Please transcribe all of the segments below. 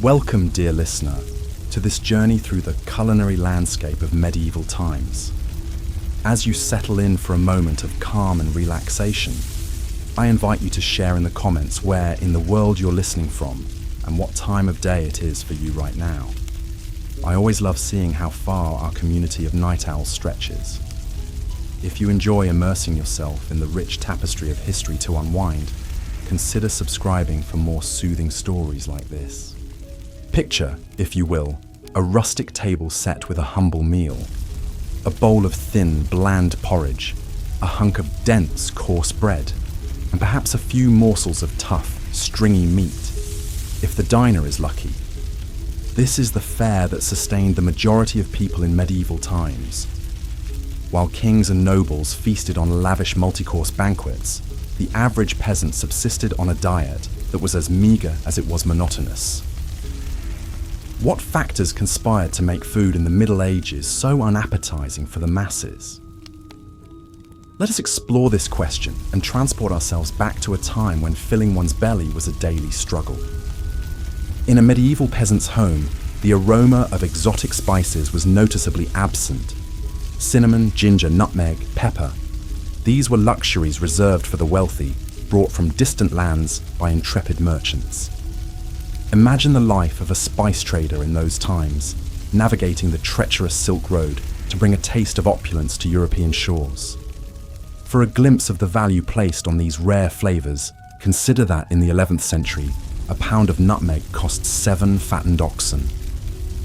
Welcome, dear listener, to this journey through the culinary landscape of medieval times. As you settle in for a moment of calm and relaxation, I invite you to share in the comments where in the world you're listening from and what time of day it is for you right now. I always love seeing how far our community of night owls stretches. If you enjoy immersing yourself in the rich tapestry of history to unwind, consider subscribing for more soothing stories like this. Picture, if you will, a rustic table set with a humble meal. A bowl of thin, bland porridge, a hunk of dense, coarse bread, and perhaps a few morsels of tough, stringy meat, if the diner is lucky. This is the fare that sustained the majority of people in medieval times. While kings and nobles feasted on lavish multi-course banquets, the average peasant subsisted on a diet that was as meagre as it was monotonous. What factors conspired to make food in the Middle Ages so unappetizing for the masses? Let us explore this question and transport ourselves back to a time when filling one's belly was a daily struggle. In a medieval peasant's home, the aroma of exotic spices was noticeably absent. Cinnamon, ginger, nutmeg, pepper. These were luxuries reserved for the wealthy, brought from distant lands by intrepid merchants. Imagine the life of a spice trader in those times, navigating the treacherous Silk Road to bring a taste of opulence to European shores. For a glimpse of the value placed on these rare flavors, consider that in the 11th century, a pound of nutmeg cost 7 fattened oxen.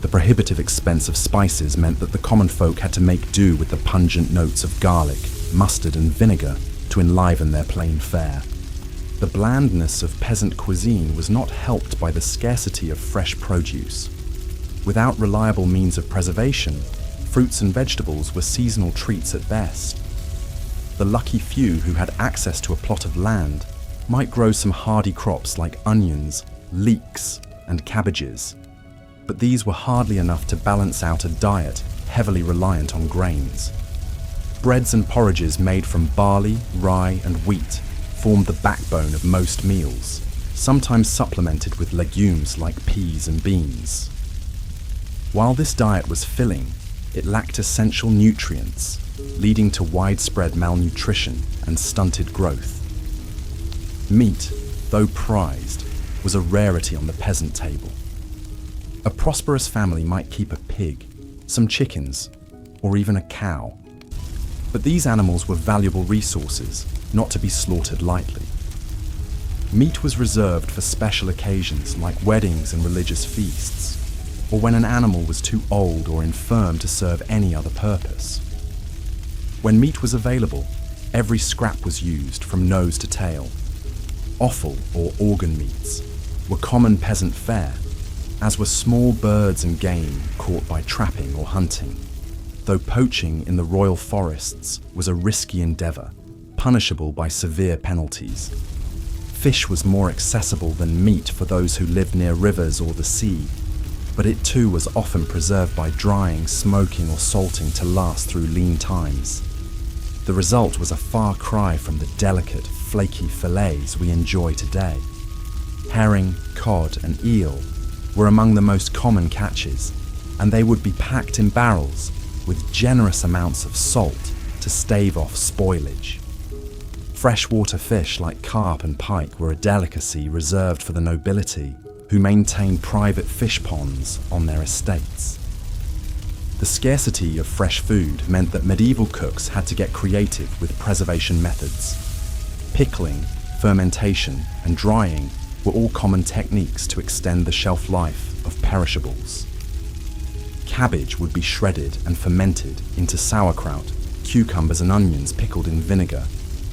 The prohibitive expense of spices meant that the common folk had to make do with the pungent notes of garlic, mustard and vinegar to enliven their plain fare. The blandness of peasant cuisine was not helped by the scarcity of fresh produce. Without reliable means of preservation, fruits and vegetables were seasonal treats at best. The lucky few who had access to a plot of land might grow some hardy crops like onions, leeks, and cabbages. But these were hardly enough to balance out a diet heavily reliant on grains. Breads and porridges made from barley, rye, and wheat formed the backbone of most meals, sometimes supplemented with legumes like peas and beans. While this diet was filling, it lacked essential nutrients, leading to widespread malnutrition and stunted growth. Meat, though prized, was a rarity on the peasant table. A prosperous family might keep a pig, some chickens, or even a cow. But these animals were valuable resources, not to be slaughtered lightly. Meat was reserved for special occasions like weddings and religious feasts, or when an animal was too old or infirm to serve any other purpose. When meat was available, every scrap was used from nose to tail. Offal, or organ meats, were common peasant fare, as were small birds and game caught by trapping or hunting, though poaching in the royal forests was a risky endeavour, punishable by severe penalties. Fish was more accessible than meat for those who lived near rivers or the sea, but it too was often preserved by drying, smoking or salting to last through lean times. The result was a far cry from the delicate, flaky fillets we enjoy today. Herring, cod and eel were among the most common catches, and they would be packed in barrels with generous amounts of salt to stave off spoilage. Freshwater fish like carp and pike were a delicacy reserved for the nobility, who maintained private fish ponds on their estates. The scarcity of fresh food meant that medieval cooks had to get creative with preservation methods. Pickling, fermentation, and drying were all common techniques to extend the shelf life of perishables. Cabbage would be shredded and fermented into sauerkraut, cucumbers and onions pickled in vinegar,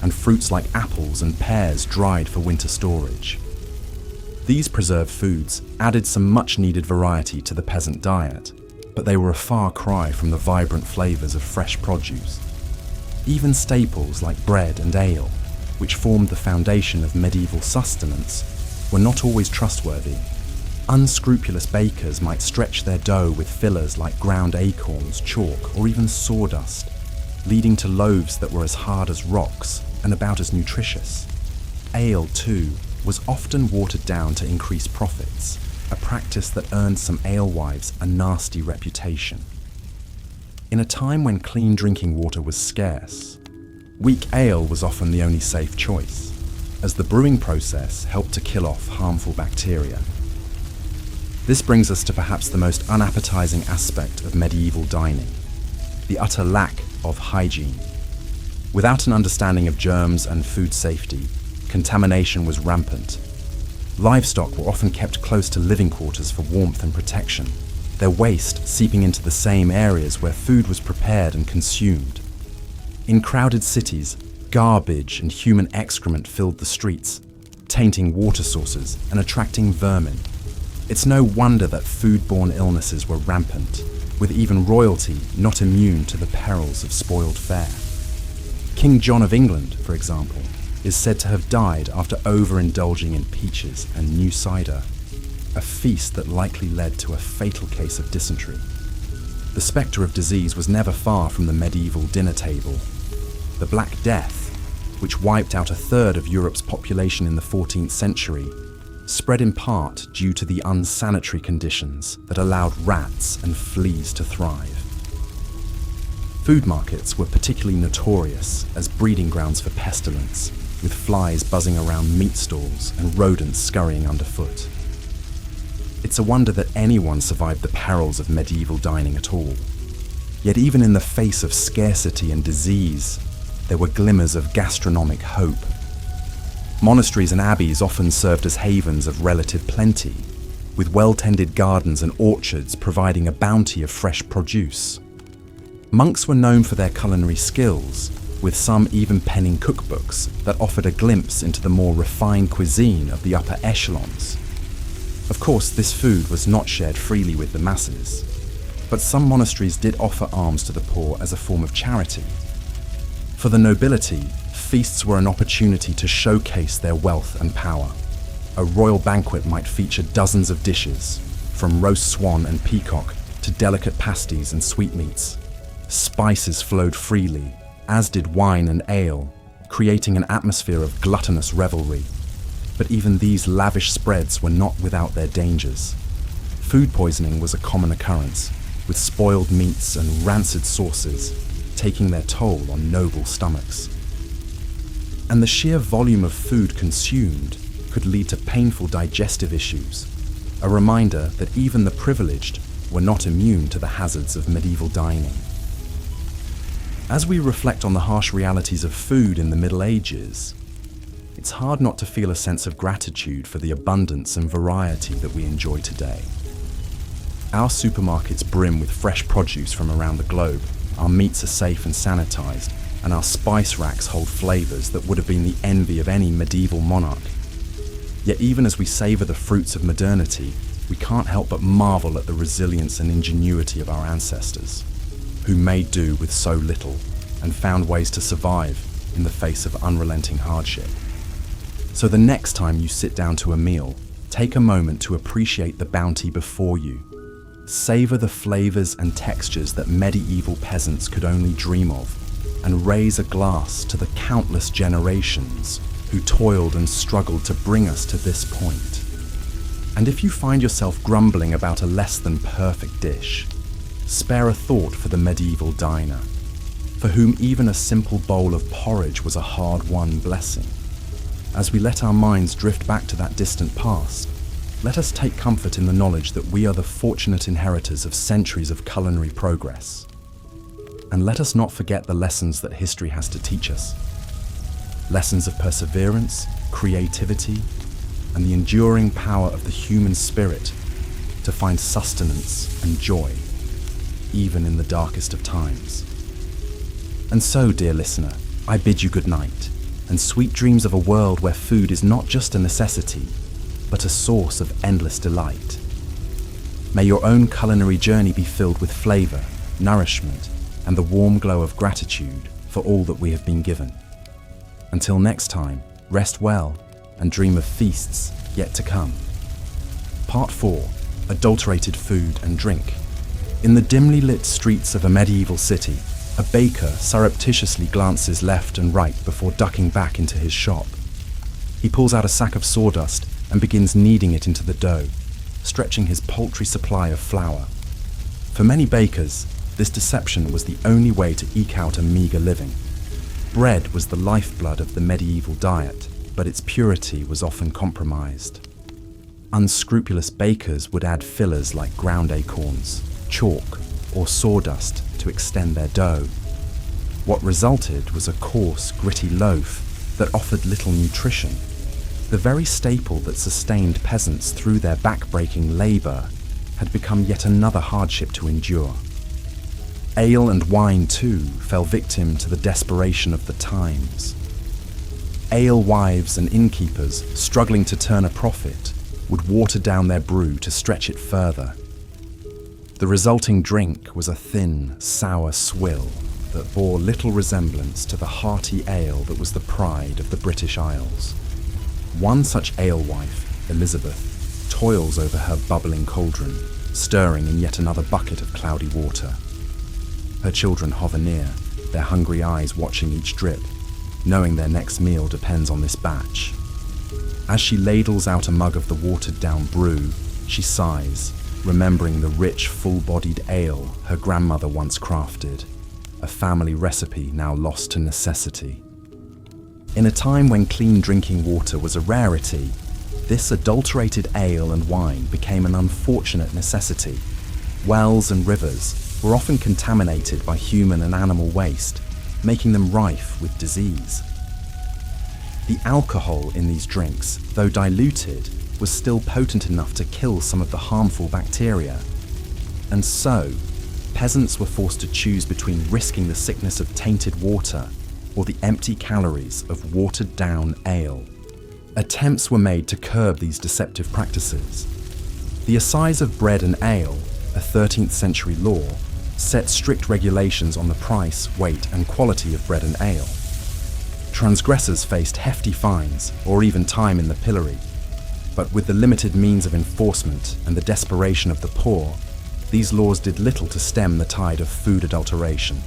and fruits like apples and pears dried for winter storage. These preserved foods added some much-needed variety to the peasant diet, but they were a far cry from the vibrant flavours of fresh produce. Even staples like bread and ale, which formed the foundation of medieval sustenance, were not always trustworthy. Unscrupulous bakers might stretch their dough with fillers like ground acorns, chalk, or even sawdust, leading to loaves that were as hard as rocks and about as nutritious. Ale, too, was often watered down to increase profits, a practice that earned some alewives a nasty reputation. In a time when clean drinking water was scarce, weak ale was often the only safe choice, as the brewing process helped to kill off harmful bacteria. This brings us to perhaps the most unappetizing aspect of medieval dining, the utter lack of hygiene. Without an understanding of germs and food safety, contamination was rampant. Livestock were often kept close to living quarters for warmth and protection, their waste seeping into the same areas where food was prepared and consumed. In crowded cities, garbage and human excrement filled the streets, tainting water sources and attracting vermin. It's no wonder that foodborne illnesses were rampant, with even royalty not immune to the perils of spoiled fare. King John of England, for example, is said to have died after overindulging in peaches and new cider, a feast that likely led to a fatal case of dysentery. The spectre of disease was never far from the medieval dinner table. The Black Death, which wiped out a third of Europe's population in the 14th century, spread in part due to the unsanitary conditions that allowed rats and fleas to thrive. Food markets were particularly notorious as breeding grounds for pestilence, with flies buzzing around meat stalls and rodents scurrying underfoot. It's a wonder that anyone survived the perils of medieval dining at all. Yet even in the face of scarcity and disease, there were glimmers of gastronomic hope. Monasteries and abbeys often served as havens of relative plenty, with well-tended gardens and orchards providing a bounty of fresh produce. Monks were known for their culinary skills, with some even penning cookbooks that offered a glimpse into the more refined cuisine of the upper echelons. Of course, this food was not shared freely with the masses, but some monasteries did offer alms to the poor as a form of charity. For the nobility, feasts were an opportunity to showcase their wealth and power. A royal banquet might feature dozens of dishes, from roast swan and peacock to delicate pasties and sweetmeats. Spices flowed freely, as did wine and ale, creating an atmosphere of gluttonous revelry. But even these lavish spreads were not without their dangers. Food poisoning was a common occurrence, with spoiled meats and rancid sauces taking their toll on noble stomachs. And the sheer volume of food consumed could lead to painful digestive issues, a reminder that even the privileged were not immune to the hazards of medieval dining. As we reflect on the harsh realities of food in the Middle Ages, it's hard not to feel a sense of gratitude for the abundance and variety that we enjoy today. Our supermarkets brim with fresh produce from around the globe, our meats are safe and sanitized, and our spice racks hold flavors that would have been the envy of any medieval monarch. Yet even as we savor the fruits of modernity, we can't help but marvel at the resilience and ingenuity of our ancestors, who made do with so little and found ways to survive in the face of unrelenting hardship. So the next time you sit down to a meal, take a moment to appreciate the bounty before you. Savor the flavors and textures that medieval peasants could only dream of, and raise a glass to the countless generations who toiled and struggled to bring us to this point. And if you find yourself grumbling about a less than perfect dish, spare a thought for the medieval diner, for whom even a simple bowl of porridge was a hard-won blessing. As we let our minds drift back to that distant past, let us take comfort in the knowledge that we are the fortunate inheritors of centuries of culinary progress. And let us not forget the lessons that history has to teach us. Lessons of perseverance, creativity, and the enduring power of the human spirit to find sustenance and joy, even in the darkest of times. And so, dear listener, I bid you good night, and sweet dreams of a world where food is not just a necessity, but a source of endless delight. May your own culinary journey be filled with flavor, nourishment, and the warm glow of gratitude for all that we have been given. Until next time, rest well and dream of feasts yet to come. Part 4. Adulterated food and drink. In the dimly lit streets of a medieval city, a baker surreptitiously glances left and right before ducking back into his shop. He pulls out a sack of sawdust and begins kneading it into the dough. stretching his paltry supply of flour. For many bakers, this deception was the only way to eke out a meager living. Bread was the lifeblood of the medieval diet, but its purity was often compromised. Unscrupulous bakers would add fillers like ground acorns, chalk, or sawdust to extend their dough. What resulted was a coarse, gritty loaf that offered little nutrition. The very staple that sustained peasants through their back-breaking labour had become yet another hardship to endure. Ale and wine, too, fell victim to the desperation of the times. Alewives and innkeepers, struggling to turn a profit, would water down their brew to stretch it further. The resulting drink was a thin, sour swill that bore little resemblance to the hearty ale that was the pride of the British Isles. One such alewife, Elizabeth, toils over her bubbling cauldron, stirring in yet another bucket of cloudy water. Her children hover near, their hungry eyes watching each drip, knowing their next meal depends on this batch. As she ladles out a mug of the watered-down brew, she sighs, remembering the rich, full-bodied ale her grandmother once crafted, a family recipe now lost to necessity. In a time when clean drinking water was a rarity, this adulterated ale and wine became an unfortunate necessity. Wells and rivers were often contaminated by human and animal waste, making them rife with disease. The alcohol in these drinks, though diluted, was still potent enough to kill some of the harmful bacteria. And so, peasants were forced to choose between risking the sickness of tainted water or the empty calories of watered-down ale. Attempts were made to curb these deceptive practices. The Assize of Bread and Ale, a 13th century law, set strict regulations on the price, weight, and quality of bread and ale. Transgressors faced hefty fines or even time in the pillory, but with the limited means of enforcement and the desperation of the poor, these laws did little to stem the tide of food adulteration.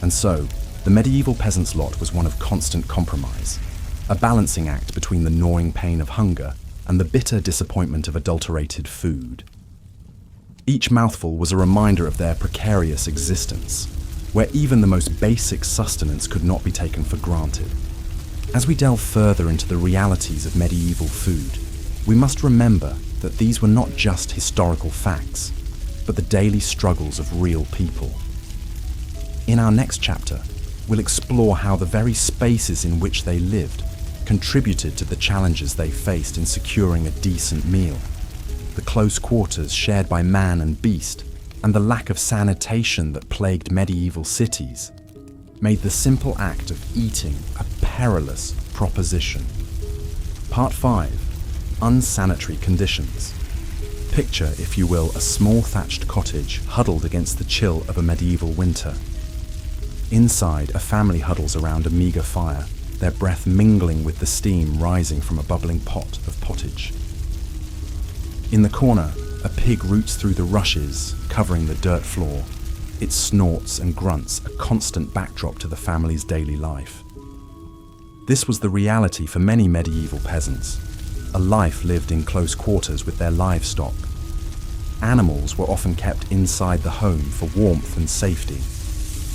And so, the medieval peasant's lot was one of constant compromise, a balancing act between the gnawing pain of hunger and the bitter disappointment of adulterated food. Each mouthful was a reminder of their precarious existence, where even the most basic sustenance could not be taken for granted. As we delve further into the realities of medieval food, we must remember that these were not just historical facts, but the daily struggles of real people. In our next chapter, we'll explore how the very spaces in which they lived contributed to the challenges they faced in securing a decent meal. The close quarters shared by man and beast, and the lack of sanitation that plagued medieval cities, made the simple act of eating a perilous proposition. Part 5. Unsanitary conditions. Picture, if you will, a small thatched cottage huddled against the chill of a medieval winter. Inside, a family huddles around a meagre fire, their breath mingling with the steam rising from a bubbling pot of pottage. In the corner, a pig roots through the rushes, covering the dirt floor. It snorts and grunts, a constant backdrop to the family's daily life. This was the reality for many medieval peasants, a life lived in close quarters with their livestock. Animals were often kept inside the home for warmth and safety,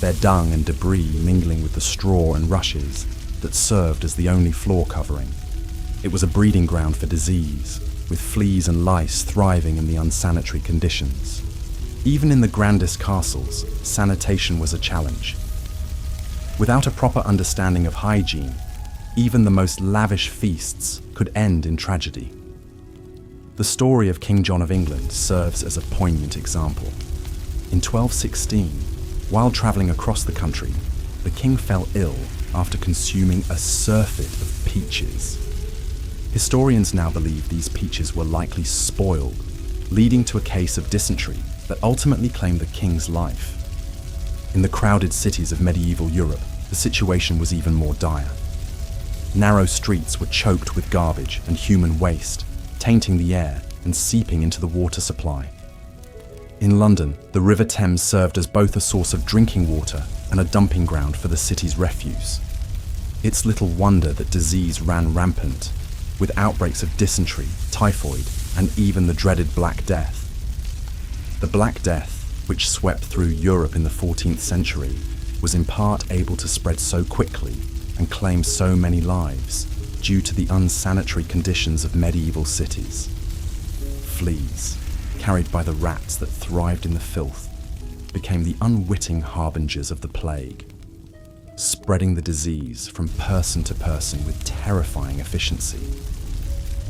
their dung and debris mingling with the straw and rushes that served as the only floor covering. It was a breeding ground for disease, with fleas and lice thriving in the unsanitary conditions. Even in the grandest castles, sanitation was a challenge. Without a proper understanding of hygiene, even the most lavish feasts could end in tragedy. The story of King John of England serves as a poignant example. In 1216, while travelling across the country, the king fell ill after consuming a surfeit of peaches. Historians now believe these peaches were likely spoiled, leading to a case of dysentery that ultimately claimed the king's life. In the crowded cities of medieval Europe, the situation was even more dire. Narrow streets were choked with garbage and human waste, tainting the air and seeping into the water supply. In London, the River Thames served as both a source of drinking water and a dumping ground for the city's refuse. It's little wonder that disease ran rampant, with outbreaks of dysentery, typhoid, and even the dreaded Black Death. The Black Death, which swept through Europe in the 14th century, was in part able to spread so quickly and claim so many lives due to the unsanitary conditions of medieval cities. Fleas, carried by the rats that thrived in the filth, became the unwitting harbingers of the plague, spreading the disease from person to person with terrifying efficiency.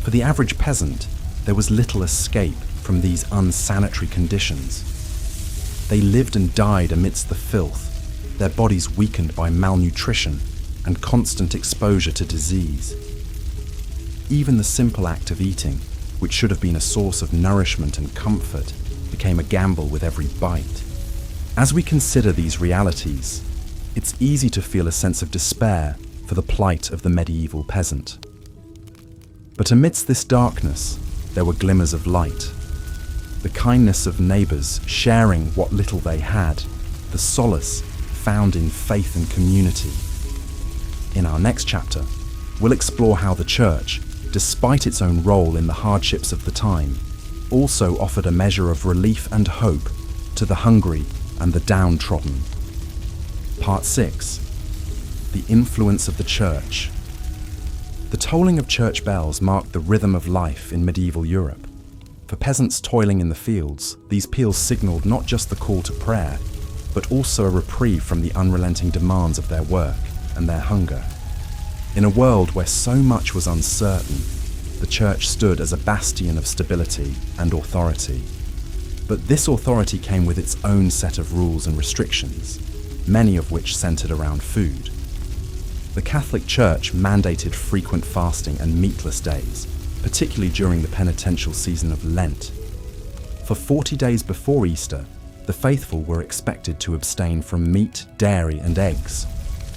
For the average peasant, there was little escape from these unsanitary conditions. They lived and died amidst the filth, their bodies weakened by malnutrition and constant exposure to disease. Even the simple act of eating, which should have been a source of nourishment and comfort, became a gamble with every bite. As we consider these realities, it's easy to feel a sense of despair for the plight of the medieval peasant. But amidst this darkness, there were glimmers of light. The kindness of neighbours sharing what little they had, the solace found in faith and community. In our next chapter, we'll explore how the church, despite its own role in the hardships of the time, also offered a measure of relief and hope to the hungry and the downtrodden. Part 6. The influence of the church. The tolling of church bells marked the rhythm of life in medieval Europe. For peasants toiling in the fields, these peals signalled not just the call to prayer, but also a reprieve from the unrelenting demands of their work and their hunger. In a world where so much was uncertain, the church stood as a bastion of stability and authority. But this authority came with its own set of rules and restrictions, many of which centered around food. The Catholic Church mandated frequent fasting and meatless days, particularly during the penitential season of Lent. For 40 days before Easter, the faithful were expected to abstain from meat, dairy, and eggs,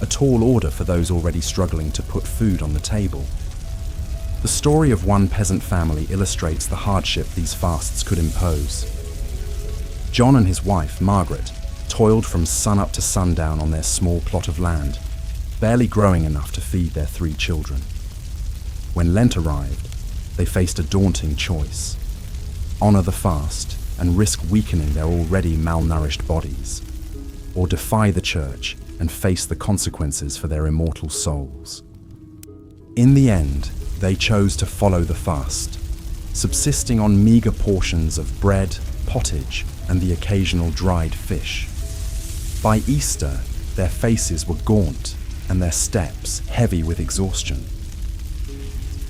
a tall order for those already struggling to put food on the table. The story of one peasant family illustrates the hardship these fasts could impose. John and his wife, Margaret, toiled from sunup to sundown on their small plot of land, barely growing enough to feed their 3 children. When Lent arrived, they faced a daunting choice: honor the fast and risk weakening their already malnourished bodies, or defy the church and face the consequences for their immortal souls. In the end, they chose to follow the fast, subsisting on meager portions of bread, pottage, and the occasional dried fish. By Easter, their faces were gaunt and their steps heavy with exhaustion.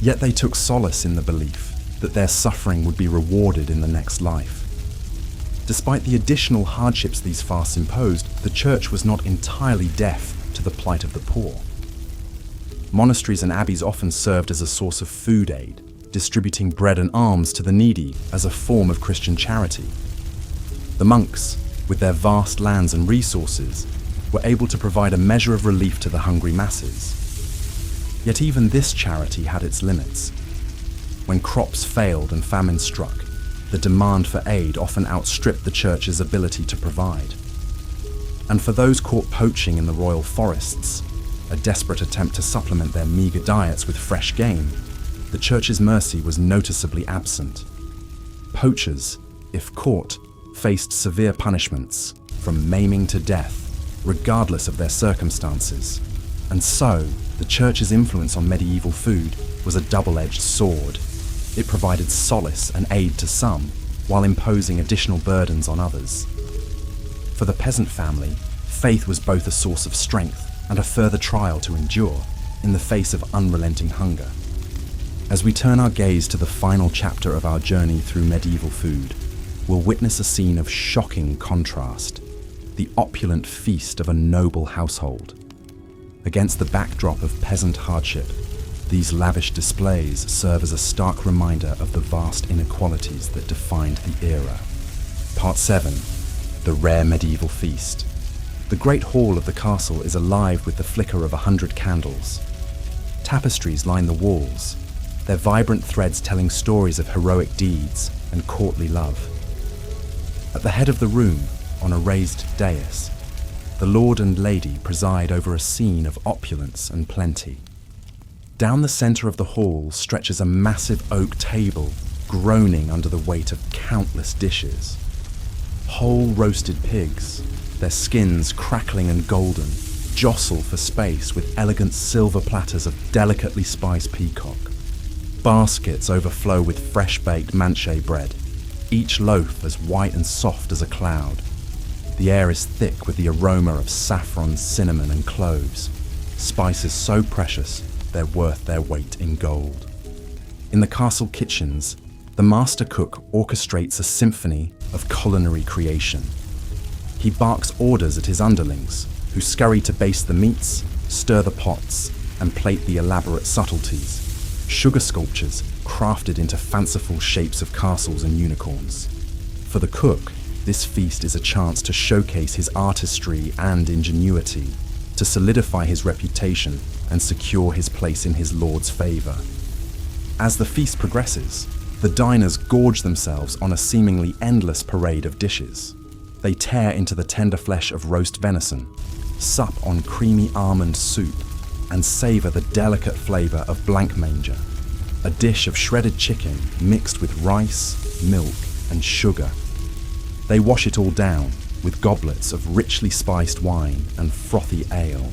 Yet they took solace in the belief that their suffering would be rewarded in the next life. Despite the additional hardships these fasts imposed, the church was not entirely deaf to the plight of the poor. Monasteries and abbeys often served as a source of food aid, distributing bread and alms to the needy as a form of Christian charity. The monks, with their vast lands and resources, were able to provide a measure of relief to the hungry masses. Yet even this charity had its limits. When crops failed and famine struck, the demand for aid often outstripped the church's ability to provide. And for those caught poaching in the royal forests, a desperate attempt to supplement their meager diets with fresh game, the church's mercy was noticeably absent. Poachers, if caught, faced severe punishments, from maiming to death, regardless of their circumstances. And so, the church's influence on medieval food was a double-edged sword. It provided solace and aid to some, while imposing additional burdens on others. For the peasant family, faith was both a source of strength and a further trial to endure in the face of unrelenting hunger. As we turn our gaze to the final chapter of our journey through medieval food, we'll witness a scene of shocking contrast, the opulent feast of a noble household. Against the backdrop of peasant hardship, these lavish displays serve as a stark reminder of the vast inequalities that defined the era. Part 7. The rare medieval feast. The great hall of the castle is alive with the flicker of 100 candles. Tapestries line the walls, their vibrant threads telling stories of heroic deeds and courtly love. At the head of the room, on a raised dais, the lord and lady preside over a scene of opulence and plenty. Down the center of the hall stretches a massive oak table groaning under the weight of countless dishes. Whole roasted pigs, their skins crackling and golden, jostle for space with elegant silver platters of delicately spiced peacock. Baskets overflow with fresh-baked manche bread, each loaf as white and soft as a cloud. The air is thick with the aroma of saffron, cinnamon and cloves, spices so precious they're worth their weight in gold. In the castle kitchens, the master cook orchestrates a symphony of culinary creation. He barks orders at his underlings, who scurry to baste the meats, stir the pots, and plate the elaborate subtleties, sugar sculptures crafted into fanciful shapes of castles and unicorns. For the cook, this feast is a chance to showcase his artistry and ingenuity, to solidify his reputation and secure his place in his lord's favor. As the feast progresses, the diners gorge themselves on a seemingly endless parade of dishes. They tear into the tender flesh of roast venison, sup on creamy almond soup, and savor the delicate flavor of blancmanger, a dish of shredded chicken mixed with rice, milk, and sugar. They wash it all down with goblets of richly spiced wine and frothy ale.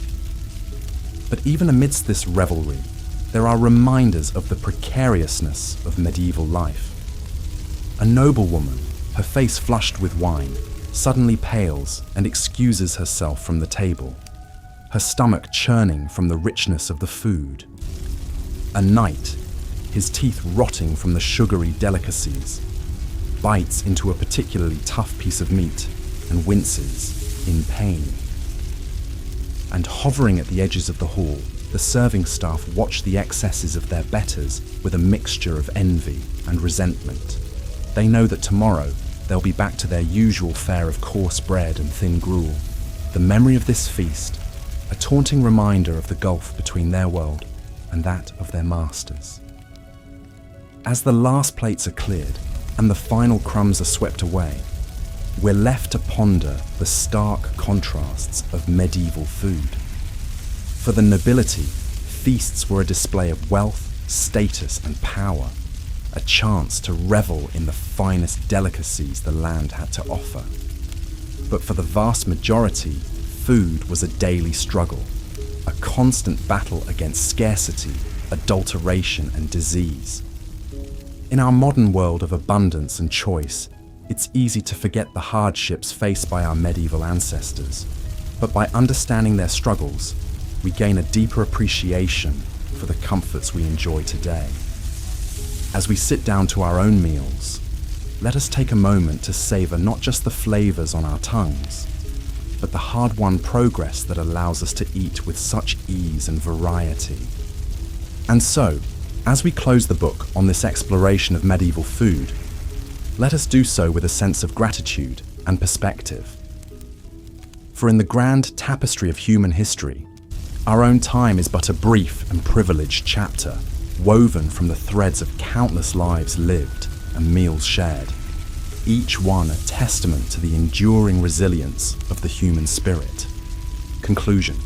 But even amidst this revelry, there are reminders of the precariousness of medieval life. A noblewoman, her face flushed with wine, suddenly pales and excuses herself from the table, her stomach churning from the richness of the food. A knight, his teeth rotting from the sugary delicacies, bites into a particularly tough piece of meat and winces in pain. And hovering at the edges of the hall, the serving staff watch the excesses of their betters with a mixture of envy and resentment. They know that tomorrow they'll be back to their usual fare of coarse bread and thin gruel. The memory of this feast, a taunting reminder of the gulf between their world and that of their masters. As the last plates are cleared and the final crumbs are swept away, we're left to ponder the stark contrasts of medieval food. For the nobility, feasts were a display of wealth, status, and power, a chance to revel in the finest delicacies the land had to offer. But for the vast majority, food was a daily struggle, a constant battle against scarcity, adulteration, and disease. In our modern world of abundance and choice, it's easy to forget the hardships faced by our medieval ancestors. But by understanding their struggles, we gain a deeper appreciation for the comforts we enjoy today. As we sit down to our own meals, let us take a moment to savor not just the flavors on our tongues, but the hard-won progress that allows us to eat with such ease and variety. And so, as we close the book on this exploration of medieval food, let us do so with a sense of gratitude and perspective. For in the grand tapestry of human history, our own time is but a brief and privileged chapter, woven from the threads of countless lives lived and meals shared, each one a testament to the enduring resilience of the human spirit. Conclusion.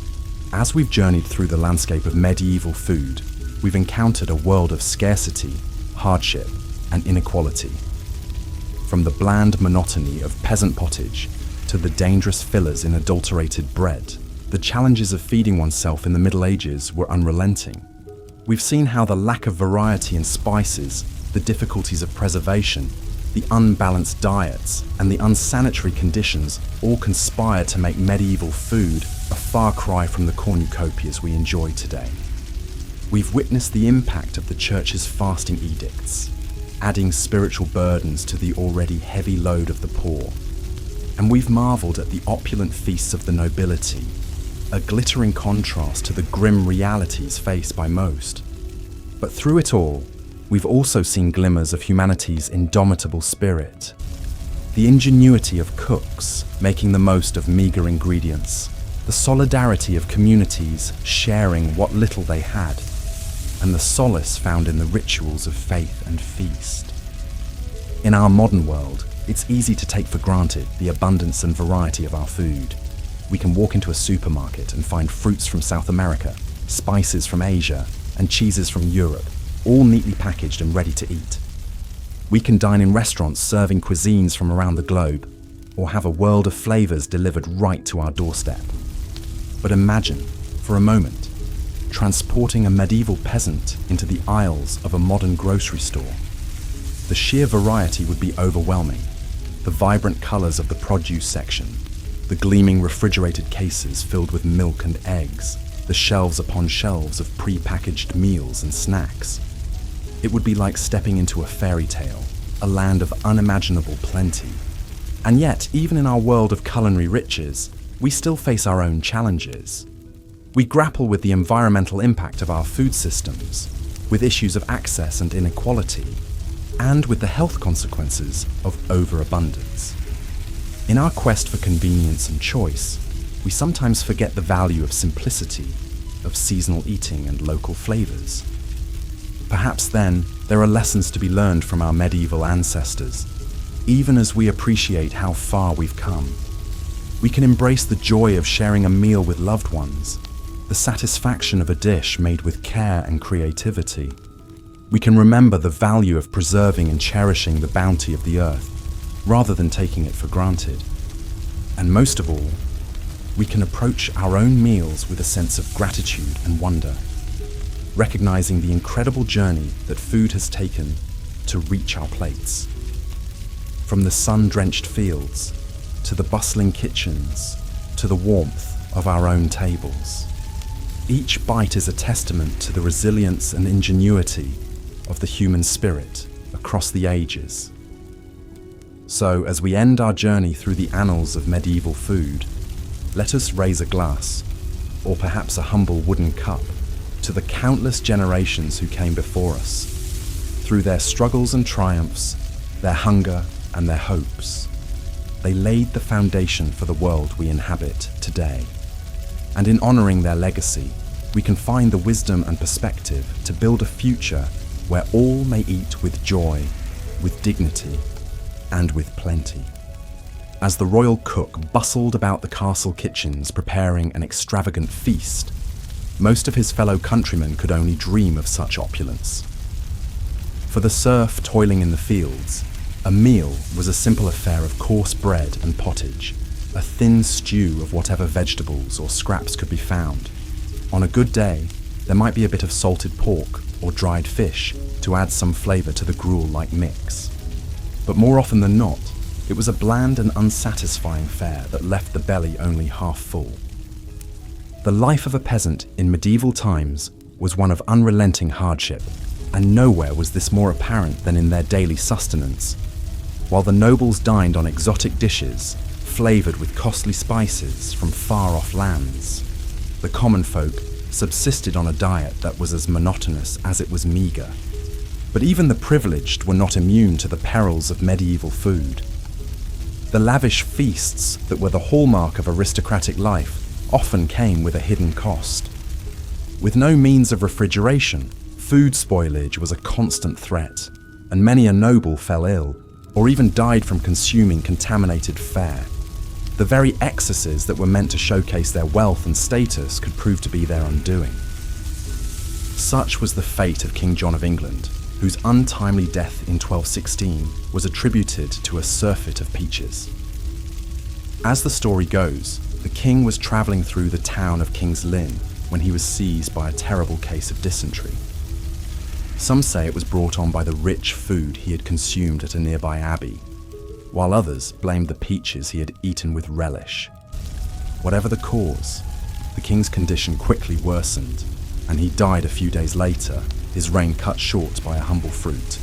As we've journeyed through the landscape of medieval food, we've encountered a world of scarcity, hardship, and inequality. From the bland monotony of peasant pottage to the dangerous fillers in adulterated bread, the challenges of feeding oneself in the Middle Ages were unrelenting. We've seen how the lack of variety in spices, the difficulties of preservation, the unbalanced diets, and the unsanitary conditions all conspired to make medieval food a far cry from the cornucopias we enjoy today. We've witnessed the impact of the Church's fasting edicts, adding spiritual burdens to the already heavy load of the poor. And we've marveled at the opulent feasts of the nobility, a glittering contrast to the grim realities faced by most. But through it all, we've also seen glimmers of humanity's indomitable spirit. The ingenuity of cooks making the most of meager ingredients, the solidarity of communities sharing what little they had, and the solace found in the rituals of faith and feast. In our modern world, it's easy to take for granted the abundance and variety of our food. We can walk into a supermarket and find fruits from South America, spices from Asia, and cheeses from Europe, all neatly packaged and ready to eat. We can dine in restaurants serving cuisines from around the globe, or have a world of flavors delivered right to our doorstep. But imagine, for a moment, transporting a medieval peasant into the aisles of a modern grocery store. The sheer variety would be overwhelming. The vibrant colors of the produce section, the gleaming refrigerated cases filled with milk and eggs, the shelves upon shelves of pre-packaged meals and snacks. It would be like stepping into a fairy tale, a land of unimaginable plenty. And yet, even in our world of culinary riches, we still face our own challenges. We grapple with the environmental impact of our food systems, with issues of access and inequality, and with the health consequences of overabundance. In our quest for convenience and choice, we sometimes forget the value of simplicity, of seasonal eating and local flavors. Perhaps then, there are lessons to be learned from our medieval ancestors, even as we appreciate how far we've come. We can embrace the joy of sharing a meal with loved ones, the satisfaction of a dish made with care and creativity. We can remember the value of preserving and cherishing the bounty of the earth, rather than taking it for granted. And most of all, we can approach our own meals with a sense of gratitude and wonder, recognizing the incredible journey that food has taken to reach our plates. From the sun-drenched fields, to the bustling kitchens, to the warmth of our own tables. Each bite is a testament to the resilience and ingenuity of the human spirit across the ages. So, as we end our journey through the annals of medieval food, let us raise a glass, or perhaps a humble wooden cup, to the countless generations who came before us. Through their struggles and triumphs, their hunger and their hopes, they laid the foundation for the world we inhabit today. And in honoring their legacy, we can find the wisdom and perspective to build a future where all may eat with joy, with dignity, and with plenty. As the royal cook bustled about the castle kitchens preparing an extravagant feast, most of his fellow countrymen could only dream of such opulence. For the serf toiling in the fields, a meal was a simple affair of coarse bread and pottage, a thin stew of whatever vegetables or scraps could be found. On a good day, there might be a bit of salted pork or dried fish to add some flavor to the gruel-like mix. But more often than not, it was a bland and unsatisfying fare that left the belly only half full. The life of a peasant in medieval times was one of unrelenting hardship, and nowhere was this more apparent than in their daily sustenance. While the nobles dined on exotic dishes, flavored with costly spices from far-off lands, the common folk subsisted on a diet that was as monotonous as it was meager. But even the privileged were not immune to the perils of medieval food. The lavish feasts that were the hallmark of aristocratic life often came with a hidden cost. With no means of refrigeration, food spoilage was a constant threat, and many a noble fell ill, or even died from consuming contaminated fare. The very excesses that were meant to showcase their wealth and status could prove to be their undoing. Such was the fate of King John of England, whose untimely death in 1216 was attributed to a surfeit of peaches. As the story goes, the king was travelling through the town of King's Lynn when he was seized by a terrible case of dysentery. Some say it was brought on by the rich food he had consumed at a nearby abbey, while others blamed the peaches he had eaten with relish. Whatever the cause, the king's condition quickly worsened, and he died a few days later, his reign cut short by a humble fruit.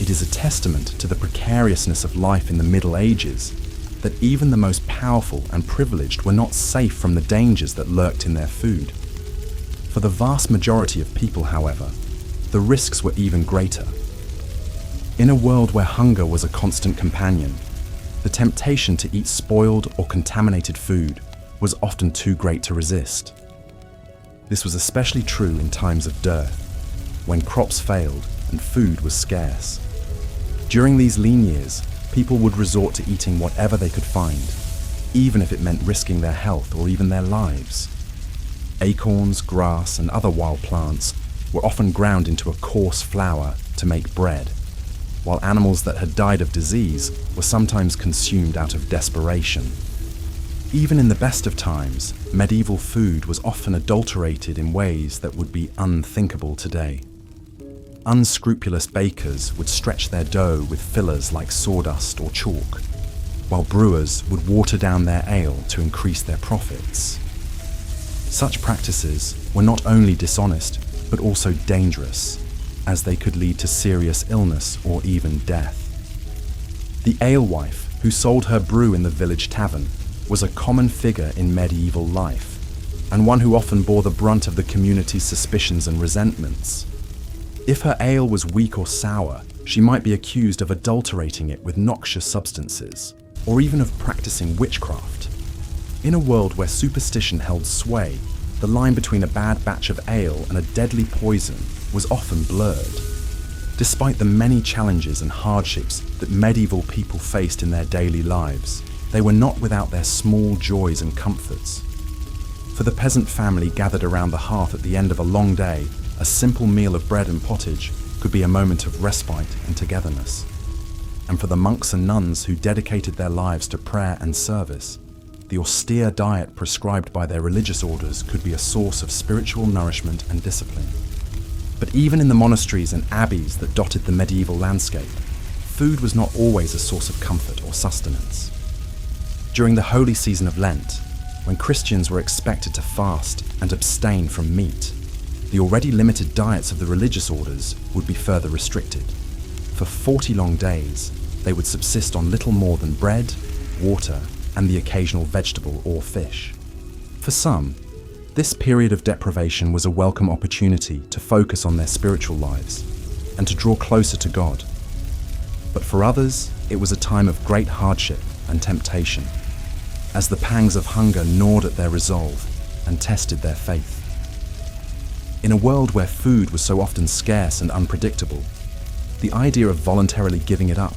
It is a testament to the precariousness of life in the Middle Ages that even the most powerful and privileged were not safe from the dangers that lurked in their food. For the vast majority of people, however, the risks were even greater. In a world where hunger was a constant companion, the temptation to eat spoiled or contaminated food was often too great to resist. This was especially true in times of dearth, when crops failed and food was scarce. During these lean years, people would resort to eating whatever they could find, even if it meant risking their health or even their lives. Acorns, grass, and other wild plants were often ground into a coarse flour to make bread. while animals that had died of disease were sometimes consumed out of desperation. Even in the best of times, medieval food was often adulterated in ways that would be unthinkable today. Unscrupulous bakers would stretch their dough with fillers like sawdust or chalk, while brewers would water down their ale to increase their profits. Such practices were not only dishonest, but also dangerous, as they could lead to serious illness or even death. The alewife, who sold her brew in the village tavern, was a common figure in medieval life, and one who often bore the brunt of the community's suspicions and resentments. If her ale was weak or sour, she might be accused of adulterating it with noxious substances, or even of practicing witchcraft. In a world where superstition held sway, the line between a bad batch of ale and a deadly poison was often blurred. Despite the many challenges and hardships that medieval people faced in their daily lives, they were not without their small joys and comforts. For the peasant family gathered around the hearth at the end of a long day, a simple meal of bread and pottage could be a moment of respite and togetherness. And for the monks and nuns who dedicated their lives to prayer and service, the austere diet prescribed by their religious orders could be a source of spiritual nourishment and discipline. But even in the monasteries and abbeys that dotted the medieval landscape, food was not always a source of comfort or sustenance. During the holy season of Lent, when Christians were expected to fast and abstain from meat, the already limited diets of the religious orders would be further restricted. For 40 long days, they would subsist on little more than bread, water, and the occasional vegetable or fish. For some, this period of deprivation was a welcome opportunity to focus on their spiritual lives and to draw closer to God. But for others, it was a time of great hardship and temptation, as the pangs of hunger gnawed at their resolve and tested their faith. In a world where food was so often scarce and unpredictable, the idea of voluntarily giving it up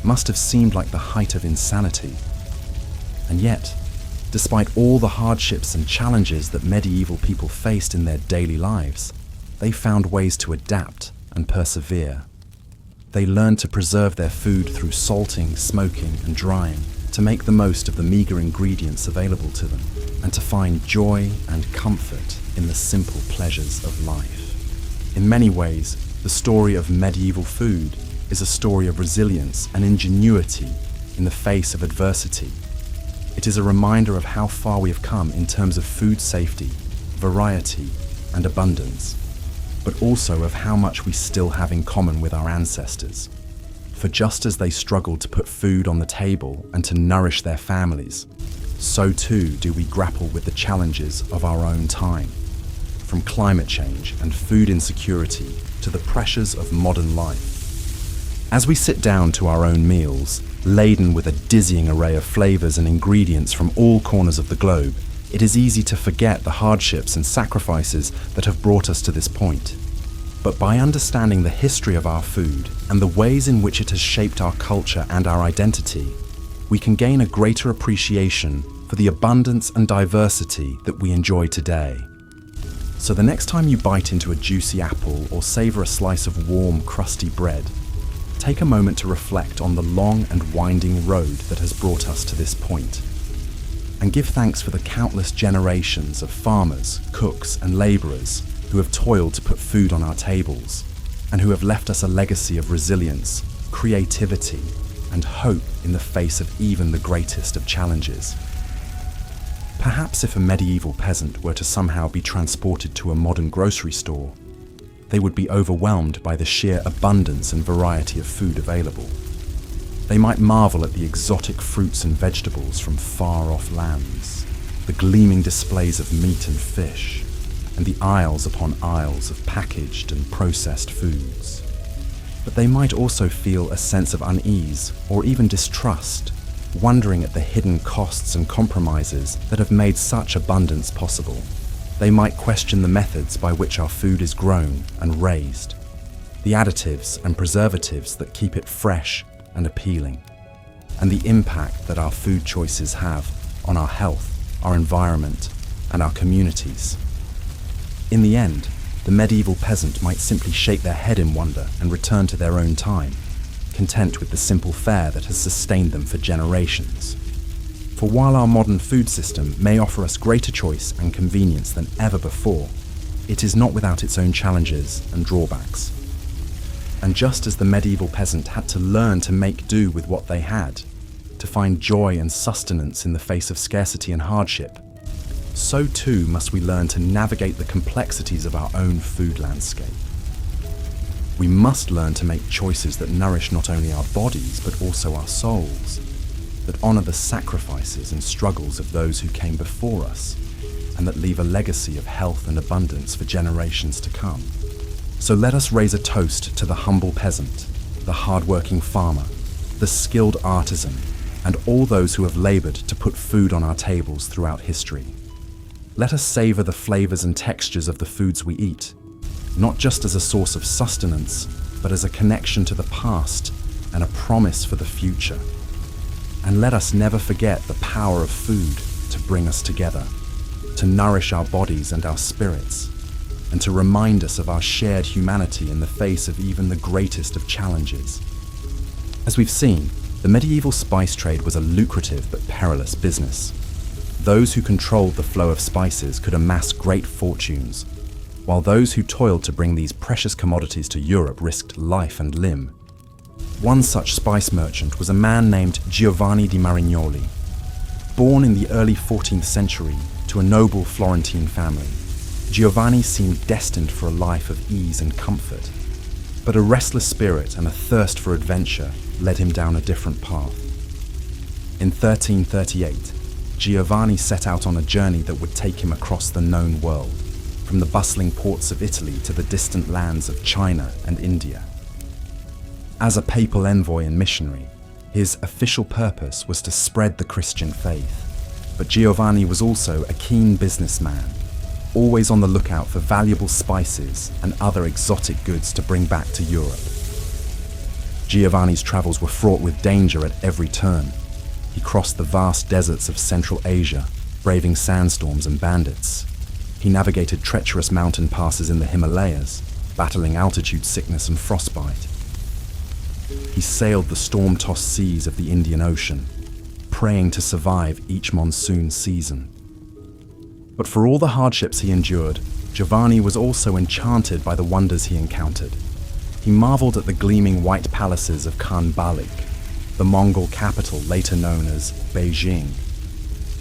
must have seemed like the height of insanity. And yet, despite all the hardships and challenges that medieval people faced in their daily lives, they found ways to adapt and persevere. They learned to preserve their food through salting, smoking, and drying, to make the most of the meager ingredients available to them, and to find joy and comfort in the simple pleasures of life. In many ways, the story of medieval food is a story of resilience and ingenuity in the face of adversity. It is a reminder of how far we have come in terms of food safety, variety, and abundance, but also of how much we still have in common with our ancestors. For just as they struggled to put food on the table and to nourish their families, so too do we grapple with the challenges of our own time, from climate change and food insecurity to the pressures of modern life. As we sit down to our own meals, laden with a dizzying array of flavors and ingredients from all corners of the globe, it is easy to forget the hardships and sacrifices that have brought us to this point. But by understanding the history of our food and the ways in which it has shaped our culture and our identity, we can gain a greater appreciation for the abundance and diversity that we enjoy today. So the next time you bite into a juicy apple or savor a slice of warm, crusty bread, take a moment to reflect on the long and winding road that has brought us to this point. And give thanks for the countless generations of farmers, cooks, and laborers who have toiled to put food on our tables, and who have left us a legacy of resilience, creativity, and hope in the face of even the greatest of challenges. Perhaps if a medieval peasant were to somehow be transported to a modern grocery store, they would be overwhelmed by the sheer abundance and variety of food available. They might marvel at the exotic fruits and vegetables from far-off lands, the gleaming displays of meat and fish, and the aisles upon aisles of packaged and processed foods. But they might also feel a sense of unease or even distrust, wondering at the hidden costs and compromises that have made such abundance possible. They might question the methods by which our food is grown and raised, the additives and preservatives that keep it fresh and appealing, and the impact that our food choices have on our health, our environment, and our communities. In the end, the medieval peasant might simply shake their head in wonder and return to their own time, content with the simple fare that has sustained them for generations. For while our modern food system may offer us greater choice and convenience than ever before, it is not without its own challenges and drawbacks. And just as the medieval peasant had to learn to make do with what they had, to find joy and sustenance in the face of scarcity and hardship, so too must we learn to navigate the complexities of our own food landscape. We must learn to make choices that nourish not only our bodies but also our souls, that honor the sacrifices and struggles of those who came before us, and that leave a legacy of health and abundance for generations to come. So let us raise a toast to the humble peasant, the hard-working farmer, the skilled artisan, and all those who have labored to put food on our tables throughout history. Let us savor the flavors and textures of the foods we eat, not just as a source of sustenance, but as a connection to the past and a promise for the future. And let us never forget the power of food to bring us together, to nourish our bodies and our spirits, and to remind us of our shared humanity in the face of even the greatest of challenges. As we've seen, the medieval spice trade was a lucrative but perilous business. Those who controlled the flow of spices could amass great fortunes, while those who toiled to bring these precious commodities to Europe risked life and limb. One such spice merchant was a man named Giovanni di Marignoli. Born in the early 14th century to a noble Florentine family, Giovanni seemed destined for a life of ease and comfort. But a restless spirit and a thirst for adventure led him down a different path. In 1338, Giovanni set out on a journey that would take him across the known world, from the bustling ports of Italy to the distant lands of China and India. As a papal envoy and missionary, his official purpose was to spread the Christian faith. But Giovanni was also a keen businessman, always on the lookout for valuable spices and other exotic goods to bring back to Europe. Giovanni's travels were fraught with danger at every turn. He crossed the vast deserts of Central Asia, braving sandstorms and bandits. He navigated treacherous mountain passes in the Himalayas, battling altitude sickness and frostbite. He sailed the storm-tossed seas of the Indian Ocean, praying to survive each monsoon season. But for all the hardships he endured, Giovanni was also enchanted by the wonders he encountered. He marveled at the gleaming white palaces of Khan Balik, the Mongol capital later known as Beijing.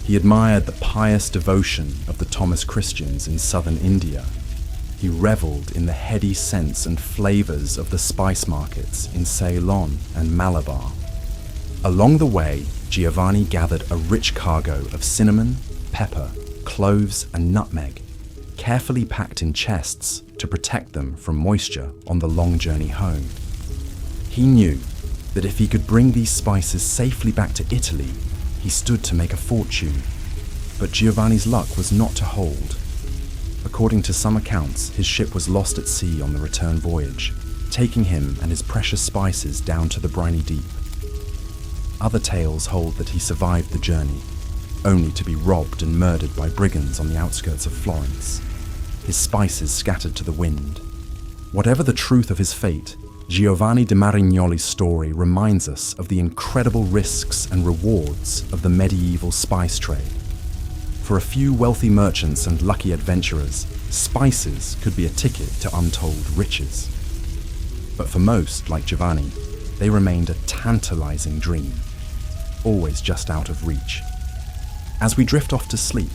He admired the pious devotion of the Thomas Christians in southern India. He reveled in the heady scents and flavors of the spice markets in Ceylon and Malabar. Along the way, Giovanni gathered a rich cargo of cinnamon, pepper, cloves, and nutmeg, carefully packed in chests to protect them from moisture on the long journey home. He knew that if he could bring these spices safely back to Italy, he stood to make a fortune. But Giovanni's luck was not to hold. According to some accounts, his ship was lost at sea on the return voyage, taking him and his precious spices down to the briny deep. Other tales hold that he survived the journey, only to be robbed and murdered by brigands on the outskirts of Florence, his spices scattered to the wind. Whatever the truth of his fate, Giovanni di Marignoli's story reminds us of the incredible risks and rewards of the medieval spice trade. For a few wealthy merchants and lucky adventurers, spices could be a ticket to untold riches. But for most, like Giovanni, they remained a tantalizing dream, always just out of reach. As we drift off to sleep,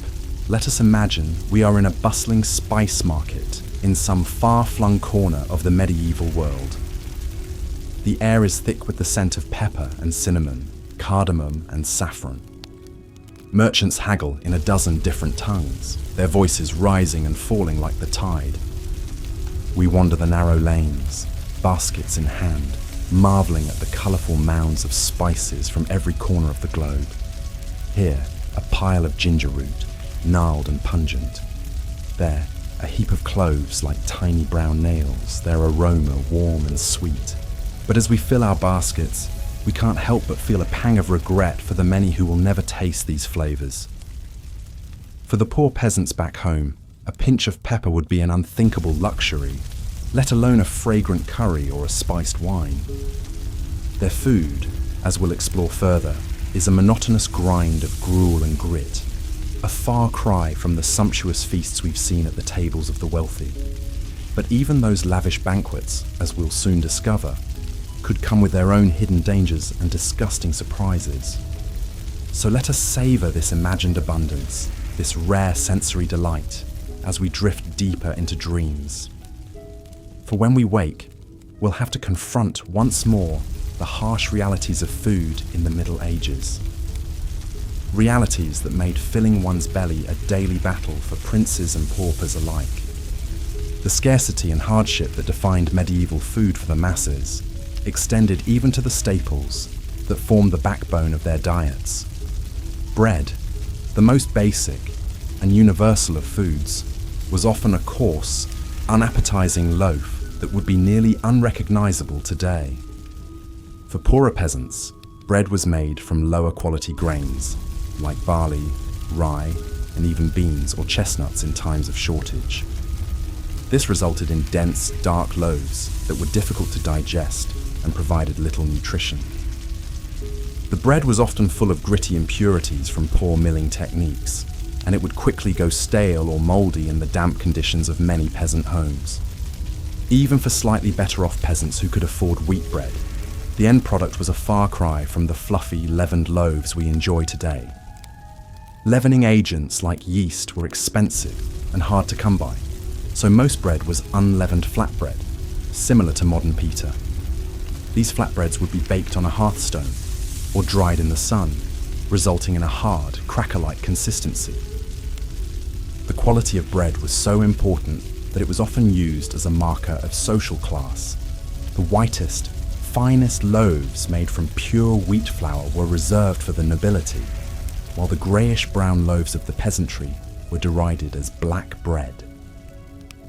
let us imagine we are in a bustling spice market in some far-flung corner of the medieval world. The air is thick with the scent of pepper and cinnamon, cardamom and saffron. Merchants haggle in a dozen different tongues, their voices rising and falling like the tide. We wander the narrow lanes, baskets in hand, marveling at the colourful mounds of spices from every corner of the globe. Here, a pile of ginger root, gnarled and pungent. There, a heap of cloves like tiny brown nails, their aroma warm and sweet. But as we fill our baskets, we can't help but feel a pang of regret for the many who will never taste these flavours. For the poor peasants back home, a pinch of pepper would be an unthinkable luxury, let alone a fragrant curry or a spiced wine. Their food, as we'll explore further, is a monotonous grind of gruel and grit, a far cry from the sumptuous feasts we've seen at the tables of the wealthy. But even those lavish banquets, as we'll soon discover, could come with their own hidden dangers and disgusting surprises. So let us savor this imagined abundance, this rare sensory delight, as we drift deeper into dreams. For when we wake, we'll have to confront once more the harsh realities of food in the Middle Ages. Realities that made filling one's belly a daily battle for princes and paupers alike. The scarcity and hardship that defined medieval food for the masses extended even to the staples that formed the backbone of their diets. Bread, the most basic and universal of foods, was often a coarse, unappetizing loaf that would be nearly unrecognizable today. For poorer peasants, bread was made from lower quality grains, like barley, rye, and even beans or chestnuts in times of shortage. This resulted in dense, dark loaves that were difficult to digest and provided little nutrition. The bread was often full of gritty impurities from poor milling techniques, and it would quickly go stale or moldy in the damp conditions of many peasant homes. Even for slightly better off peasants who could afford wheat bread, the end product was a far cry from the fluffy, leavened loaves we enjoy today. Leavening agents like yeast were expensive and hard to come by, so most bread was unleavened flatbread, similar to modern pita. These flatbreads would be baked on a hearthstone or dried in the sun, resulting in a hard, cracker-like consistency. The quality of bread was so important that it was often used as a marker of social class. The whitest, finest loaves made from pure wheat flour were reserved for the nobility, while the greyish-brown loaves of the peasantry were derided as black bread.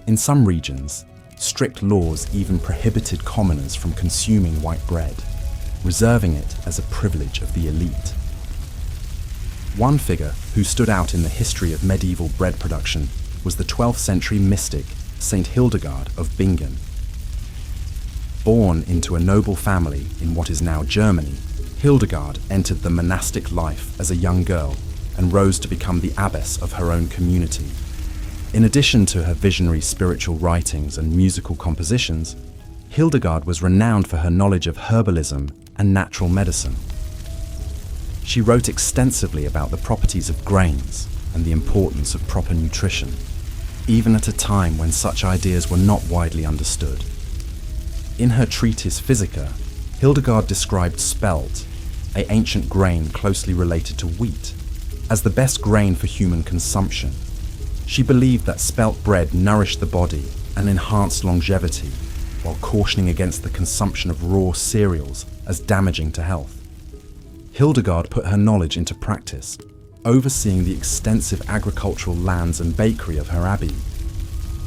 In some regions, strict laws even prohibited commoners from consuming white bread, reserving it as a privilege of the elite. One figure who stood out in the history of medieval bread production was the 12th century mystic Saint Hildegard of Bingen. Born into a noble family in what is now Germany, Hildegard entered the monastic life as a young girl and rose to become the abbess of her own community. In addition to her visionary spiritual writings and musical compositions, Hildegard was renowned for her knowledge of herbalism and natural medicine. She wrote extensively about the properties of grains and the importance of proper nutrition, even at a time when such ideas were not widely understood. In her treatise Physica, Hildegard described spelt, an ancient grain closely related to wheat, as the best grain for human consumption. She believed that spelt bread nourished the body and enhanced longevity, while cautioning against the consumption of raw cereals as damaging to health. Hildegard put her knowledge into practice, overseeing the extensive agricultural lands and bakery of her abbey.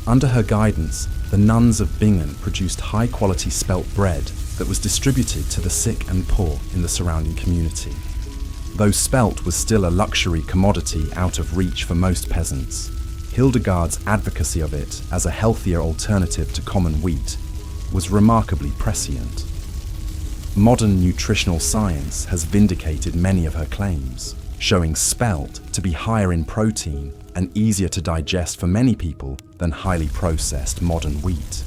Under her guidance, the nuns of Bingen produced high-quality spelt bread that was distributed to the sick and poor in the surrounding community. Though spelt was still a luxury commodity out of reach for most peasants, Hildegard's advocacy of it as a healthier alternative to common wheat was remarkably prescient. Modern nutritional science has vindicated many of her claims, showing spelt to be higher in protein and easier to digest for many people than highly processed modern wheat.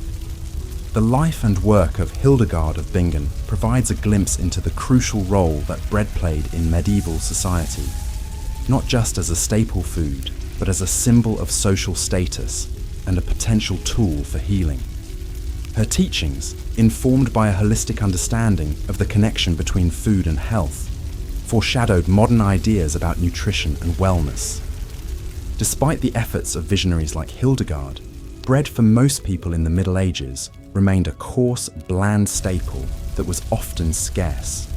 The life and work of Hildegard of Bingen provides a glimpse into the crucial role that bread played in medieval society, not just as a staple food, but as a symbol of social status and a potential tool for healing. Her teachings, informed by a holistic understanding of the connection between food and health, foreshadowed modern ideas about nutrition and wellness. Despite the efforts of visionaries like Hildegard, bread for most people in the Middle Ages remained a coarse, bland staple that was often scarce.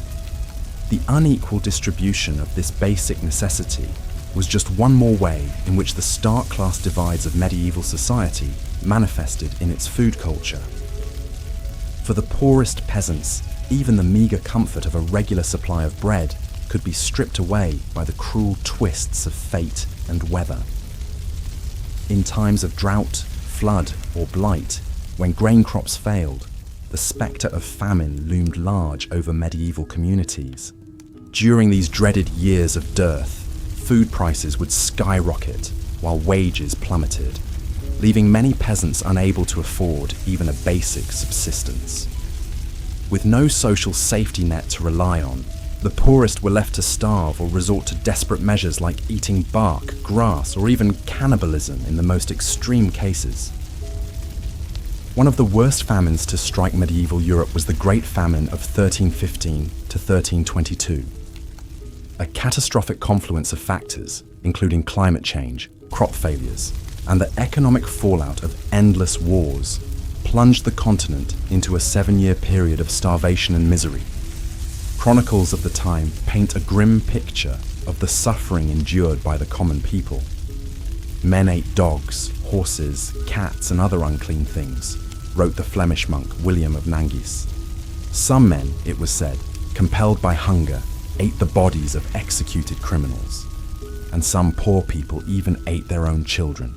The unequal distribution of this basic necessity was just one more way in which the stark class divides of medieval society manifested in its food culture. For the poorest peasants, even the meagre comfort of a regular supply of bread could be stripped away by the cruel twists of fate and weather. In times of drought, flood, or blight, when grain crops failed, the spectre of famine loomed large over medieval communities. During these dreaded years of dearth, food prices would skyrocket while wages plummeted, leaving many peasants unable to afford even a basic subsistence. With no social safety net to rely on, the poorest were left to starve or resort to desperate measures like eating bark, grass, or even cannibalism in the most extreme cases. One of the worst famines to strike medieval Europe was the Great Famine of 1315 to 1322. A catastrophic confluence of factors, including climate change, crop failures, and the economic fallout of endless wars, plunged the continent into a 7-year period of starvation and misery. Chronicles of the time paint a grim picture of the suffering endured by the common people. Men ate dogs, horses, cats, and other unclean things, wrote the Flemish monk William of Nangies. Some men, it was said, compelled by hunger, ate the bodies of executed criminals, and some poor people even ate their own children.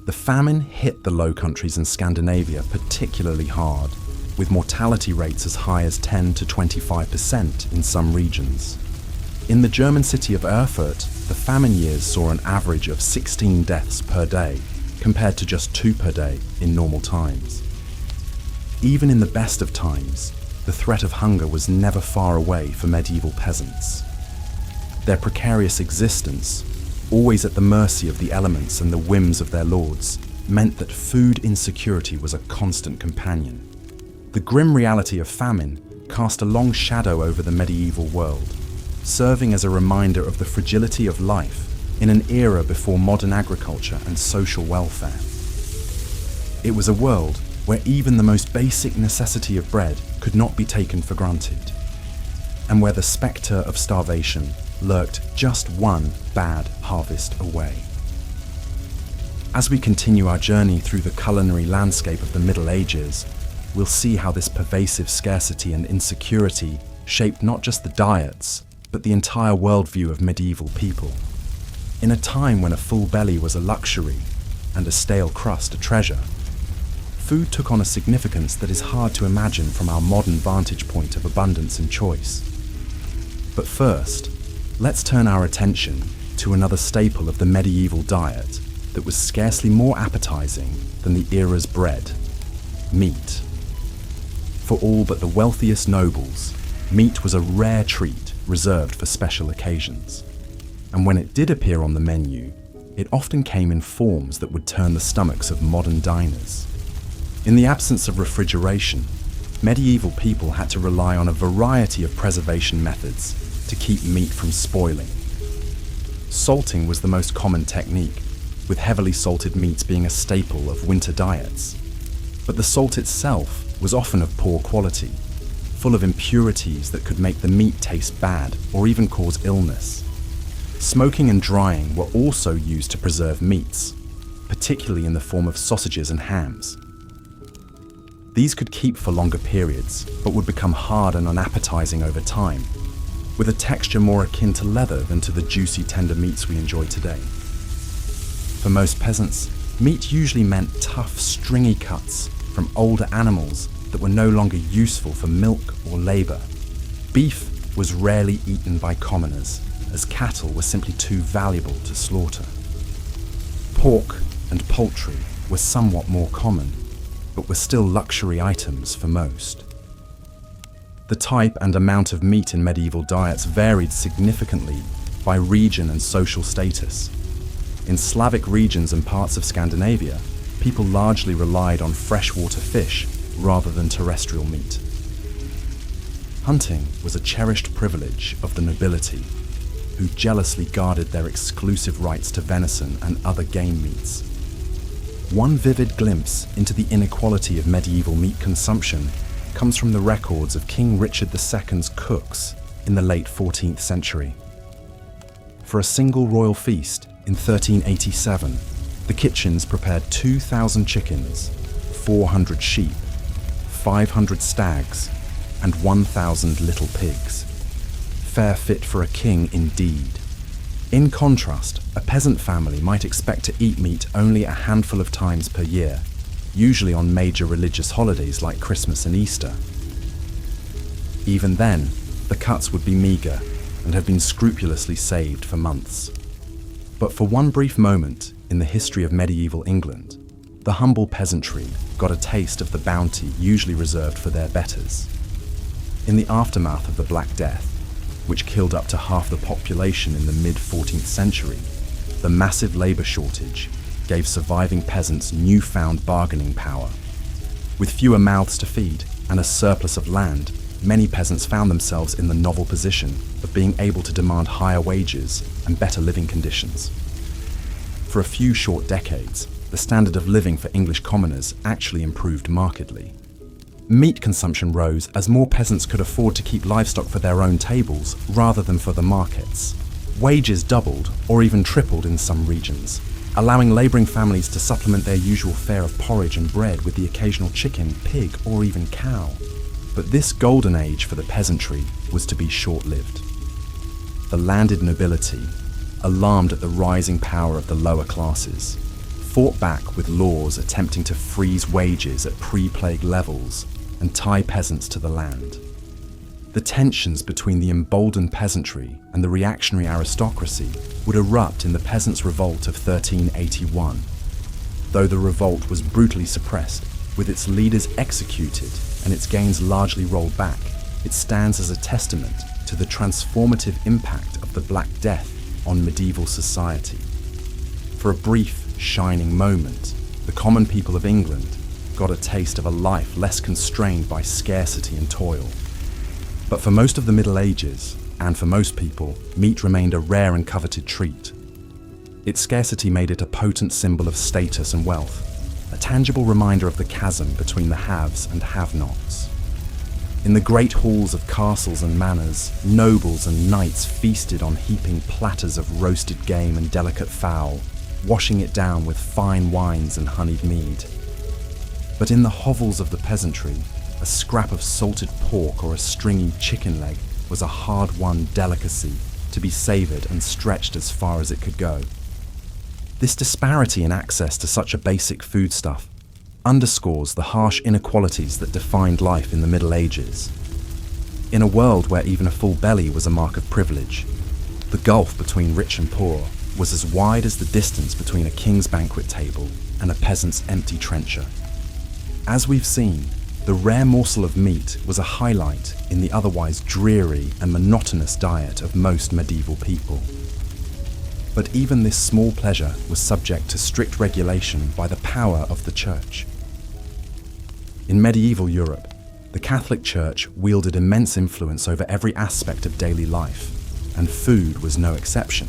The famine hit the Low Countries and Scandinavia particularly hard, with mortality rates as high as 10 to 25% in some regions. In the German city of Erfurt, the famine years saw an average of 16 deaths per day, compared to just 2 per day in normal times. Even in the best of times, the threat of hunger was never far away for medieval peasants. Their precarious existence, always at the mercy of the elements and the whims of their lords, meant that food insecurity was a constant companion. The grim reality of famine cast a long shadow over the medieval world, serving as a reminder of the fragility of life in an era before modern agriculture and social welfare. It was a world where even the most basic necessity of bread could not be taken for granted, and where the spectre of starvation lurked just one bad harvest away. As we continue our journey through the culinary landscape of the Middle Ages, we'll see how this pervasive scarcity and insecurity shaped not just the diets, but the entire worldview of medieval people. In a time when a full belly was a luxury and a stale crust a treasure, food took on a significance that is hard to imagine from our modern vantage point of abundance and choice. But first, let's turn our attention to another staple of the medieval diet that was scarcely more appetizing than the era's bread: meat. For all but the wealthiest nobles, meat was a rare treat reserved for special occasions. And when it did appear on the menu, it often came in forms that would turn the stomachs of modern diners. In the absence of refrigeration, medieval people had to rely on a variety of preservation methods to keep meat from spoiling. Salting was the most common technique, with heavily salted meats being a staple of winter diets. But the salt itself was often of poor quality, full of impurities that could make the meat taste bad or even cause illness. Smoking and drying were also used to preserve meats, particularly in the form of sausages and hams. These could keep for longer periods, but would become hard and unappetizing over time, with a texture more akin to leather than to the juicy, tender meats we enjoy today. For most peasants, meat usually meant tough, stringy cuts from older animals that were no longer useful for milk or labor. Beef was rarely eaten by commoners, as cattle were simply too valuable to slaughter. Pork and poultry were somewhat more common, but were still luxury items for most. The type and amount of meat in medieval diets varied significantly by region and social status. In Slavic regions and parts of Scandinavia, people largely relied on freshwater fish rather than terrestrial meat. Hunting was a cherished privilege of the nobility, who jealously guarded their exclusive rights to venison and other game meats. One vivid glimpse into the inequality of medieval meat consumption comes from the records of King Richard II's cooks in the late 14th century. For a single royal feast in 1387, the kitchens prepared 2,000 chickens, 400 sheep, 500 stags, and 1,000 little pigs. Fare fit for a king indeed. In contrast, a peasant family might expect to eat meat only a handful of times per year, usually on major religious holidays like Christmas and Easter. Even then, the cuts would be meagre and have been scrupulously saved for months. But for one brief moment in the history of medieval England, the humble peasantry got a taste of the bounty usually reserved for their betters. In the aftermath of the Black Death, which killed up to half the population in the mid-14th century, the massive labour shortage gave surviving peasants newfound bargaining power. With fewer mouths to feed and a surplus of land, many peasants found themselves in the novel position of being able to demand higher wages and better living conditions. For a few short decades, the standard of living for English commoners actually improved markedly. Meat consumption rose as more peasants could afford to keep livestock for their own tables rather than for the markets. Wages doubled or even tripled in some regions, allowing labouring families to supplement their usual fare of porridge and bread with the occasional chicken, pig, or even cow. But this golden age for the peasantry was to be short-lived. The landed nobility, alarmed at the rising power of the lower classes, fought back with laws attempting to freeze wages at pre-plague levels and tie peasants to the land. The tensions between the emboldened peasantry and the reactionary aristocracy would erupt in the Peasants' Revolt of 1381. Though the revolt was brutally suppressed, with its leaders executed and its gains largely rolled back, it stands as a testament to the transformative impact of the Black Death on medieval society. For a brief, shining moment, the common people of England got a taste of a life less constrained by scarcity and toil. But for most of the Middle Ages, and for most people, meat remained a rare and coveted treat. Its scarcity made it a potent symbol of status and wealth, a tangible reminder of the chasm between the haves and have-nots. In the great halls of castles and manors, nobles and knights feasted on heaping platters of roasted game and delicate fowl, washing it down with fine wines and honeyed mead. But in the hovels of the peasantry, a scrap of salted pork or a stringy chicken leg was a hard-won delicacy to be savoured and stretched as far as it could go. This disparity in access to such a basic foodstuff underscores the harsh inequalities that defined life in the Middle Ages. In a world where even a full belly was a mark of privilege, the gulf between rich and poor was as wide as the distance between a king's banquet table and a peasant's empty trencher. As we've seen, the rare morsel of meat was a highlight in the otherwise dreary and monotonous diet of most medieval people. But even this small pleasure was subject to strict regulation by the power of the Church. In medieval Europe, the Catholic Church wielded immense influence over every aspect of daily life, and food was no exception.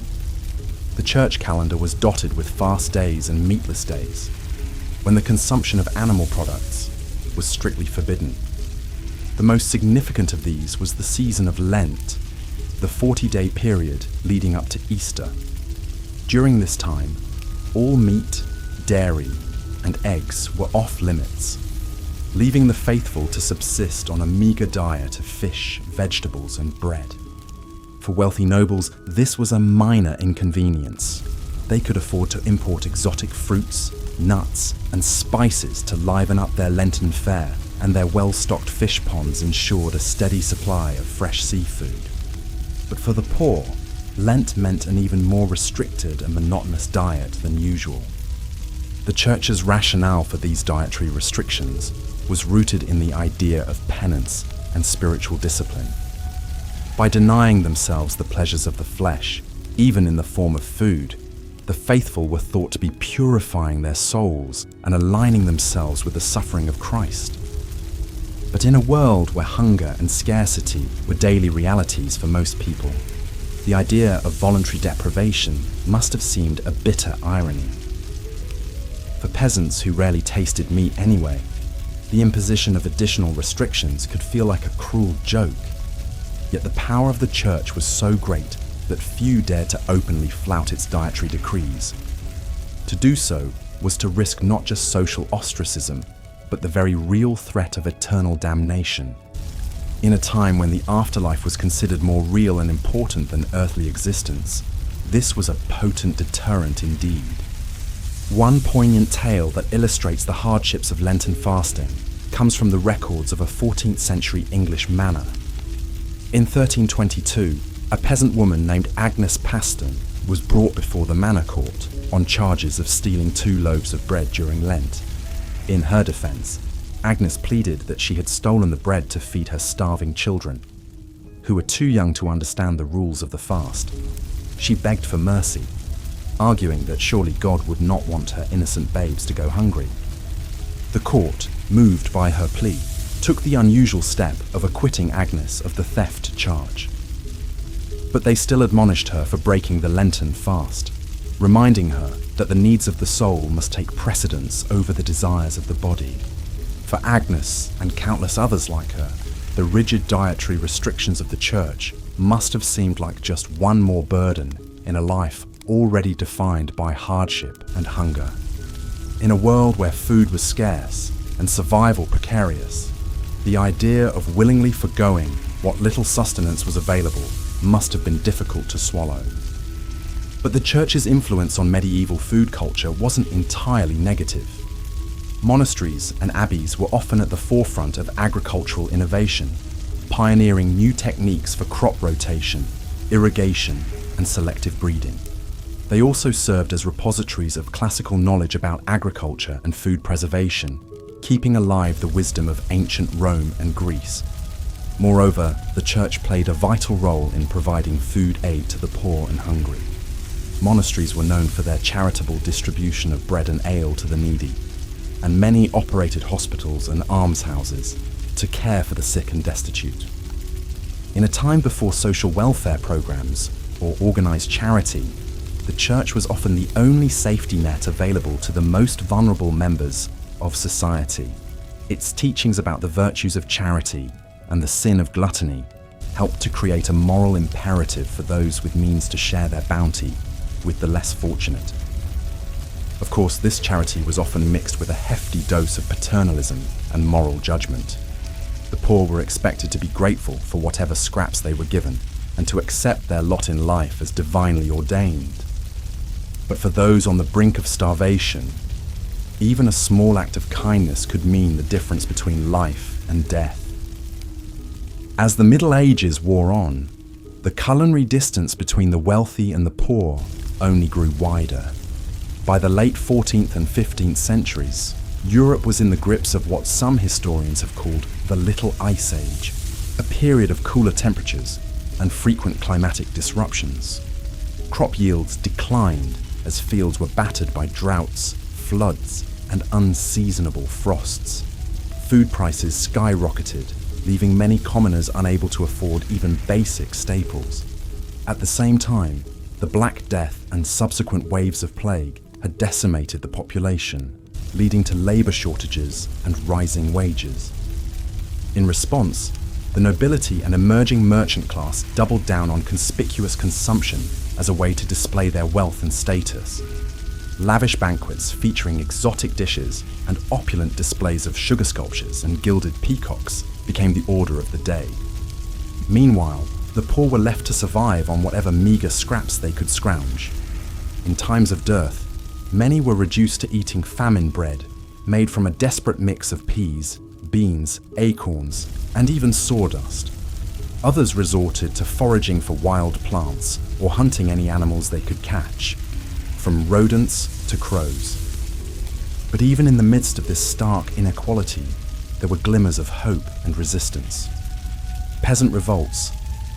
The church calendar was dotted with fast days and meatless days, when the consumption of animal products was strictly forbidden. The most significant of these was the season of Lent, the 40-day period leading up to Easter. During this time, all meat, dairy, and eggs were off limits, leaving the faithful to subsist on a meagre diet of fish, vegetables, and bread. For wealthy nobles, this was a minor inconvenience. They could afford to import exotic fruits, nuts, and spices to liven up their Lenten fare, and their well-stocked fish ponds ensured a steady supply of fresh seafood. But for the poor, Lent meant an even more restricted and monotonous diet than usual. The Church's rationale for these dietary restrictions was rooted in the idea of penance and spiritual discipline. By denying themselves the pleasures of the flesh, even in the form of food, the faithful were thought to be purifying their souls and aligning themselves with the suffering of Christ. But in a world where hunger and scarcity were daily realities for most people, the idea of voluntary deprivation must have seemed a bitter irony. For peasants who rarely tasted meat anyway, the imposition of additional restrictions could feel like a cruel joke. Yet the power of the Church was so great that few dared to openly flout its dietary decrees. To do so was to risk not just social ostracism, but the very real threat of eternal damnation. In a time when the afterlife was considered more real and important than earthly existence, this was a potent deterrent indeed. One poignant tale that illustrates the hardships of Lenten fasting comes from the records of a 14th century English manor. In 1322, a peasant woman named Agnes Paston was brought before the manor court on charges of stealing 2 loaves of bread during Lent. In her defence, Agnes pleaded that she had stolen the bread to feed her starving children, who were too young to understand the rules of the fast. She begged for mercy, arguing that surely God would not want her innocent babes to go hungry. The court, moved by her plea, took the unusual step of acquitting Agnes of the theft charge. But they still admonished her for breaking the Lenten fast, reminding her that the needs of the soul must take precedence over the desires of the body. For Agnes and countless others like her, the rigid dietary restrictions of the church must have seemed like just one more burden in a life already defined by hardship and hunger. In a world where food was scarce and survival precarious, the idea of willingly forgoing what little sustenance was available must have been difficult to swallow. But the church's influence on medieval food culture wasn't entirely negative. Monasteries and abbeys were often at the forefront of agricultural innovation, pioneering new techniques for crop rotation, irrigation, and selective breeding. They also served as repositories of classical knowledge about agriculture and food preservation, keeping alive the wisdom of ancient Rome and Greece. Moreover, the church played a vital role in providing food aid to the poor and hungry. Monasteries were known for their charitable distribution of bread and ale to the needy, and many operated hospitals and almshouses to care for the sick and destitute. In a time before social welfare programs or organized charity, the church was often the only safety net available to the most vulnerable members of society. Its teachings about the virtues of charity and the sin of gluttony helped to create a moral imperative for those with means to share their bounty with the less fortunate. Of course, this charity was often mixed with a hefty dose of paternalism and moral judgment. The poor were expected to be grateful for whatever scraps they were given and to accept their lot in life as divinely ordained. But for those on the brink of starvation, even a small act of kindness could mean the difference between life and death. As the Middle Ages wore on, the culinary distance between the wealthy and the poor only grew wider. By the late 14th and 15th centuries, Europe was in the grips of what some historians have called the Little Ice Age, a period of cooler temperatures and frequent climatic disruptions. Crop yields declined as fields were battered by droughts, floods, and unseasonable frosts. Food prices skyrocketed, leaving many commoners unable to afford even basic staples. At the same time, the Black Death and subsequent waves of plague had decimated the population, leading to labor shortages and rising wages. In response, the nobility and emerging merchant class doubled down on conspicuous consumption as a way to display their wealth and status. Lavish banquets featuring exotic dishes and opulent displays of sugar sculptures and gilded peacocks became the order of the day. Meanwhile, the poor were left to survive on whatever meager scraps they could scrounge. In times of dearth, many were reduced to eating famine bread, made from a desperate mix of peas, beans, acorns, and even sawdust. Others resorted to foraging for wild plants or hunting any animals they could catch, from rodents to crows. But even in the midst of this stark inequality, there were glimmers of hope and resistance. Peasant revolts,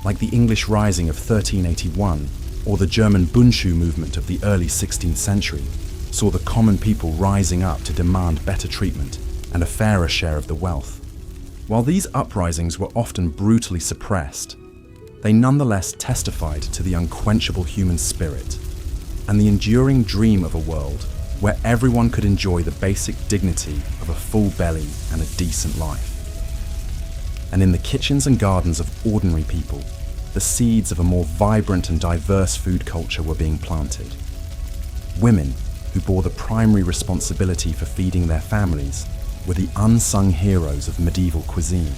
like the English Rising of 1381 or the German Bundschuh movement of the early 16th century, saw the common people rising up to demand better treatment and a fairer share of the wealth. While these uprisings were often brutally suppressed, they nonetheless testified to the unquenchable human spirit and the enduring dream of a world where everyone could enjoy the basic dignity of a full belly and a decent life. And in the kitchens and gardens of ordinary people, the seeds of a more vibrant and diverse food culture were being planted. Women, who bore the primary responsibility for feeding their families, were the unsung heroes of medieval cuisine.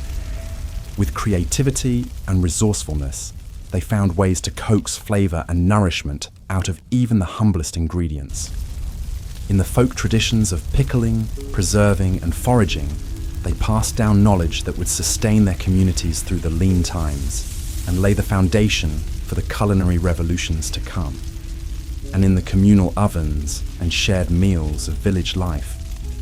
With creativity and resourcefulness, they found ways to coax flavor and nourishment out of even the humblest ingredients. In the folk traditions of pickling, preserving, and foraging, they passed down knowledge that would sustain their communities through the lean times and lay the foundation for the culinary revolutions to come. And in the communal ovens and shared meals of village life,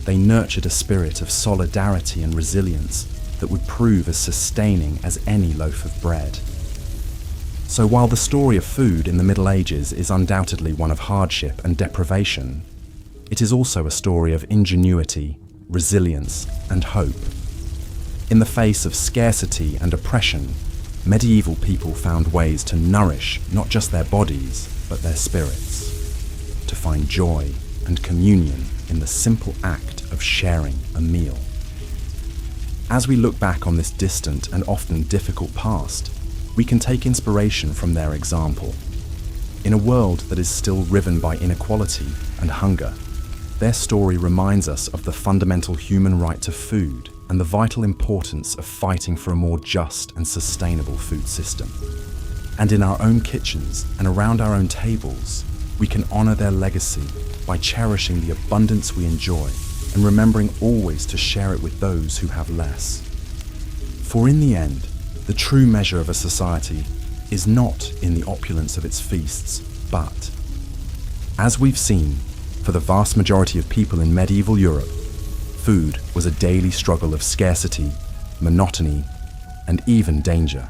they nurtured a spirit of solidarity and resilience that would prove as sustaining as any loaf of bread. So while the story of food in the Middle Ages is undoubtedly one of hardship and deprivation, it is also a story of ingenuity, resilience, and hope. In the face of scarcity and oppression, medieval people found ways to nourish not just their bodies, but their spirits, to find joy and communion in the simple act of sharing a meal. As we look back on this distant and often difficult past, we can take inspiration from their example. In a world that is still riven by inequality and hunger, their story reminds us of the fundamental human right to food and the vital importance of fighting for a more just and sustainable food system. And in our own kitchens and around our own tables, we can honor their legacy by cherishing the abundance we enjoy and remembering always to share it with those who have less. For in the end, the true measure of a society is not in the opulence of its feasts, but, as we've seen, for the vast majority of people in medieval Europe, food was a daily struggle of scarcity, monotony, and even danger.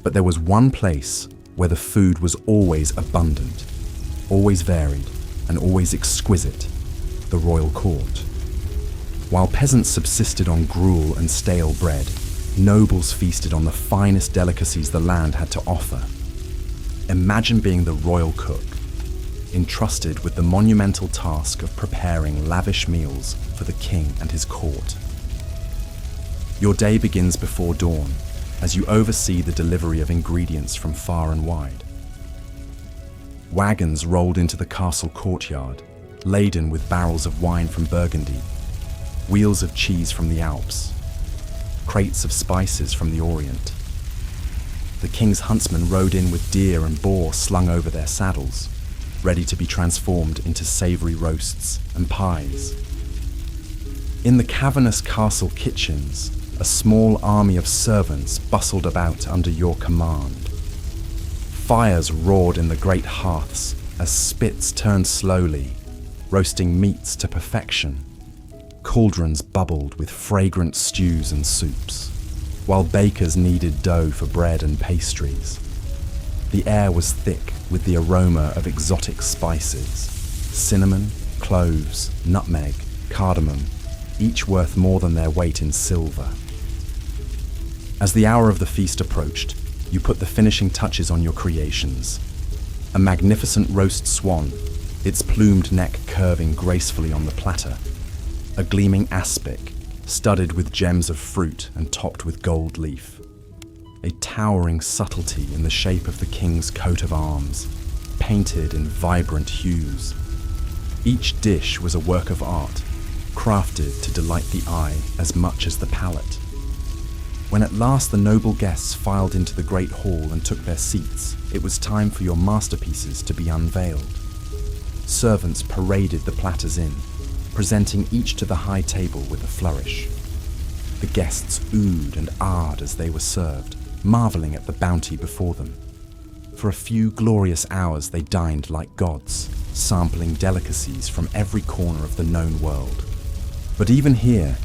But there was one place where the food was always abundant, always varied, and always exquisite: the royal court. While peasants subsisted on gruel and stale bread, nobles feasted on the finest delicacies the land had to offer. Imagine being the royal cook, entrusted with the monumental task of preparing lavish meals for the king and his court. Your day begins before dawn as you oversee the delivery of ingredients from far and wide. Wagons rolled into the castle courtyard, laden with barrels of wine from Burgundy, wheels of cheese from the Alps, crates of spices from the Orient. The king's huntsmen rode in with deer and boar slung over their saddles, ready to be transformed into savory roasts and pies. In the cavernous castle kitchens, a small army of servants bustled about under your command. Fires roared in the great hearths as spits turned slowly, roasting meats to perfection. Cauldrons bubbled with fragrant stews and soups, while bakers kneaded dough for bread and pastries. The air was thick with the aroma of exotic spices: cinnamon, cloves, nutmeg, cardamom, each worth more than their weight in silver. As the hour of the feast approached, you put the finishing touches on your creations. A magnificent roast swan, its plumed neck curving gracefully on the platter. A gleaming aspic, studded with gems of fruit and topped with gold leaf. A towering subtlety in the shape of the king's coat of arms, painted in vibrant hues. Each dish was a work of art, crafted to delight the eye as much as the palate. When at last the noble guests filed into the great hall and took their seats, it was time for your masterpieces to be unveiled. Servants paraded the platters in, presenting each to the high table with a flourish. The guests oohed and ahed as they were served, marveling at the bounty before them. For a few glorious hours they dined like gods, sampling delicacies from every corner of the known world. But even here,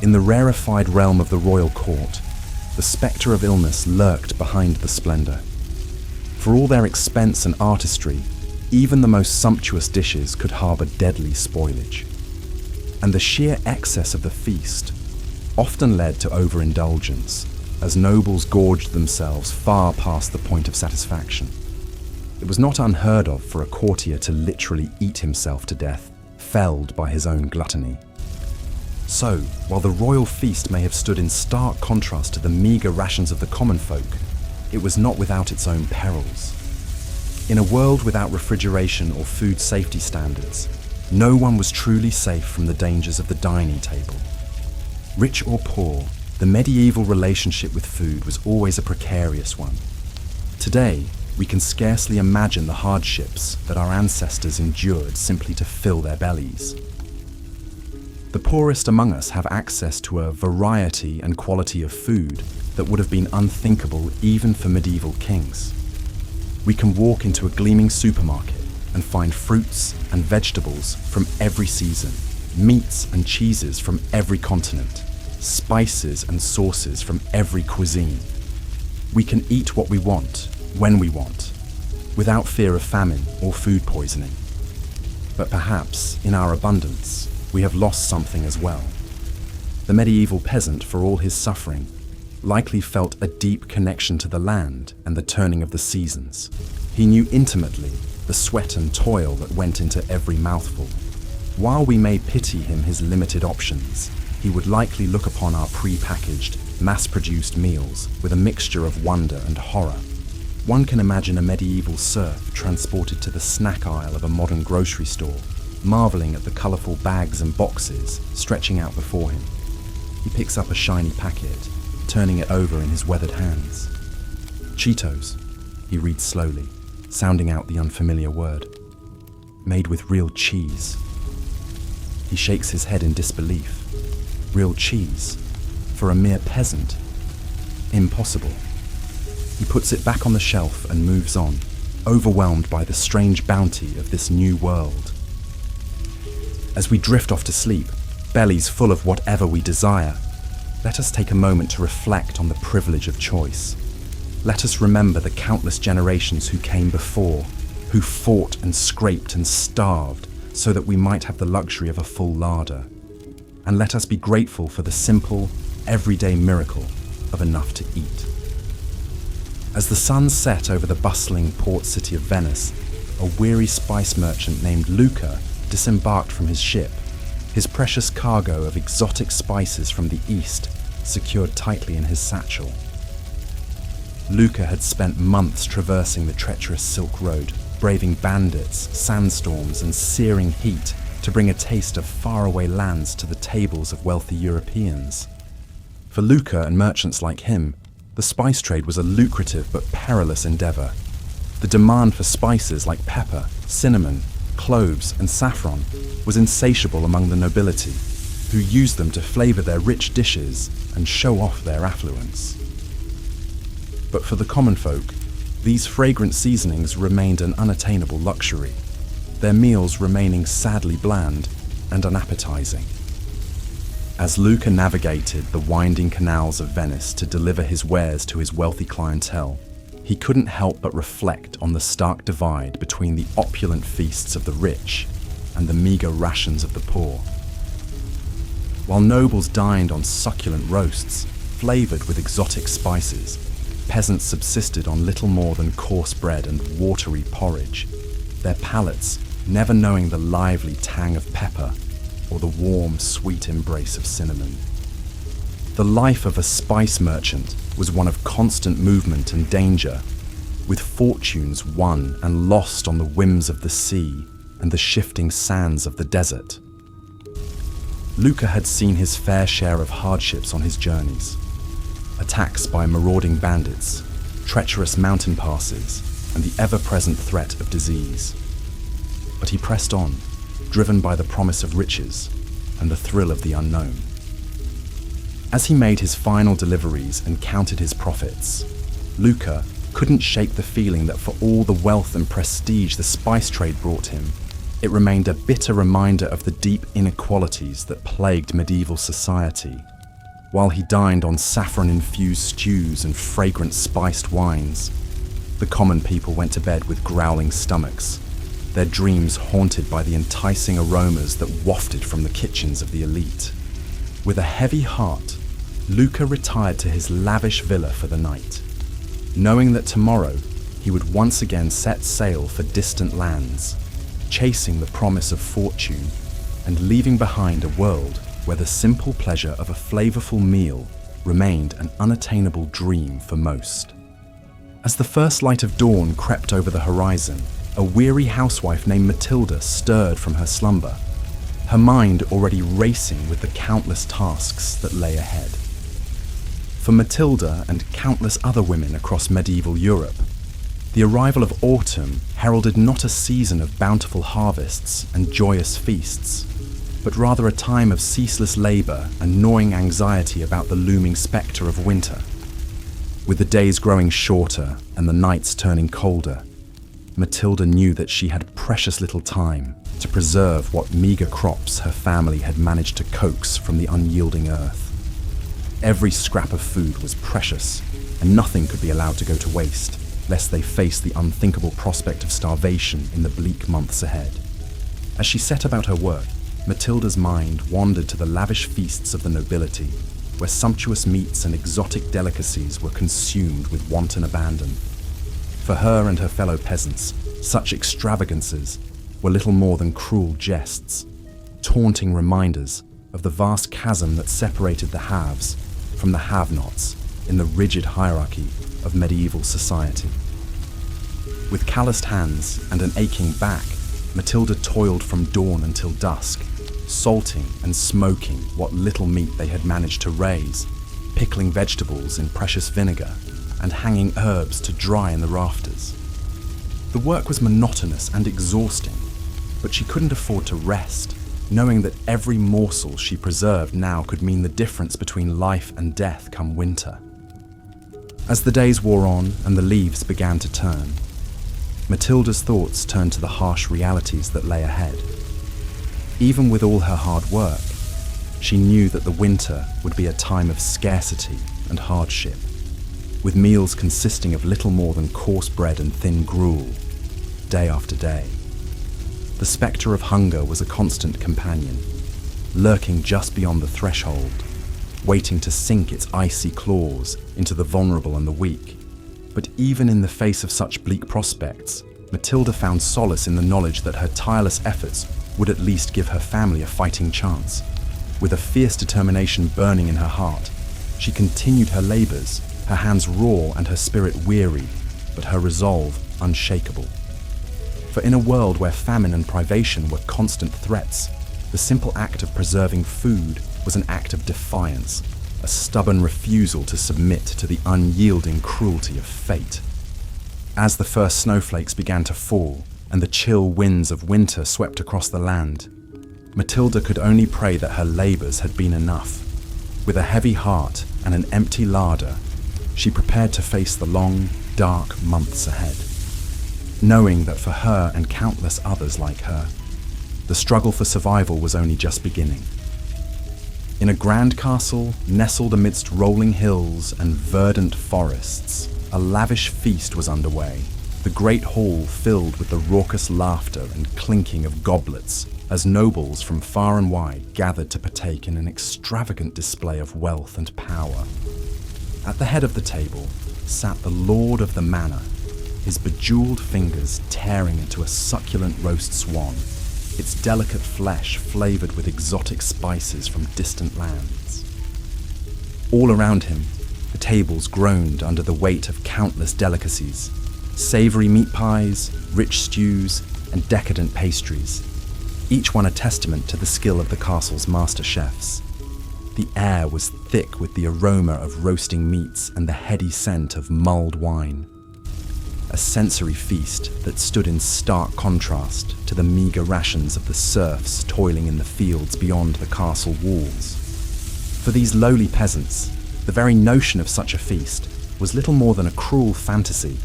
in the rarefied realm of the royal court, the spectre of illness lurked behind the splendor. For all their expense and artistry, even the most sumptuous dishes could harbor deadly spoilage. And the sheer excess of the feast often led to overindulgence, as nobles gorged themselves far past the point of satisfaction. It was not unheard of for a courtier to literally eat himself to death, felled by his own gluttony. So, while the royal feast may have stood in stark contrast to the meagre rations of the common folk, it was not without its own perils. In a world without refrigeration or food safety standards, no one was truly safe from the dangers of the dining table. Rich or poor, the medieval relationship with food was always a precarious one. Today, we can scarcely imagine the hardships that our ancestors endured simply to fill their bellies. The poorest among us have access to a variety and quality of food that would have been unthinkable even for medieval kings. We can walk into a gleaming supermarket and find fruits and vegetables from every season, meats and cheeses from every continent, spices and sauces from every cuisine. We can eat what we want, when we want, without fear of famine or food poisoning. But perhaps, in our abundance, we have lost something as well. The medieval peasant, for all his suffering, likely felt a deep connection to the land and the turning of the seasons. He knew intimately the sweat and toil that went into every mouthful. While we may pity him his limited options, he would likely look upon our pre-packaged, mass-produced meals with a mixture of wonder and horror. One can imagine a medieval serf transported to the snack aisle of a modern grocery store, marveling at the colourful bags and boxes stretching out before him. He picks up a shiny packet, turning it over in his weathered hands. Cheetos, he reads slowly, sounding out the unfamiliar word. Made with real cheese. He shakes his head in disbelief. Real cheese? For a mere peasant? Impossible. He puts it back on the shelf and moves on, overwhelmed by the strange bounty of this new world. As we drift off to sleep, bellies full of whatever we desire, let us take a moment to reflect on the privilege of choice. Let us remember the countless generations who came before, who fought and scraped and starved so that we might have the luxury of a full larder. And let us be grateful for the simple, everyday miracle of enough to eat. As the sun set over the bustling port city of Venice, a weary spice merchant named Luca disembarked from his ship, his precious cargo of exotic spices from the east secured tightly in his satchel. Luca had spent months traversing the treacherous Silk Road, braving bandits, sandstorms, and searing heat to bring a taste of faraway lands to the tables of wealthy Europeans. For Luca and merchants like him, the spice trade was a lucrative but perilous endeavour. The demand for spices like pepper, cinnamon, cloves, and saffron was insatiable among the nobility, who used them to flavour their rich dishes and show off their affluence. But for the common folk, these fragrant seasonings remained an unattainable luxury, their meals remaining sadly bland and unappetising. As Luca navigated the winding canals of Venice to deliver his wares to his wealthy clientele, he couldn't help but reflect on the stark divide between the opulent feasts of the rich and the meagre rations of the poor. While nobles dined on succulent roasts, flavoured with exotic spices, peasants subsisted on little more than coarse bread and watery porridge, their palates never knowing the lively tang of pepper or the warm, sweet embrace of cinnamon. The life of a spice merchant was one of constant movement and danger, with fortunes won and lost on the whims of the sea and the shifting sands of the desert. Luca had seen his fair share of hardships on his journeys. Attacks by marauding bandits, treacherous mountain passes, and the ever-present threat of disease. But he pressed on, driven by the promise of riches and the thrill of the unknown. As he made his final deliveries and counted his profits, Luca couldn't shake the feeling that for all the wealth and prestige the spice trade brought him, it remained a bitter reminder of the deep inequalities that plagued medieval society. While he dined on saffron-infused stews and fragrant spiced wines, the common people went to bed with growling stomachs, their dreams haunted by the enticing aromas that wafted from the kitchens of the elite. With a heavy heart, Luca retired to his lavish villa for the night, knowing that tomorrow he would once again set sail for distant lands, chasing the promise of fortune and leaving behind a world where the simple pleasure of a flavorful meal remained an unattainable dream for most. As the first light of dawn crept over the horizon, a weary housewife named Matilda stirred from her slumber, her mind already racing with the countless tasks that lay ahead. For Matilda and countless other women across medieval Europe, The arrival of autumn heralded not a season of bountiful harvests and joyous feasts, but rather a time of ceaseless labour and gnawing anxiety about the looming spectre of winter. With the days growing shorter and the nights turning colder, Matilda knew that she had precious little time to preserve what meagre crops her family had managed to coax from the unyielding earth. Every scrap of food was precious, and nothing could be allowed to go to waste, lest they face the unthinkable prospect of starvation in the bleak months ahead. As she set about her work, Matilda's mind wandered to the lavish feasts of the nobility, where sumptuous meats and exotic delicacies were consumed with wanton abandon. For her and her fellow peasants, such extravagances were little more than cruel jests, taunting reminders of the vast chasm that separated the haves from the have-nots in the rigid hierarchy of medieval society. With calloused hands and an aching back, Matilda toiled from dawn until dusk, salting and smoking what little meat they had managed to raise, pickling vegetables in precious vinegar, and hanging herbs to dry in the rafters. The work was monotonous and exhausting, but she couldn't afford to rest, knowing that every morsel she preserved now could mean the difference between life and death come winter. As the days wore on and the leaves began to turn, Matilda's thoughts turned to the harsh realities that lay ahead. Even with all her hard work, she knew that the winter would be a time of scarcity and hardship, with meals consisting of little more than coarse bread and thin gruel, day after day. The spectre of hunger was a constant companion, lurking just beyond the threshold, waiting to sink its icy claws into the vulnerable and the weak. But even in the face of such bleak prospects, Matilda found solace in the knowledge that her tireless efforts would at least give her family a fighting chance. With a fierce determination burning in her heart, she continued her labours, her hands raw and her spirit weary, but her resolve unshakable. For in a world where famine and privation were constant threats, the simple act of preserving food was an act of defiance, a stubborn refusal to submit to the unyielding cruelty of fate. As the first snowflakes began to fall and the chill winds of winter swept across the land, Matilda could only pray that her labours had been enough. With a heavy heart and an empty larder, she prepared to face the long, dark months ahead, knowing that for her and countless others like her, the struggle for survival was only just beginning. In a grand castle nestled amidst rolling hills and verdant forests, a lavish feast was underway, the great hall filled with the raucous laughter and clinking of goblets as nobles from far and wide gathered to partake in an extravagant display of wealth and power. At the head of the table sat the lord of the manor, his bejeweled fingers tearing into a succulent roast swan, its delicate flesh flavoured with exotic spices from distant lands. All around him, the tables groaned under the weight of countless delicacies, savoury meat pies, rich stews, and decadent pastries, each one a testament to the skill of the castle's master chefs. The air was thick with the aroma of roasting meats and the heady scent of mulled wine. A sensory feast that stood in stark contrast to the meagre rations of the serfs toiling in the fields beyond the castle walls. For these lowly peasants, the very notion of such a feast was little more than a cruel fantasy,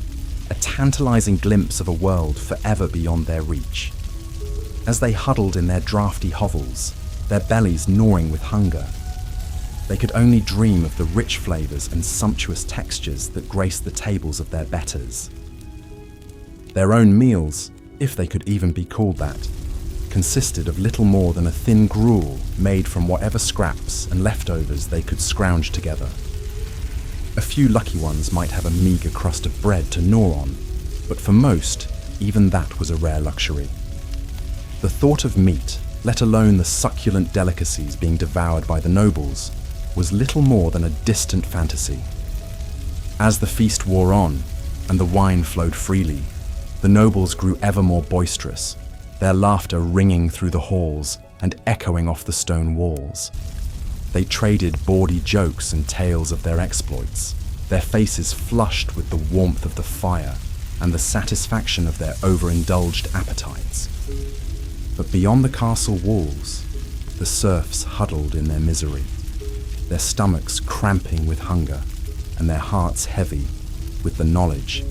a tantalizing glimpse of a world forever beyond their reach. As they huddled in their draughty hovels, their bellies gnawing with hunger, they could only dream of the rich flavors and sumptuous textures that graced the tables of their betters. Their own meals, if they could even be called that, consisted of little more than a thin gruel made from whatever scraps and leftovers they could scrounge together. A few lucky ones might have a meagre crust of bread to gnaw on, but for most, even that was a rare luxury. The thought of meat, let alone the succulent delicacies being devoured by the nobles, was little more than a distant fantasy. As the feast wore on, and the wine flowed freely, the nobles grew ever more boisterous, their laughter ringing through the halls and echoing off the stone walls. They traded bawdy jokes and tales of their exploits, their faces flushed with the warmth of the fire, and the satisfaction of their overindulged appetites. But beyond the castle walls, the serfs huddled in their misery, their stomachs cramping with hunger and their hearts heavy with the knowledge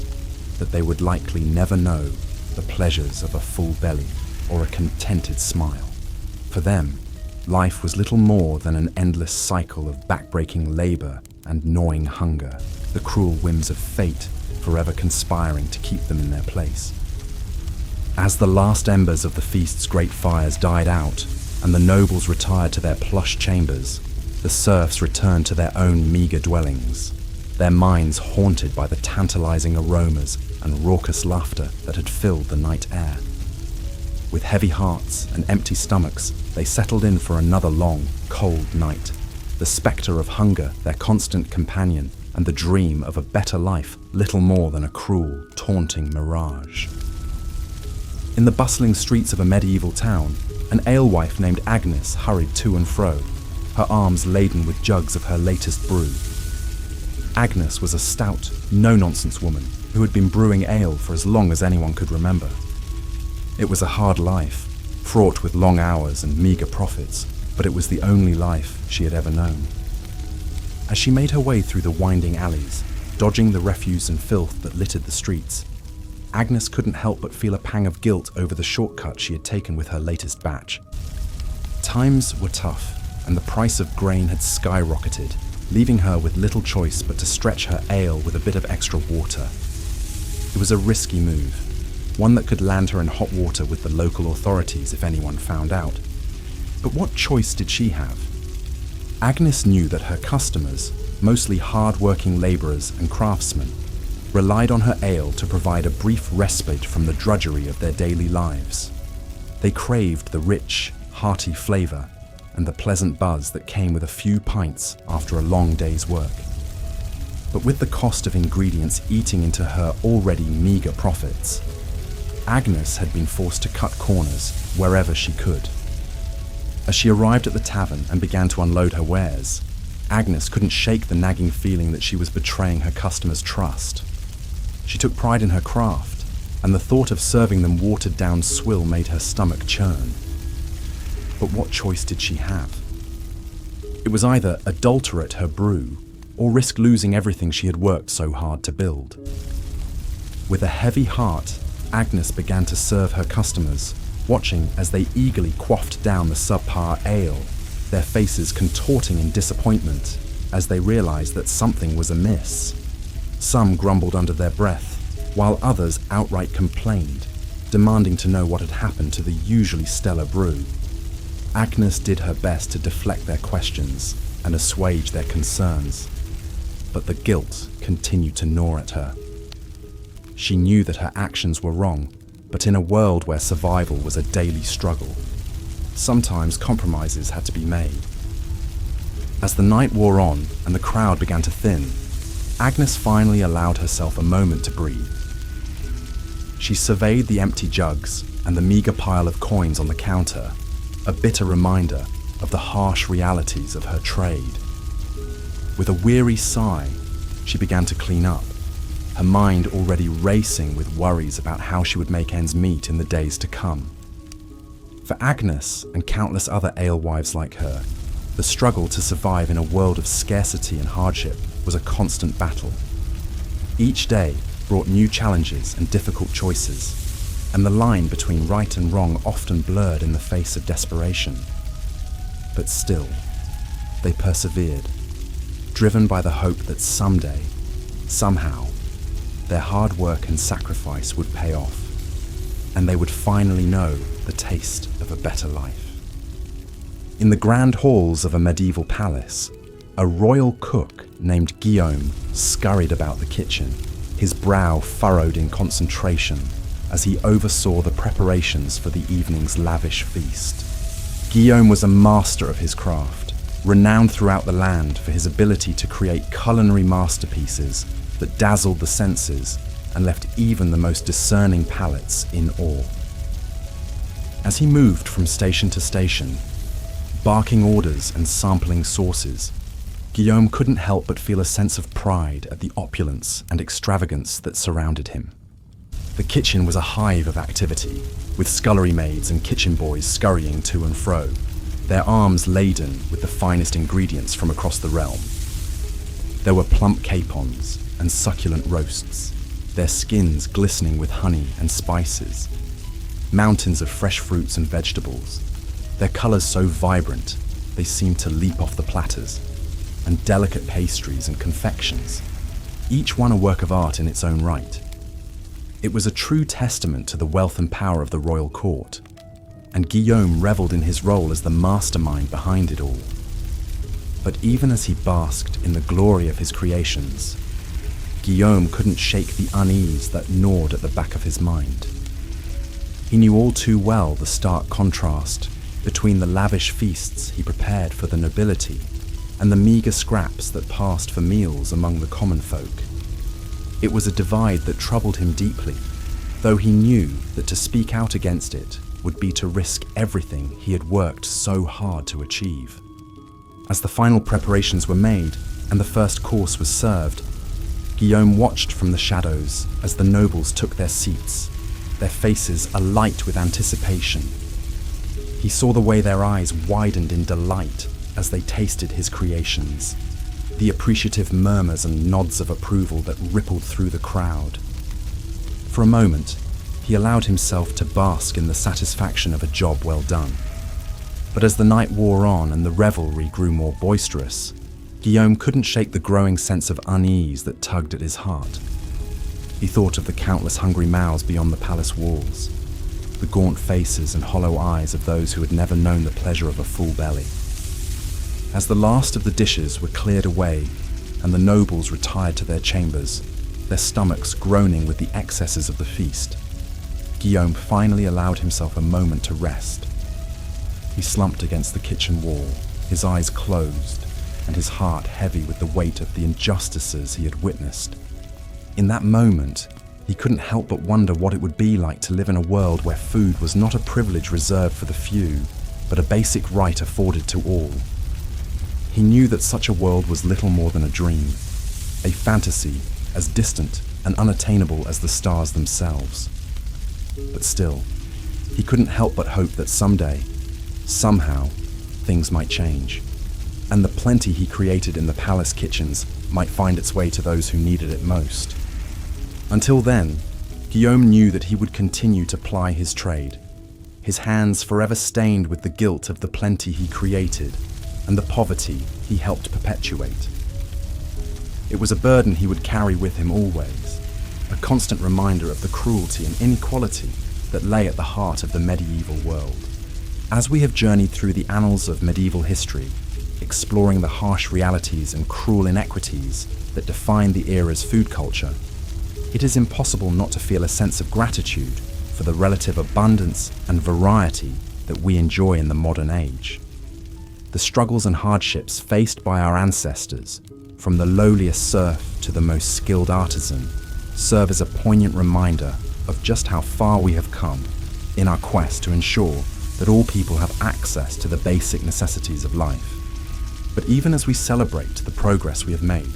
that they would likely never know the pleasures of a full belly or a contented smile. For them, life was little more than an endless cycle of backbreaking labor and gnawing hunger, the cruel whims of fate forever conspiring to keep them in their place. As the last embers of the feast's great fires died out and the nobles retired to their plush chambers, the serfs returned to their own meager dwellings, their minds haunted by the tantalizing aromas and raucous laughter that had filled the night air. With heavy hearts and empty stomachs, they settled in for another long, cold night, the spectre of hunger their constant companion, and the dream of a better life little more than a cruel, taunting mirage. In the bustling streets of a medieval town, an alewife named Agnes hurried to and fro, her arms laden with jugs of her latest brew. Agnes was a stout, no-nonsense woman who had been brewing ale for as long as anyone could remember. It was a hard life, fraught with long hours and meager profits, but it was the only life she had ever known. As she made her way through the winding alleys, dodging the refuse and filth that littered the streets, Agnes couldn't help but feel a pang of guilt over the shortcut she had taken with her latest batch. Times were tough, and the price of grain had skyrocketed, leaving her with little choice but to stretch her ale with a bit of extra water. It was a risky move, one that could land her in hot water with the local authorities if anyone found out. But what choice did she have? Agnes knew that her customers, mostly hard-working labourers and craftsmen, relied on her ale to provide a brief respite from the drudgery of their daily lives. They craved the rich, hearty flavour and the pleasant buzz that came with a few pints after a long day's work. But with the cost of ingredients eating into her already meagre profits, Agnes had been forced to cut corners wherever she could. As she arrived at the tavern and began to unload her wares, Agnes couldn't shake the nagging feeling that she was betraying her customers' trust. She took pride in her craft, and the thought of serving them watered-down swill made her stomach churn. But what choice did she have? It was either adulterate her brew or risk losing everything she had worked so hard to build. With a heavy heart, Agnes began to serve her customers, watching as they eagerly quaffed down the subpar ale, their faces contorting in disappointment as they realized that something was amiss. Some grumbled under their breath, while others outright complained, demanding to know what had happened to the usually stellar brew. Agnes did her best to deflect their questions and assuage their concerns, but the guilt continued to gnaw at her. She knew that her actions were wrong, but in a world where survival was a daily struggle, sometimes compromises had to be made. As the night wore on and the crowd began to thin, Agnes finally allowed herself a moment to breathe. She surveyed the empty jugs and the meager pile of coins on the counter, a bitter reminder of the harsh realities of her trade. With a weary sigh, she began to clean up, her mind already racing with worries about how she would make ends meet in the days to come. For Agnes and countless other alewives like her, the struggle to survive in a world of scarcity and hardship was a constant battle. Each day brought new challenges and difficult choices, and the line between right and wrong often blurred in the face of desperation. But still, they persevered, driven by the hope that someday, somehow, their hard work and sacrifice would pay off, and they would finally know the taste of a better life. In the grand halls of a medieval palace, a royal cook named Guillaume scurried about the kitchen, his brow furrowed in concentration as he oversaw the preparations for the evening's lavish feast. Guillaume was a master of his craft, renowned throughout the land for his ability to create culinary masterpieces that dazzled the senses and left even the most discerning palates in awe. As he moved from station to station, barking orders and sampling sauces, Guillaume couldn't help but feel a sense of pride at the opulence and extravagance that surrounded him. The kitchen was a hive of activity, with scullery maids and kitchen boys scurrying to and fro, their arms laden with the finest ingredients from across the realm. There were plump capons and succulent roasts, their skins glistening with honey and spices, mountains of fresh fruits and vegetables, their colours so vibrant they seemed to leap off the platters, and delicate pastries and confections, each one a work of art in its own right. It was a true testament to the wealth and power of the royal court, and Guillaume revelled in his role as the mastermind behind it all. But even as he basked in the glory of his creations, Guillaume couldn't shake the unease that gnawed at the back of his mind. He knew all too well the stark contrast between the lavish feasts he prepared for the nobility and the meagre scraps that passed for meals among the common folk. It was a divide that troubled him deeply, though he knew that to speak out against it would be to risk everything he had worked so hard to achieve. As the final preparations were made and the first course was served, Guillaume watched from the shadows as the nobles took their seats, their faces alight with anticipation. He saw the way their eyes widened in delight as they tasted his creations, the appreciative murmurs and nods of approval that rippled through the crowd. For a moment, he allowed himself to bask in the satisfaction of a job well done. But as the night wore on and the revelry grew more boisterous, Guillaume couldn't shake the growing sense of unease that tugged at his heart. He thought of the countless hungry mouths beyond the palace walls, the gaunt faces and hollow eyes of those who had never known the pleasure of a full belly. As the last of the dishes were cleared away and the nobles retired to their chambers, their stomachs groaning with the excesses of the feast, Guillaume finally allowed himself a moment to rest. He slumped against the kitchen wall, his eyes closed, and his heart heavy with the weight of the injustices he had witnessed. In that moment, he couldn't help but wonder what it would be like to live in a world where food was not a privilege reserved for the few, but a basic right afforded to all. He knew that such a world was little more than a dream, a fantasy as distant and unattainable as the stars themselves. But still, he couldn't help but hope that someday, somehow, things might change, and the plenty he created in the palace kitchens might find its way to those who needed it most. Until then, Guillaume knew that he would continue to ply his trade, his hands forever stained with the guilt of the plenty he created and the poverty he helped perpetuate. It was a burden he would carry with him always, a constant reminder of the cruelty and inequality that lay at the heart of the medieval world. As we have journeyed through the annals of medieval history, exploring the harsh realities and cruel inequities that define the era's food culture, it is impossible not to feel a sense of gratitude for the relative abundance and variety that we enjoy in the modern age. The struggles and hardships faced by our ancestors, from the lowliest serf to the most skilled artisan, serve as a poignant reminder of just how far we have come in our quest to ensure that all people have access to the basic necessities of life. But even as we celebrate the progress we have made,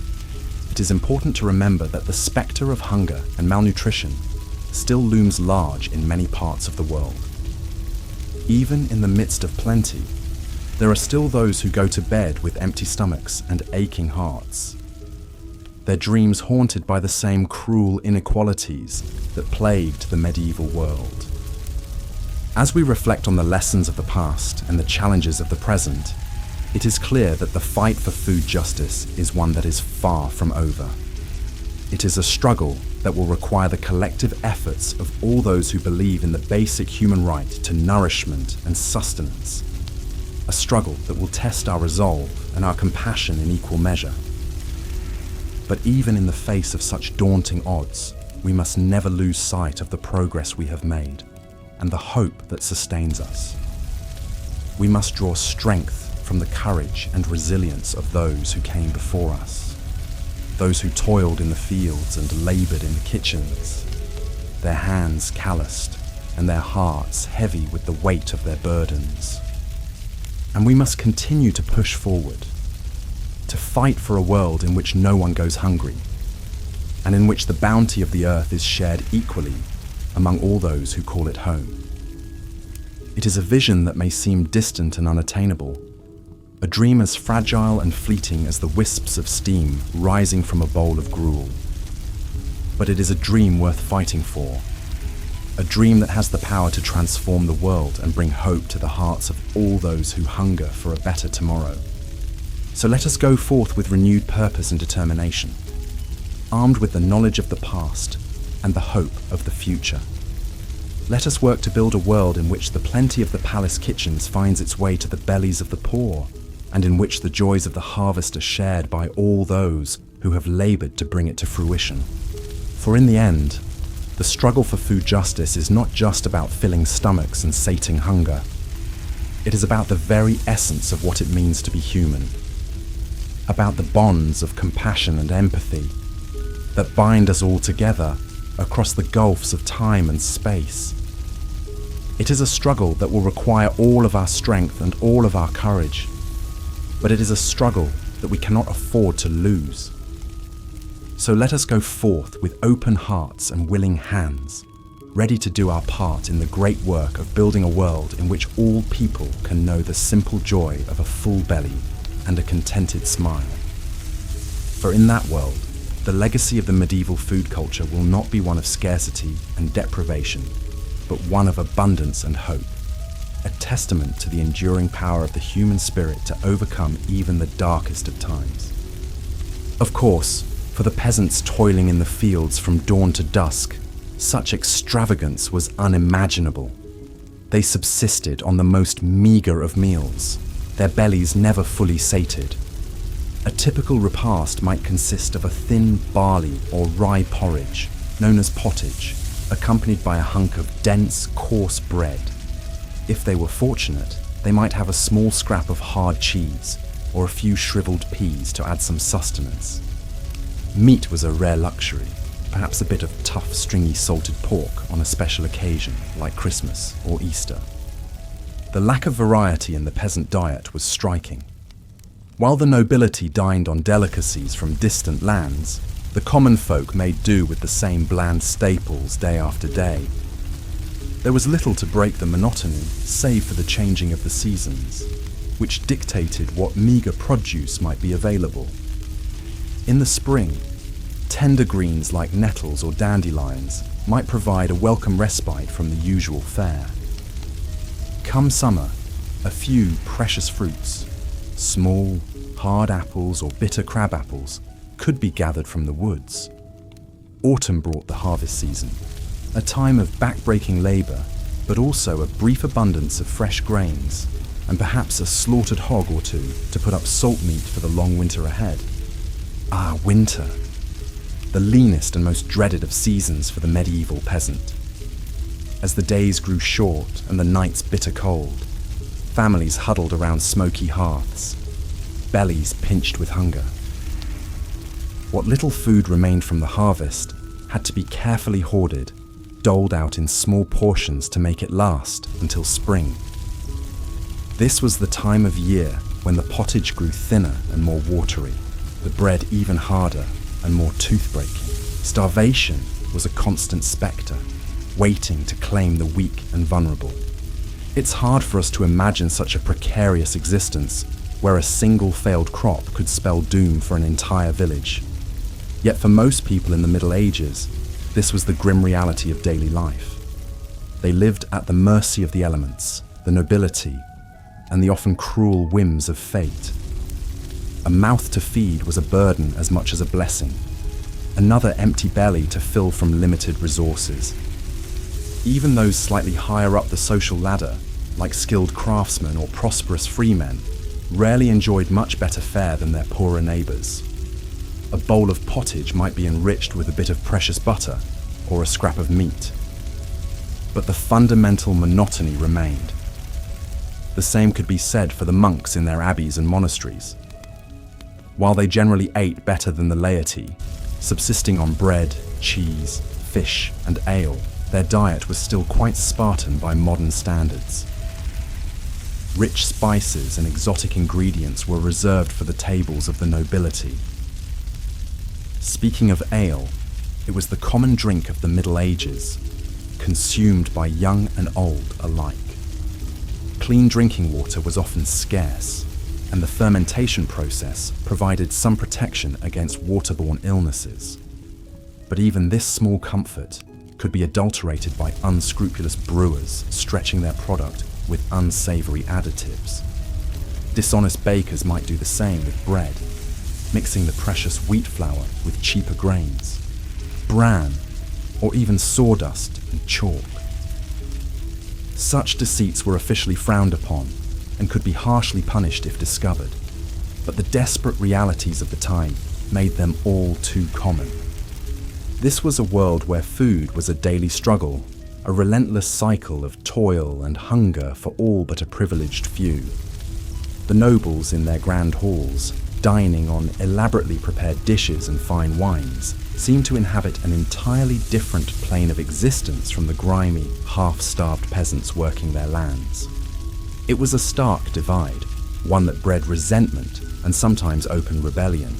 it is important to remember that the spectre of hunger and malnutrition still looms large in many parts of the world. Even in the midst of plenty, there are still those who go to bed with empty stomachs and aching hearts, their dreams haunted by the same cruel inequalities that plagued the medieval world. As we reflect on the lessons of the past and the challenges of the present, it is clear that the fight for food justice is one that is far from over. It is a struggle that will require the collective efforts of all those who believe in the basic human right to nourishment and sustenance. A struggle that will test our resolve and our compassion in equal measure. But even in the face of such daunting odds, we must never lose sight of the progress we have made and the hope that sustains us. We must draw strength from the courage and resilience of those who came before us, those who toiled in the fields and labored in the kitchens, their hands calloused and their hearts heavy with the weight of their burdens. And we must continue to push forward, to fight for a world in which no one goes hungry, and in which the bounty of the earth is shared equally among all those who call it home. It is a vision that may seem distant and unattainable, a dream as fragile and fleeting as the wisps of steam rising from a bowl of gruel. But it is a dream worth fighting for, a dream that has the power to transform the world and bring hope to the hearts of all those who hunger for a better tomorrow. So let us go forth with renewed purpose and determination, armed with the knowledge of the past and the hope of the future. Let us work to build a world in which the plenty of the palace kitchens finds its way to the bellies of the poor, and in which the joys of the harvest are shared by all those who have labored to bring it to fruition. For in the end, the struggle for food justice is not just about filling stomachs and sating hunger. It is about the very essence of what it means to be human, about the bonds of compassion and empathy that bind us all together across the gulfs of time and space. It is a struggle that will require all of our strength and all of our courage, but it is a struggle that we cannot afford to lose. So let us go forth with open hearts and willing hands, ready to do our part in the great work of building a world in which all people can know the simple joy of a full belly and a contented smile. For in that world, the legacy of the medieval food culture will not be one of scarcity and deprivation, but one of abundance and hope, a testament to the enduring power of the human spirit to overcome even the darkest of times. Of course, for the peasants toiling in the fields from dawn to dusk, such extravagance was unimaginable. They subsisted on the most meagre of meals, their bellies never fully sated. A typical repast might consist of a thin barley or rye porridge, known as pottage, accompanied by a hunk of dense, coarse bread. If they were fortunate, they might have a small scrap of hard cheese or a few shriveled peas to add some sustenance. Meat was a rare luxury, perhaps a bit of tough, stringy salted pork on a special occasion like Christmas or Easter. The lack of variety in the peasant diet was striking. While the nobility dined on delicacies from distant lands, the common folk made do with the same bland staples day after day. There was little to break the monotony save for the changing of the seasons, which dictated what meagre produce might be available. In the spring, tender greens like nettles or dandelions might provide a welcome respite from the usual fare. Come summer, a few precious fruits, small, hard apples or bitter crab apples, could be gathered from the woods. Autumn brought the harvest season, a time of back-breaking labour, but also a brief abundance of fresh grains, and perhaps a slaughtered hog or two to put up salt meat for the long winter ahead. Ah, winter, the leanest and most dreaded of seasons for the medieval peasant. As the days grew short and the nights bitter cold, families huddled around smoky hearths, bellies pinched with hunger. What little food remained from the harvest had to be carefully hoarded, doled out in small portions to make it last until spring. This was the time of year when the pottage grew thinner and more watery, the bread even harder and more tooth-breaking. Starvation was a constant spectre, waiting to claim the weak and vulnerable. It's hard for us to imagine such a precarious existence where a single failed crop could spell doom for an entire village. Yet for most people in the Middle Ages, this was the grim reality of daily life. They lived at the mercy of the elements, the nobility, and the often cruel whims of fate. A mouth to feed was a burden as much as a blessing, another empty belly to fill from limited resources. Even those slightly higher up the social ladder, like skilled craftsmen or prosperous freemen, rarely enjoyed much better fare than their poorer neighbours. A bowl of pottage might be enriched with a bit of precious butter or a scrap of meat. But the fundamental monotony remained. The same could be said for the monks in their abbeys and monasteries. While they generally ate better than the laity, subsisting on bread, cheese, fish, and ale, their diet was still quite Spartan by modern standards. Rich spices and exotic ingredients were reserved for the tables of the nobility. Speaking of ale, it was the common drink of the Middle Ages, consumed by young and old alike. Clean drinking water was often scarce, and the fermentation process provided some protection against waterborne illnesses. But even this small comfort could be adulterated by unscrupulous brewers stretching their product with unsavory additives. Dishonest bakers might do the same with bread, mixing the precious wheat flour with cheaper grains, bran, or even sawdust and chalk. Such deceits were officially frowned upon and could be harshly punished if discovered, but the desperate realities of the time made them all too common. This was a world where food was a daily struggle, a relentless cycle of toil and hunger for all but a privileged few. The nobles in their grand halls, dining on elaborately prepared dishes and fine wines, seemed to inhabit an entirely different plane of existence from the grimy, half-starved peasants working their lands. It was a stark divide, one that bred resentment and sometimes open rebellion.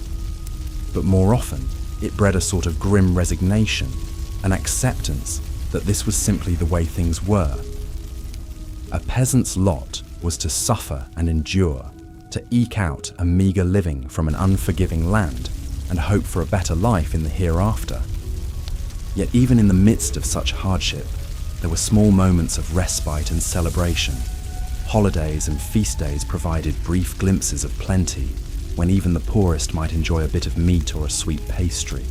But more often, it bred a sort of grim resignation, an acceptance that this was simply the way things were. A peasant's lot was to suffer and endure, to eke out a meagre living from an unforgiving land and hope for a better life in the hereafter. Yet even in the midst of such hardship, there were small moments of respite and celebration. Holidays and feast days provided brief glimpses of plenty, when even the poorest might enjoy a bit of meat or a sweet pastry.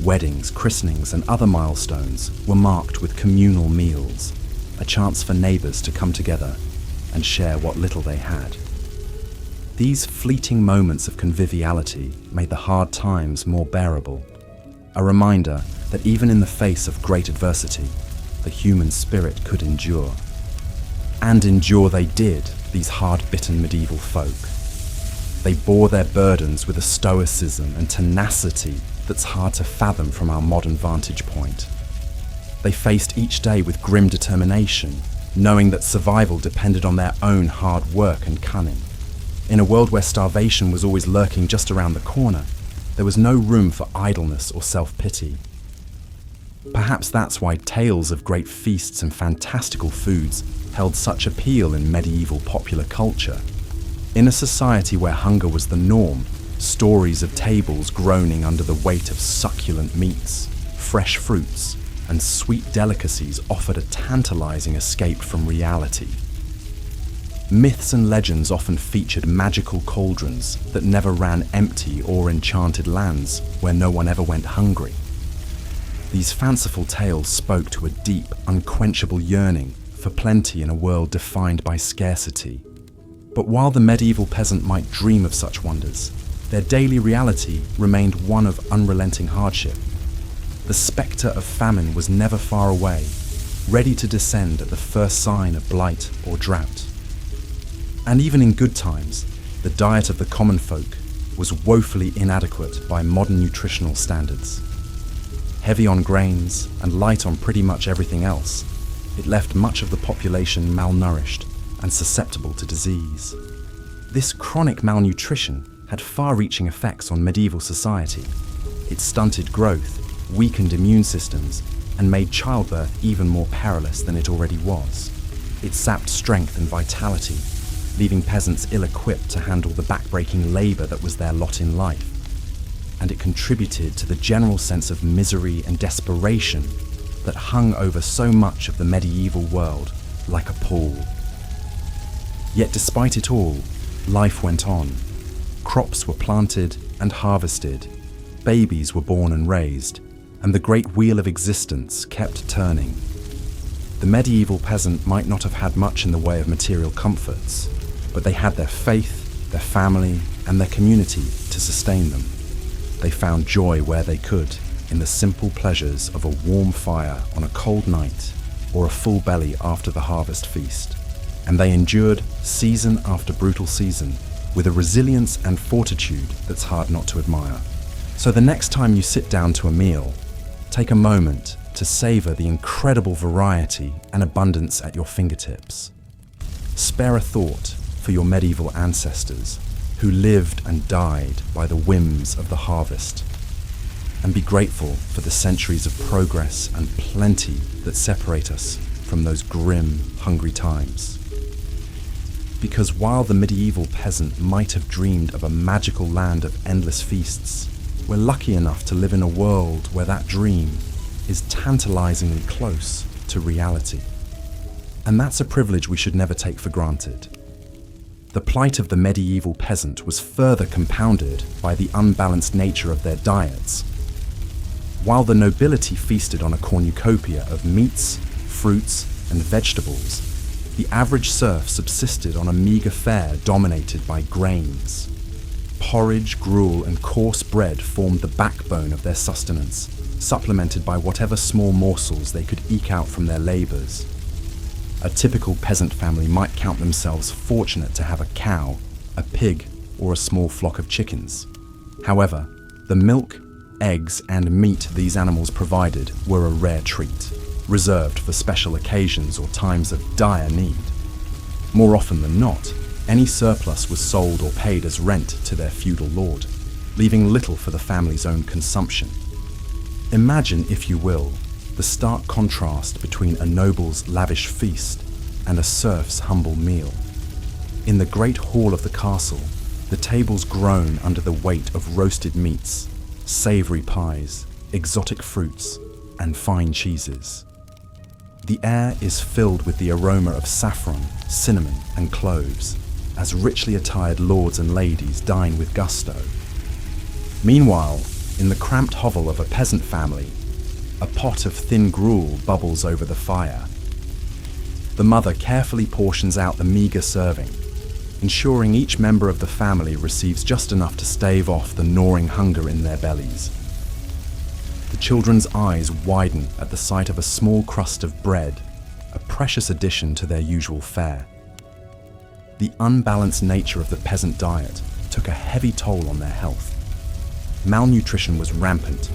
Weddings, christenings, and other milestones were marked with communal meals, a chance for neighbours to come together and share what little they had. These fleeting moments of conviviality made the hard times more bearable, a reminder that even in the face of great adversity, the human spirit could endure. And endure they did, these hard-bitten medieval folk. They bore their burdens with a stoicism and tenacity that's hard to fathom from our modern vantage point. They faced each day with grim determination, knowing that survival depended on their own hard work and cunning. In a world where starvation was always lurking just around the corner, there was no room for idleness or self-pity. Perhaps that's why tales of great feasts and fantastical foods held such appeal in medieval popular culture. In a society where hunger was the norm, stories of tables groaning under the weight of succulent meats, fresh fruits, and sweet delicacies offered a tantalizing escape from reality. Myths and legends often featured magical cauldrons that never ran empty or enchanted lands where no one ever went hungry. These fanciful tales spoke to a deep, unquenchable yearning for plenty in a world defined by scarcity. But while the medieval peasant might dream of such wonders, their daily reality remained one of unrelenting hardship. The spectre of famine was never far away, ready to descend at the first sign of blight or drought. And even in good times, the diet of the common folk was woefully inadequate by modern nutritional standards. Heavy on grains and light on pretty much everything else, it left much of the population malnourished and susceptible to disease. This chronic malnutrition had far-reaching effects on medieval society. It stunted growth, weakened immune systems, and made childbirth even more perilous than it already was. It sapped strength and vitality, leaving peasants ill-equipped to handle the back-breaking labour that was their lot in life. And it contributed to the general sense of misery and desperation that hung over so much of the medieval world like a pall. Yet despite it all, life went on. Crops were planted and harvested, babies were born and raised, and the great wheel of existence kept turning. The medieval peasant might not have had much in the way of material comforts, but they had their faith, their family, and their community to sustain them. They found joy where they could, in the simple pleasures of a warm fire on a cold night or a full belly after the harvest feast. And they endured season after brutal season with a resilience and fortitude that's hard not to admire. So the next time you sit down to a meal, take a moment to savor the incredible variety and abundance at your fingertips. Spare a thought for your medieval ancestors who lived and died by the whims of the harvest. and be grateful for the centuries of progress and plenty that separate us from those grim, hungry times. Because while the medieval peasant might have dreamed of a magical land of endless feasts, we're lucky enough to live in a world where that dream is tantalizingly close to reality. And that's a privilege we should never take for granted. The plight of the medieval peasant was further compounded by the unbalanced nature of their diets. While the nobility feasted on a cornucopia of meats, fruits, and vegetables, the average serf subsisted on a meager fare dominated by grains. Porridge, gruel, and coarse bread formed the backbone of their sustenance, supplemented by whatever small morsels they could eke out from their labors. A typical peasant family might count themselves fortunate to have a cow, a pig, or a small flock of chickens. However, the milk, eggs, and meat these animals provided were a rare treat, reserved for special occasions or times of dire need. More often than not, any surplus was sold or paid as rent to their feudal lord, leaving little for the family's own consumption. Imagine, if you will, the stark contrast between a noble's lavish feast and a serf's humble meal. In the great hall of the castle, the tables groan under the weight of roasted meats, savory pies, exotic fruits, and fine cheeses. The air is filled with the aroma of saffron, cinnamon, and cloves, as richly attired lords and ladies dine with gusto. Meanwhile, in the cramped hovel of a peasant family, a pot of thin gruel bubbles over the fire. The mother carefully portions out the meager serving, ensuring each member of the family receives just enough to stave off the gnawing hunger in their bellies. The children's eyes widen at the sight of a small crust of bread, a precious addition to their usual fare. The unbalanced nature of the peasant diet took a heavy toll on their health. Malnutrition was rampant,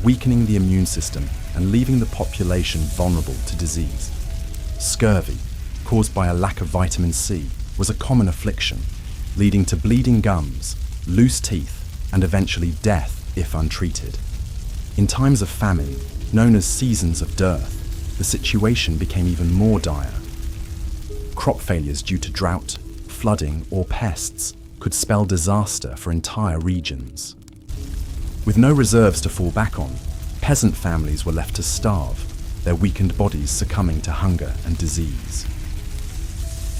weakening the immune system and leaving the population vulnerable to disease. Scurvy, caused by a lack of vitamin C, was a common affliction, leading to bleeding gums, loose teeth, and eventually death if untreated. In times of famine, known as seasons of dearth, the situation became even more dire. Crop failures due to drought, flooding, or pests could spell disaster for entire regions. With no reserves to fall back on, peasant families were left to starve, their weakened bodies succumbing to hunger and disease.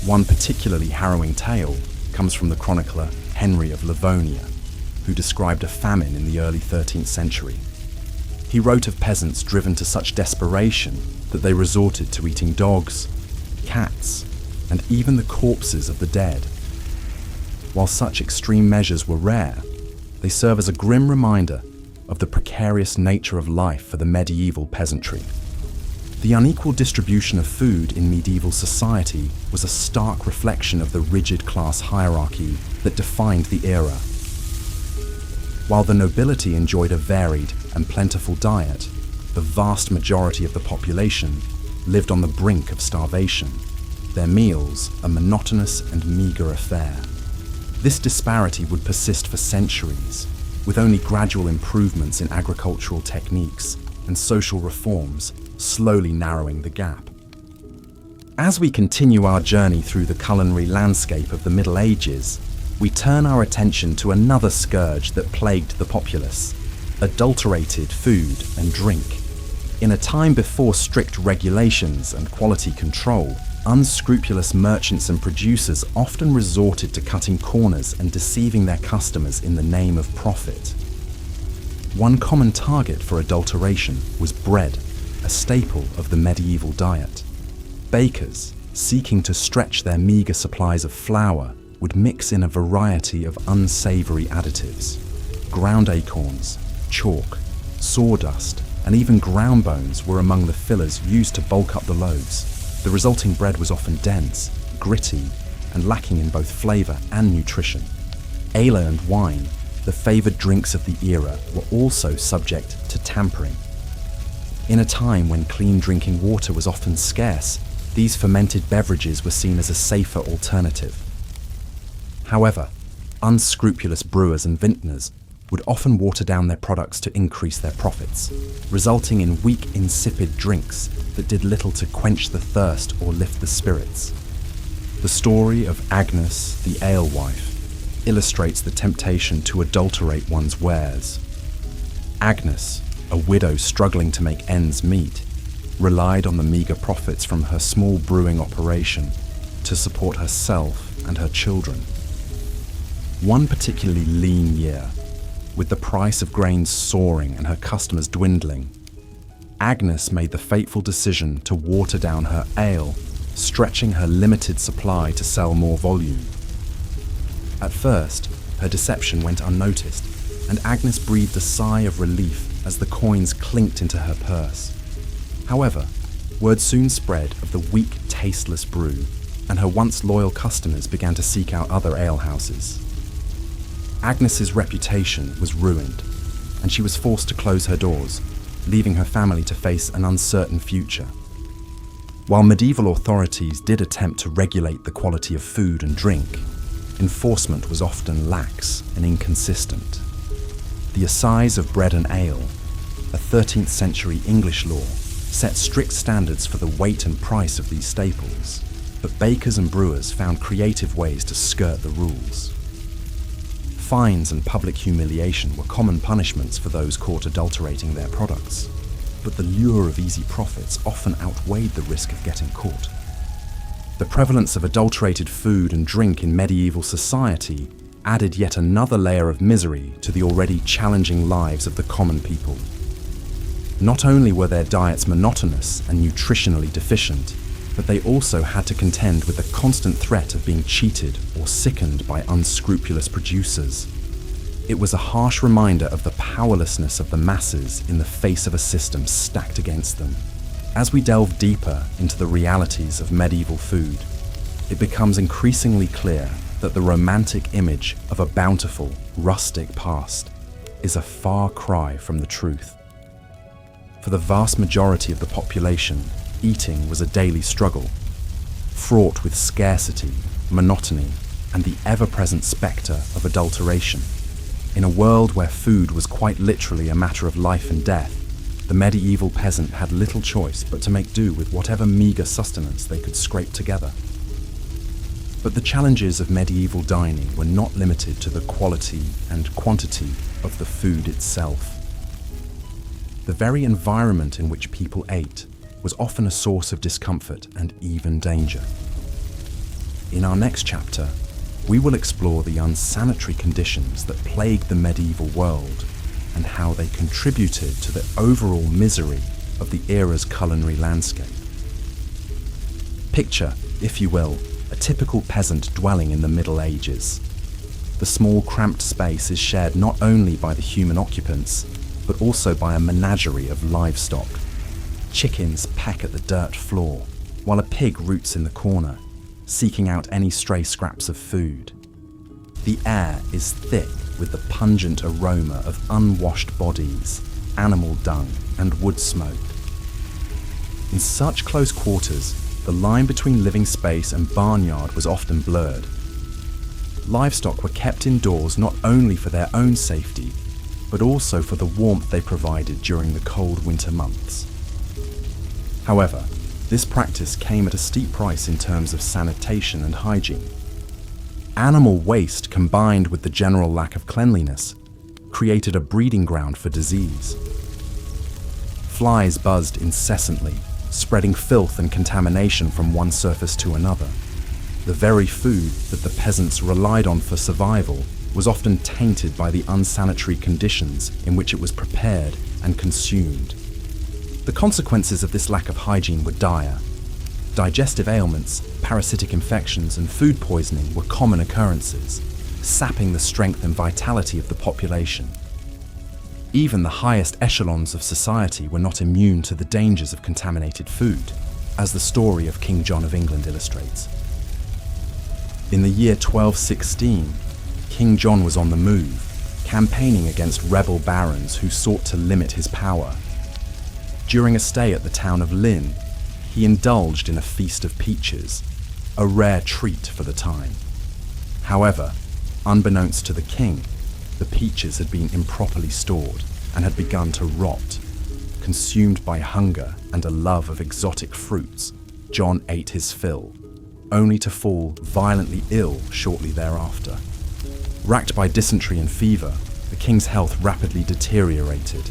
One particularly harrowing tale comes from the chronicler Henry of Livonia, who described a famine in the early 13th century. He wrote of peasants driven to such desperation that they resorted to eating dogs, cats, and even the corpses of the dead. While such extreme measures were rare, they serve as a grim reminder of the precarious nature of life for the medieval peasantry. The unequal distribution of food in medieval society was a stark reflection of the rigid class hierarchy that defined the era. While the nobility enjoyed a varied and plentiful diet, the vast majority of the population lived on the brink of starvation, their meals a monotonous and meager affair. This disparity would persist for centuries, with only gradual improvements in agricultural techniques and social reforms slowly narrowing the gap. As we continue our journey through the culinary landscape of the Middle Ages, we turn our attention to another scourge that plagued the populace: adulterated food and drink. In a time before strict regulations and quality control, unscrupulous merchants and producers often resorted to cutting corners and deceiving their customers in the name of profit. One common target for adulteration was bread, a staple of the medieval diet. Bakers, seeking to stretch their meager supplies of flour, would mix in a variety of unsavory additives. Ground acorns, chalk, sawdust, and even ground bones were among the fillers used to bulk up the loaves. The resulting bread was often dense, gritty, and lacking in both flavor and nutrition. Ale and wine, the favored drinks of the era, were also subject to tampering. In a time when clean drinking water was often scarce, these fermented beverages were seen as a safer alternative. However, unscrupulous brewers and vintners would often water down their products to increase their profits, resulting in weak, insipid drinks that did little to quench the thirst or lift the spirits. The story of Agnes, the alewife, illustrates the temptation to adulterate one's wares. Agnes, a widow struggling to make ends meet, relied on the meagre profits from her small brewing operation to support herself and her children. One particularly lean year, with the price of grains soaring and her customers dwindling, Agnes made the fateful decision to water down her ale, stretching her limited supply to sell more volume. At first, her deception went unnoticed, and Agnes breathed a sigh of relief as the coins clinked into her purse. However, word soon spread of the weak, tasteless brew, and her once loyal customers began to seek out other alehouses. Agnes's reputation was ruined, and she was forced to close her doors, leaving her family to face an uncertain future. While medieval authorities did attempt to regulate the quality of food and drink, enforcement was often lax and inconsistent. The Assize of Bread and Ale, a 13th century English law, set strict standards for the weight and price of these staples, but bakers and brewers found creative ways to skirt the rules. Fines and public humiliation were common punishments for those caught adulterating their products, but the lure of easy profits often outweighed the risk of getting caught. The prevalence of adulterated food and drink in medieval society added yet another layer of misery to the already challenging lives of the common people. Not only were their diets monotonous and nutritionally deficient, but they also had to contend with the constant threat of being cheated or sickened by unscrupulous producers. It was a harsh reminder of the powerlessness of the masses in the face of a system stacked against them. As we delve deeper into the realities of medieval food, it becomes increasingly clear that the romantic image of a bountiful, rustic past is a far cry from the truth. For the vast majority of the population, eating was a daily struggle, fraught with scarcity, monotony, and the ever-present spectre of adulteration. In a world where food was quite literally a matter of life and death, the medieval peasant had little choice but to make do with whatever meagre sustenance they could scrape together. But the challenges of medieval dining were not limited to the quality and quantity of the food itself. The very environment in which people ate was often a source of discomfort and even danger. In our next chapter, we will explore the unsanitary conditions that plagued the medieval world and how they contributed to the overall misery of the era's culinary landscape. Picture, if you will, a typical peasant dwelling in the Middle Ages. The small, cramped space is shared not only by the human occupants, but also by a menagerie of livestock. Chickens peck at the dirt floor, while a pig roots in the corner, seeking out any stray scraps of food. The air is thick with the pungent aroma of unwashed bodies, animal dung, and wood smoke. In such close quarters, the line between living space and barnyard was often blurred. Livestock were kept indoors not only for their own safety, but also for the warmth they provided during the cold winter months. However, this practice came at a steep price in terms of sanitation and hygiene. Animal waste combined with the general lack of cleanliness created a breeding ground for disease. Flies buzzed incessantly, spreading filth and contamination from one surface to another. The very food that the peasants relied on for survival was often tainted by the unsanitary conditions in which it was prepared and consumed. The consequences of this lack of hygiene were dire. Digestive ailments, parasitic infections, and food poisoning were common occurrences, sapping the strength and vitality of the population. Even the highest echelons of society were not immune to the dangers of contaminated food, as the story of King John of England illustrates. In the year 1216, King John was on the move, campaigning against rebel barons who sought to limit his power. During a stay at the town of Lynn, he indulged in a feast of peaches, a rare treat for the time. However, unbeknownst to the king, The peaches had been improperly stored and had begun to rot. Consumed by hunger and a love of exotic fruits, John ate his fill, only to fall violently ill shortly thereafter. Racked by dysentery and fever, the king's health rapidly deteriorated.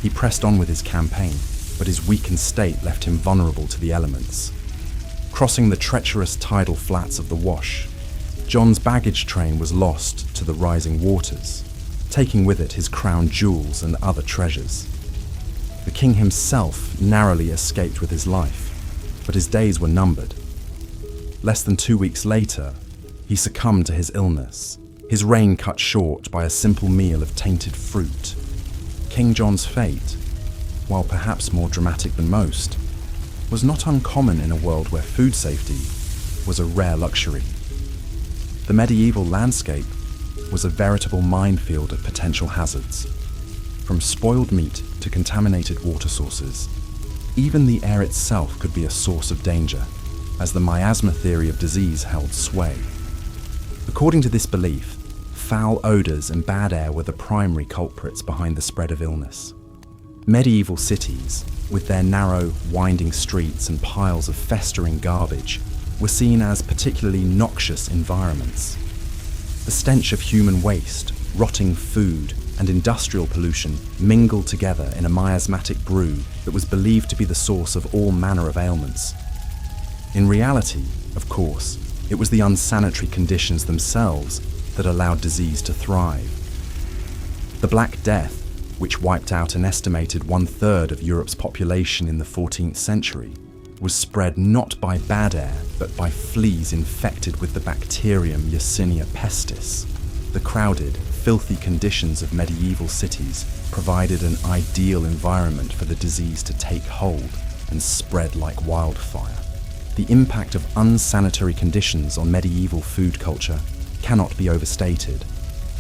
He pressed on with his campaign, but his weakened state left him vulnerable to the elements. Crossing the treacherous tidal flats of the Wash, John's baggage train was lost to the rising waters, taking with it his crown jewels and other treasures. The king himself narrowly escaped with his life, but his days were numbered. Less than 2 weeks later, he succumbed to his illness, his reign cut short by a simple meal of tainted fruit. King John's fate, while perhaps more dramatic than most, was not uncommon in a world where food safety was a rare luxury. The medieval landscape was a veritable minefield of potential hazards. From spoiled meat to contaminated water sources, even the air itself could be a source of danger, as the miasma theory of disease held sway. According to this belief, foul odours and bad air were the primary culprits behind the spread of illness. Medieval cities, with their narrow, winding streets and piles of festering garbage, were seen as particularly noxious environments. The stench of human waste, rotting food, and industrial pollution mingled together in a miasmatic brew that was believed to be the source of all manner of ailments. In reality, of course, it was the unsanitary conditions themselves that allowed disease to thrive. The Black Death, which wiped out an estimated 1/3 of Europe's population in the 14th century, was spread not by bad air, but by fleas infected with the bacterium Yersinia pestis. The crowded, filthy conditions of medieval cities provided an ideal environment for the disease to take hold and spread like wildfire. The impact of unsanitary conditions on medieval food culture cannot be overstated.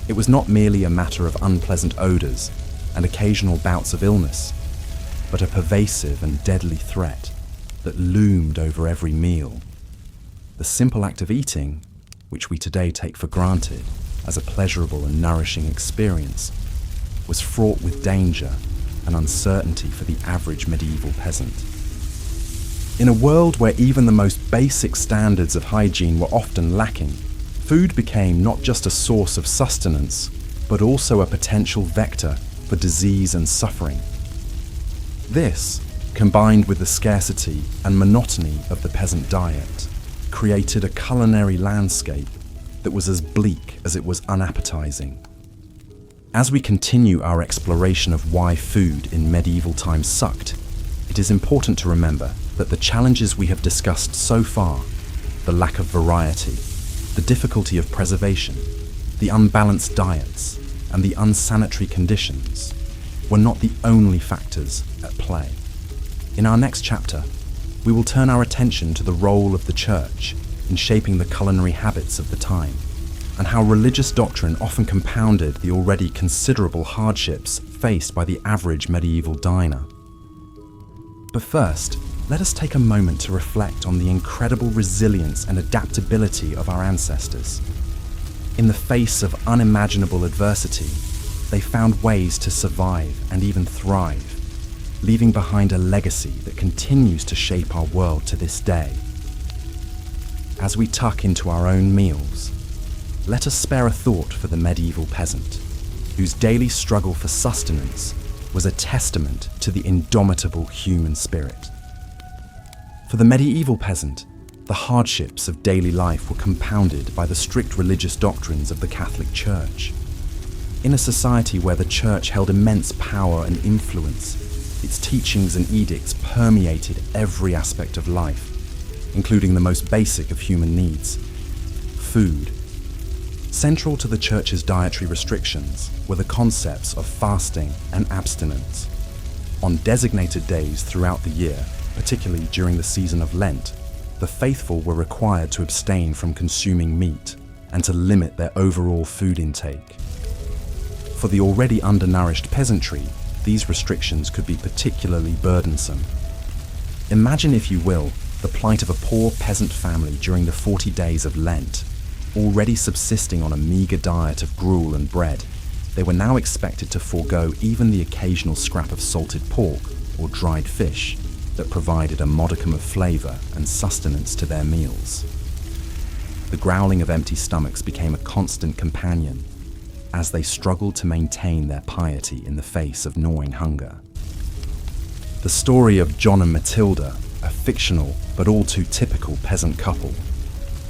It was not merely a matter of unpleasant odours and occasional bouts of illness, but a pervasive and deadly threat that loomed over every meal. The simple act of eating, which we today take for granted as a pleasurable and nourishing experience, was fraught with danger and uncertainty for the average medieval peasant. In a world where even the most basic standards of hygiene were often lacking, food became not just a source of sustenance, but also a potential vector for disease and suffering. This, combined with the scarcity and monotony of the peasant diet, created a culinary landscape that was as bleak as it was unappetizing. As we continue our exploration of why food in medieval times sucked, it is important to remember that the challenges we have discussed so far, the lack of variety, the difficulty of preservation, the unbalanced diets, and the unsanitary conditions, were not the only factors at play. In our next chapter, we will turn our attention to the role of the church in shaping the culinary habits of the time, and how religious doctrine often compounded the already considerable hardships faced by the average medieval diner. But first, let us take a moment to reflect on the incredible resilience and adaptability of our ancestors. In the face of unimaginable adversity, they found ways to survive and even thrive, leaving behind a legacy that continues to shape our world to this day. As we tuck into our own meals, let us spare a thought for the medieval peasant, whose daily struggle for sustenance was a testament to the indomitable human spirit. For the medieval peasant, the hardships of daily life were compounded by the strict religious doctrines of the Catholic Church. In a society where the Church held immense power and influence, its teachings and edicts permeated every aspect of life, including the most basic of human needs, food. Central to the Church's dietary restrictions were the concepts of fasting and abstinence. On designated days throughout the year, particularly during the season of Lent, the faithful were required to abstain from consuming meat and to limit their overall food intake. For the already undernourished peasantry, these restrictions could be particularly burdensome. Imagine, if you will, the plight of a poor peasant family during the 40 days of Lent, already subsisting on a meagre diet of gruel and bread. they were now expected to forego even the occasional scrap of salted pork or dried fish that provided a modicum of flavor and sustenance to their meals. The growling of empty stomachs became a constant companion as they struggled to maintain their piety in the face of gnawing hunger. The story of John and Matilda, a fictional but all too typical peasant couple,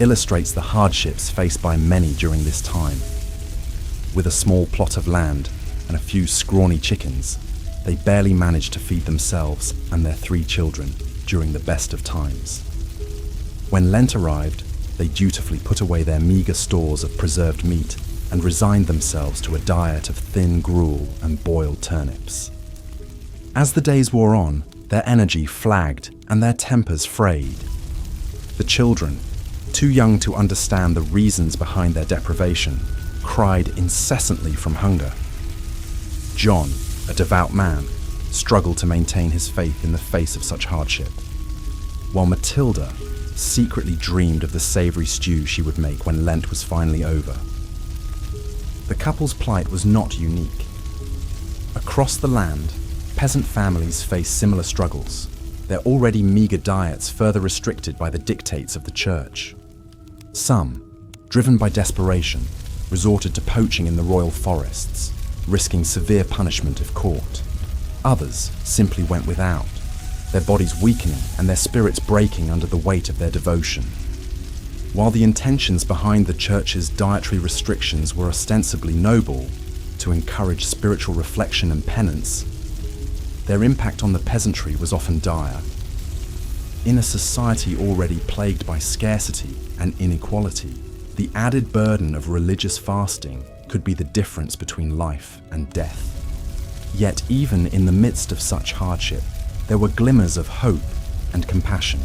illustrates the hardships faced by many during this time. With a small plot of land and a few scrawny chickens, they barely managed to feed themselves and their 3 children during the best of times. When Lent arrived, they dutifully put away their meagre stores of preserved meat and resigned themselves to a diet of thin gruel and boiled turnips. As the days wore on, their energy flagged and their tempers frayed. The children, too young to understand the reasons behind their deprivation, cried incessantly from hunger. John, a devout man, struggled to maintain his faith in the face of such hardship, while Matilda secretly dreamed of the savoury stew she would make when Lent was finally over. The couple's plight was not unique. Across the land, peasant families faced similar struggles, their already meagre diets further restricted by the dictates of the church. Some, driven by desperation, resorted to poaching in the royal forests, risking severe punishment if caught. Others simply went without, their bodies weakening and their spirits breaking under the weight of their devotion. While the intentions behind the church's dietary restrictions were ostensibly noble, to encourage spiritual reflection and penance, their impact on the peasantry was often dire. In a society already plagued by scarcity and inequality, the added burden of religious fasting could be the difference between life and death. Yet even in the midst of such hardship, there were glimmers of hope and compassion.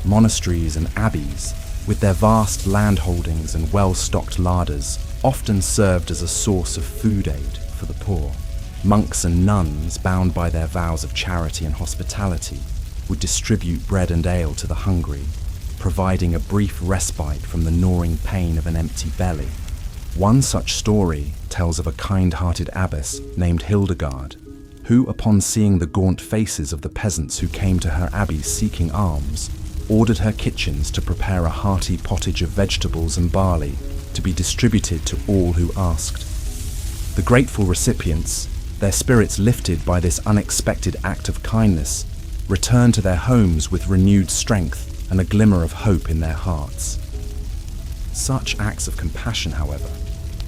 Monasteries and abbeys, with their vast land holdings and well-stocked larders, often served as a source of food aid for the poor. Monks and nuns, bound by their vows of charity and hospitality, would distribute bread and ale to the hungry, providing a brief respite from the gnawing pain of an empty belly. One such story tells of a kind-hearted abbess named Hildegard, who, upon seeing the gaunt faces of the peasants who came to her abbey seeking alms, ordered her kitchens to prepare a hearty pottage of vegetables and barley to be distributed to all who asked. The grateful recipients, their spirits lifted by this unexpected act of kindness, returned to their homes with renewed strength and a glimmer of hope in their hearts. Such acts of compassion, however,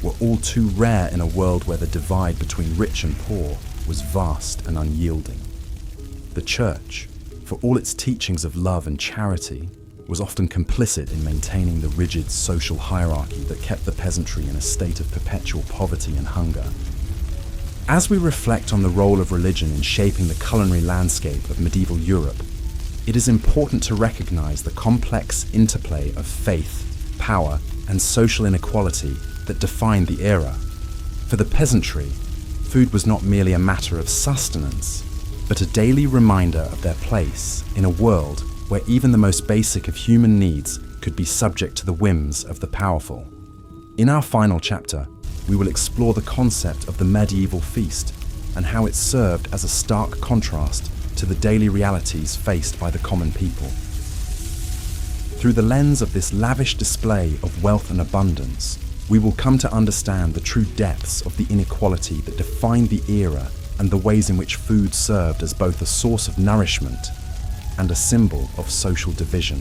were all too rare in a world where the divide between rich and poor was vast and unyielding. The church, for all its teachings of love and charity, was often complicit in maintaining the rigid social hierarchy that kept the peasantry in a state of perpetual poverty and hunger. As we reflect on the role of religion in shaping the culinary landscape of medieval Europe, it is important to recognize the complex interplay of faith, power, and social inequality that defined the era. For the peasantry, food was not merely a matter of sustenance, but a daily reminder of their place in a world where even the most basic of human needs could be subject to the whims of the powerful. In our final chapter, we will explore the concept of the medieval feast and how it served as a stark contrast to the daily realities faced by the common people. Through the lens of this lavish display of wealth and abundance, we will come to understand the true depths of the inequality that defined the era and the ways in which food served as both a source of nourishment and a symbol of social division.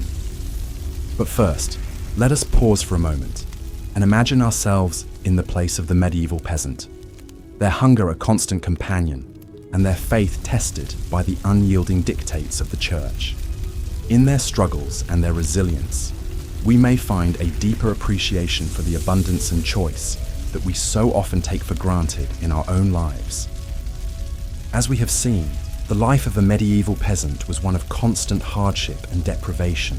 But first, let us pause for a moment and imagine ourselves in the place of the medieval peasant, their hunger a constant companion, and their faith tested by the unyielding dictates of the church. In their struggles and their resilience, we may find a deeper appreciation for the abundance and choice that we so often take for granted in our own lives. As we have seen, the life of a medieval peasant was one of constant hardship and deprivation,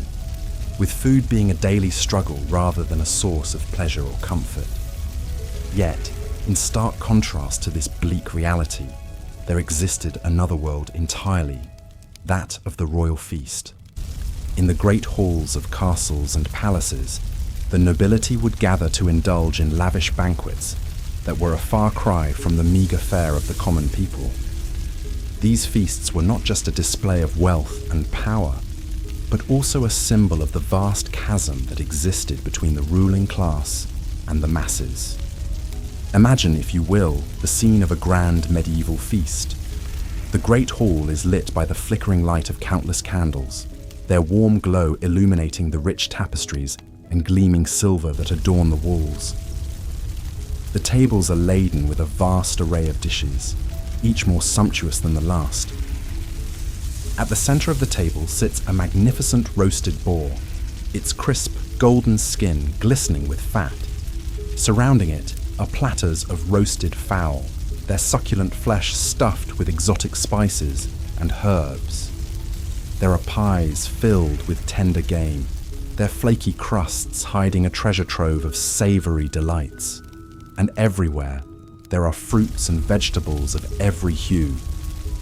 with food being a daily struggle rather than a source of pleasure or comfort. Yet, in stark contrast to this bleak reality, there existed another world entirely, that of the royal feast. In the great halls of castles and palaces, the nobility would gather to indulge in lavish banquets, that were a far cry from the meagre fare of the common people. These feasts were not just a display of wealth and power, but also a symbol of the vast chasm that existed between the ruling class and the masses. Imagine, if you will, the scene of a grand medieval feast. The great hall is lit by the flickering light of countless candles, their warm glow illuminating the rich tapestries and gleaming silver that adorn the walls. The tables are laden with a vast array of dishes, each more sumptuous than the last. At the center of the table sits a magnificent roasted boar, its crisp, golden skin glistening with fat. Surrounding it are platters of roasted fowl, their succulent flesh stuffed with exotic spices and herbs. There are pies filled with tender game, their flaky crusts hiding a treasure trove of savory delights. And everywhere, there are fruits and vegetables of every hue,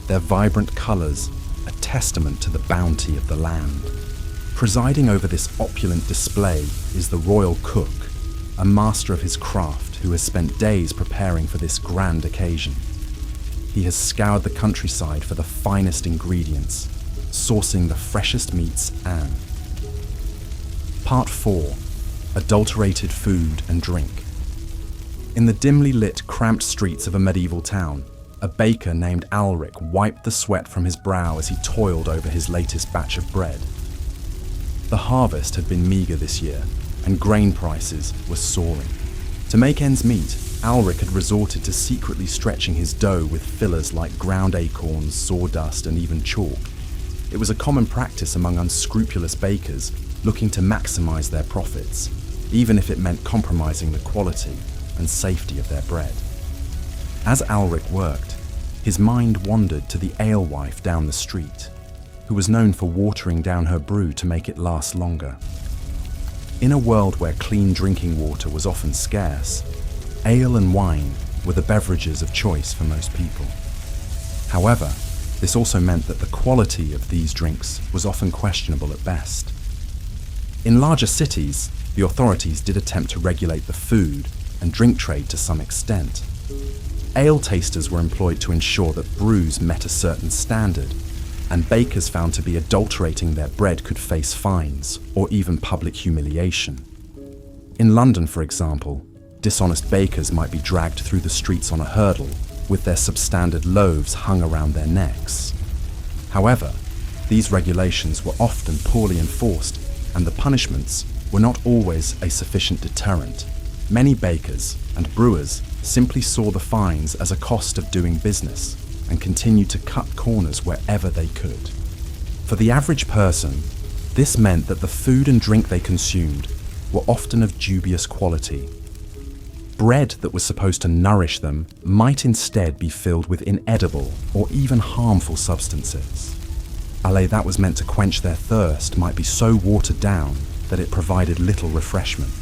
their vibrant colors a testament to the bounty of the land. Presiding over this opulent display is the royal cook, a master of his craft who has spent days preparing for this grand occasion. He has scoured the countryside for the finest ingredients, sourcing the freshest meats and... Part 4. Adulterated food and drink. In the dimly lit, cramped streets of a medieval town, a baker named Alric wiped the sweat from his brow as he toiled over his latest batch of bread. The harvest had been meager this year, and grain prices were soaring. To make ends meet, Alric had resorted to secretly stretching his dough with fillers like ground acorns, sawdust, and even chalk. It was a common practice among unscrupulous bakers looking to maximize their profits, even if it meant compromising the quality and safety of their bread. As Alric worked, his mind wandered to the alewife down the street, who was known for watering down her brew to make it last longer. In a world where clean drinking water was often scarce, ale and wine were the beverages of choice for most people. However, this also meant that the quality of these drinks was often questionable at best. In larger cities, the authorities did attempt to regulate the food and drink trade to some extent. Ale tasters were employed to ensure that brews met a certain standard, and bakers found to be adulterating their bread could face fines or even public humiliation. In London, for example, dishonest bakers might be dragged through the streets on a hurdle with their substandard loaves hung around their necks. However, these regulations were often poorly enforced, and the punishments were not always a sufficient deterrent. Many bakers and brewers simply saw the fines as a cost of doing business and continued to cut corners wherever they could. For the average person, this meant that the food and drink they consumed were often of dubious quality. Bread that was supposed to nourish them might instead be filled with inedible or even harmful substances. Ale that was meant to quench their thirst might be so watered down that it provided little refreshment.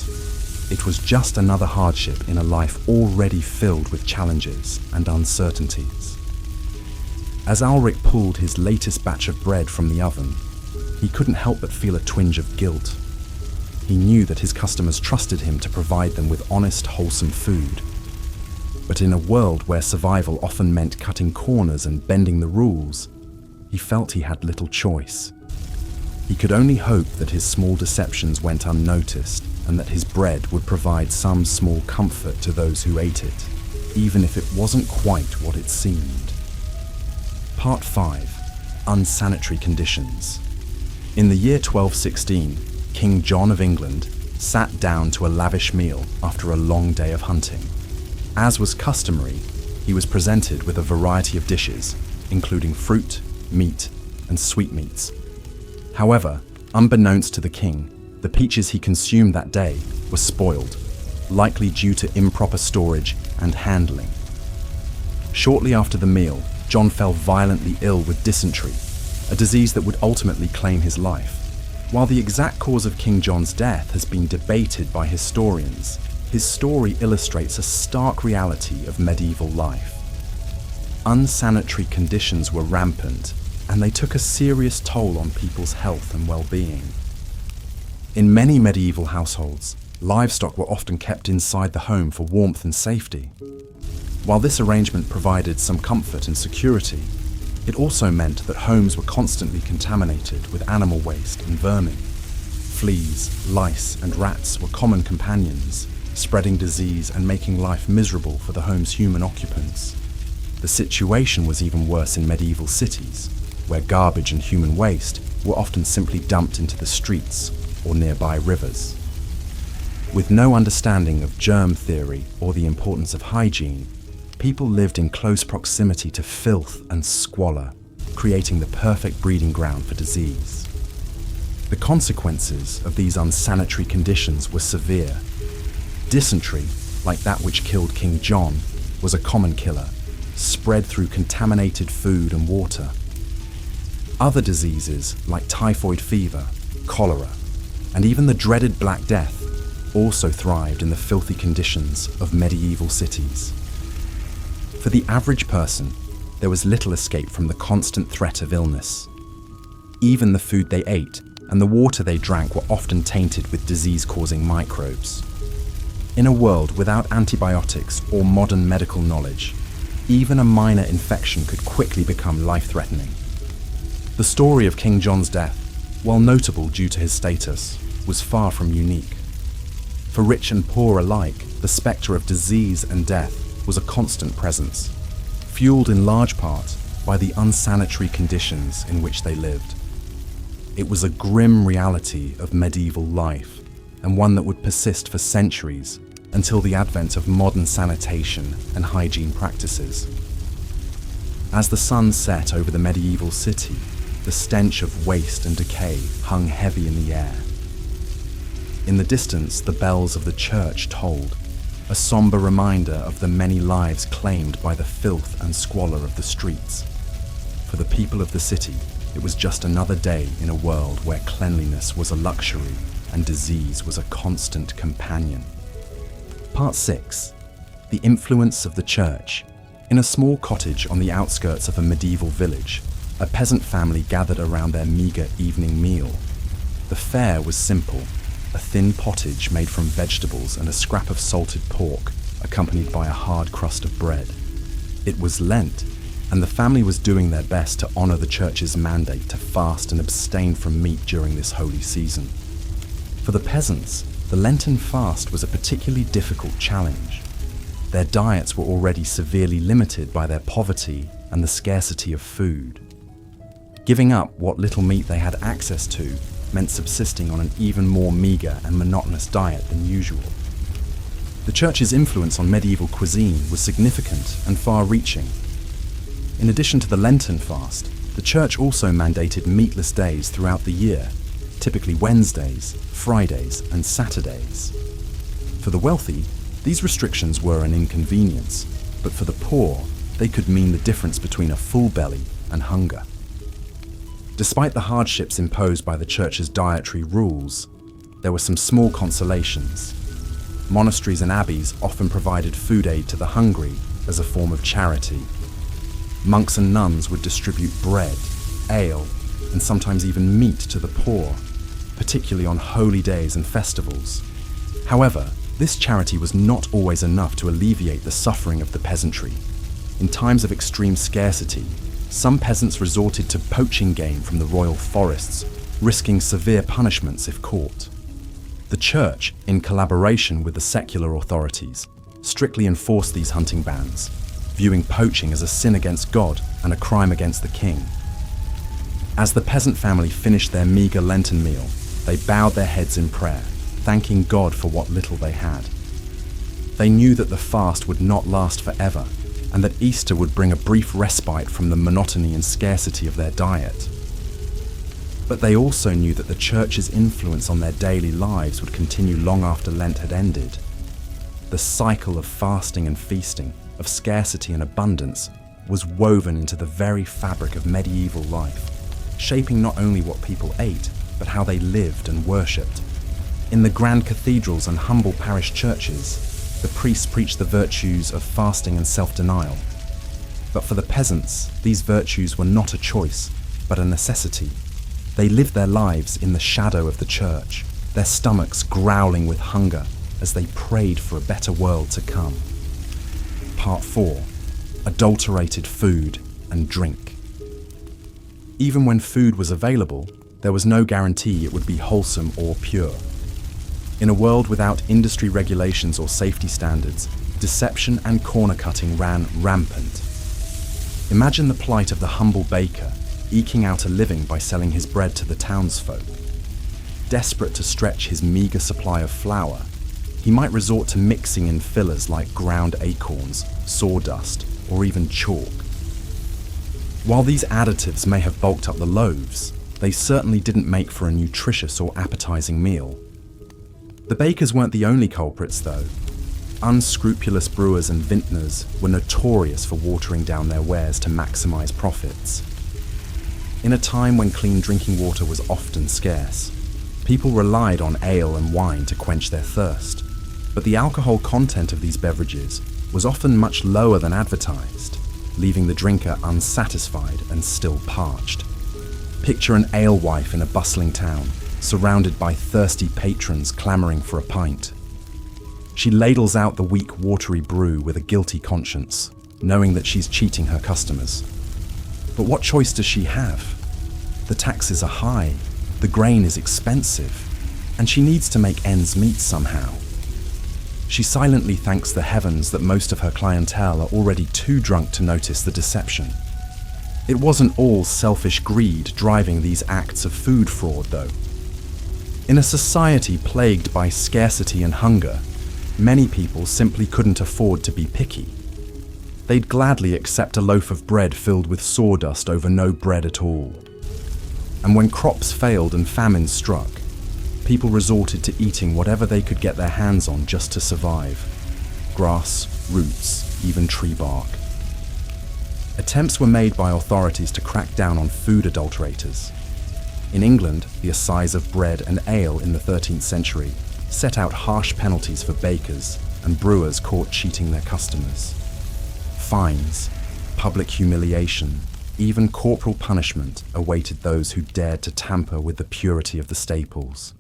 It was just another hardship in a life already filled with challenges and uncertainties. As Alric pulled his latest batch of bread from the oven, he couldn't help but feel a twinge of guilt. He knew that his customers trusted him to provide them with honest, wholesome food. But in a world where survival often meant cutting corners and bending the rules, he felt he had little choice. He could only hope that his small deceptions went unnoticed and that his bread would provide some small comfort to those who ate it, even if it wasn't quite what it seemed. Part 5. Unsanitary conditions. In the year 1216, King John of England sat down to a lavish meal after a long day of hunting. As was customary, he was presented with a variety of dishes, including fruit, meat, and sweetmeats. However, unbeknownst to the king, the peaches he consumed that day were spoiled, likely due to improper storage and handling. Shortly after the meal, John fell violently ill with dysentery, a disease that would ultimately claim his life. While the exact cause of King John's death has been debated by historians, his story illustrates a stark reality of medieval life. Unsanitary conditions were rampant, and they took a serious toll on people's health and well-being. In many medieval households, Livestock were often kept inside the home for warmth and safety. While this arrangement provided some comfort and security, it also meant that homes were constantly contaminated with animal waste and vermin. Fleas, lice, and rats were common companions, spreading disease and making life miserable for the home's human occupants. The situation was even worse in medieval cities, where garbage and human waste were often simply dumped into the streets or nearby rivers. With no understanding of germ theory or the importance of hygiene, people lived in close proximity to filth and squalor, creating the perfect breeding ground for disease. The consequences of these unsanitary conditions were severe. Dysentery, like that which killed King John, was a common killer, spread through contaminated food and water. Other diseases, like typhoid fever, cholera, and even the dreaded Black Death, also thrived in the filthy conditions of medieval cities. For the average person, there was little escape from the constant threat of illness. Even the food they ate and the water they drank were often tainted with disease-causing microbes. In a world without antibiotics or modern medical knowledge, even a minor infection could quickly become life-threatening. The story of King John's death, while notable due to his status, was far from unique. For rich and poor alike, the spectre of disease and death was a constant presence, fueled in large part by the unsanitary conditions in which they lived. It was a grim reality of medieval life, and one that would persist for centuries until the advent of modern sanitation and hygiene practices. As the sun set over the medieval city, the stench of waste and decay hung heavy in the air. In the distance, the bells of the church tolled, a somber reminder of the many lives claimed by the filth and squalor of the streets. For the people of the city, it was just another day in a world where cleanliness was a luxury and disease was a constant companion. Part 6. The influence of the church. In a small cottage on the outskirts of a medieval village, a peasant family gathered around their meager evening meal. The fare was simple: a thin pottage made from vegetables and a scrap of salted pork, accompanied by a hard crust of bread. It was Lent, and the family was doing their best to honor the church's mandate to fast and abstain from meat during this holy season. For the peasants, the Lenten fast was a particularly difficult challenge. Their diets were already severely limited by their poverty and the scarcity of food. Giving up what little meat they had access to meant subsisting on an even more meager and monotonous diet than usual. The church's influence on medieval cuisine was significant and far-reaching. In addition to the Lenten fast, the church also mandated meatless days throughout the year, typically Wednesdays, Fridays, and Saturdays. For the wealthy, these restrictions were an inconvenience, but for the poor, they could mean the difference between a full belly and hunger. Despite the hardships imposed by the church's dietary rules, there were some small consolations. Monasteries and abbeys often provided food aid to the hungry as a form of charity. Monks and nuns would distribute bread, ale, and sometimes even meat to the poor, particularly on holy days and festivals. However, this charity was not always enough to alleviate the suffering of the peasantry. In times of extreme scarcity, some peasants resorted to poaching game from the royal forests, risking severe punishments if caught. The church, in collaboration with the secular authorities, strictly enforced these hunting bans, viewing poaching as a sin against God and a crime against the king. As the peasant family finished their meager Lenten meal, they bowed their heads in prayer, thanking God for what little they had. They knew that the fast would not last forever, and that Easter would bring a brief respite from the monotony and scarcity of their diet. But they also knew that the church's influence on their daily lives would continue long after Lent had ended. The cycle of fasting and feasting, of scarcity and abundance, was woven into the very fabric of medieval life, shaping not only what people ate, but how they lived and worshipped. In the grand cathedrals and humble parish churches, the priests preached the virtues of fasting and self-denial. But for the peasants, these virtues were not a choice, but a necessity. They lived their lives in the shadow of the church, their stomachs growling with hunger as they prayed for a better world to come. Part 4. Adulterated food and drink. Even when food was available, there was no guarantee it would be wholesome or pure. In a world without industry regulations or safety standards, deception and corner cutting ran rampant. Imagine the plight of the humble baker, eking out a living by selling his bread to the townsfolk. Desperate to stretch his meager supply of flour, he might resort to mixing in fillers like ground acorns, sawdust, or even chalk. While these additives may have bulked up the loaves, they certainly didn't make for a nutritious or appetizing meal. The bakers weren't the only culprits, though. Unscrupulous brewers and vintners were notorious for watering down their wares to maximize profits. In a time when clean drinking water was often scarce, people relied on ale and wine to quench their thirst, but the alcohol content of these beverages was often much lower than advertised, leaving the drinker unsatisfied and still parched. Picture an alewife in a bustling town, surrounded by thirsty patrons clamoring for a pint. She ladles out the weak, watery brew with a guilty conscience, knowing that she's cheating her customers. But what choice does she have? The taxes are high, the grain is expensive, and she needs to make ends meet somehow. She silently thanks the heavens that most of her clientele are already too drunk to notice the deception. It wasn't all selfish greed driving these acts of food fraud, though. In a society plagued by scarcity and hunger, many people simply couldn't afford to be picky. They'd gladly accept a loaf of bread filled with sawdust over no bread at all. And when crops failed and famine struck, people resorted to eating whatever they could get their hands on just to survive. Grass, roots, even tree bark. Attempts were made by authorities to crack down on food adulterators. In England, the Assize of Bread and Ale in the 13th century set out harsh penalties for bakers and brewers caught cheating their customers. Fines, public humiliation, even corporal punishment awaited those who dared to tamper with the purity of the staples.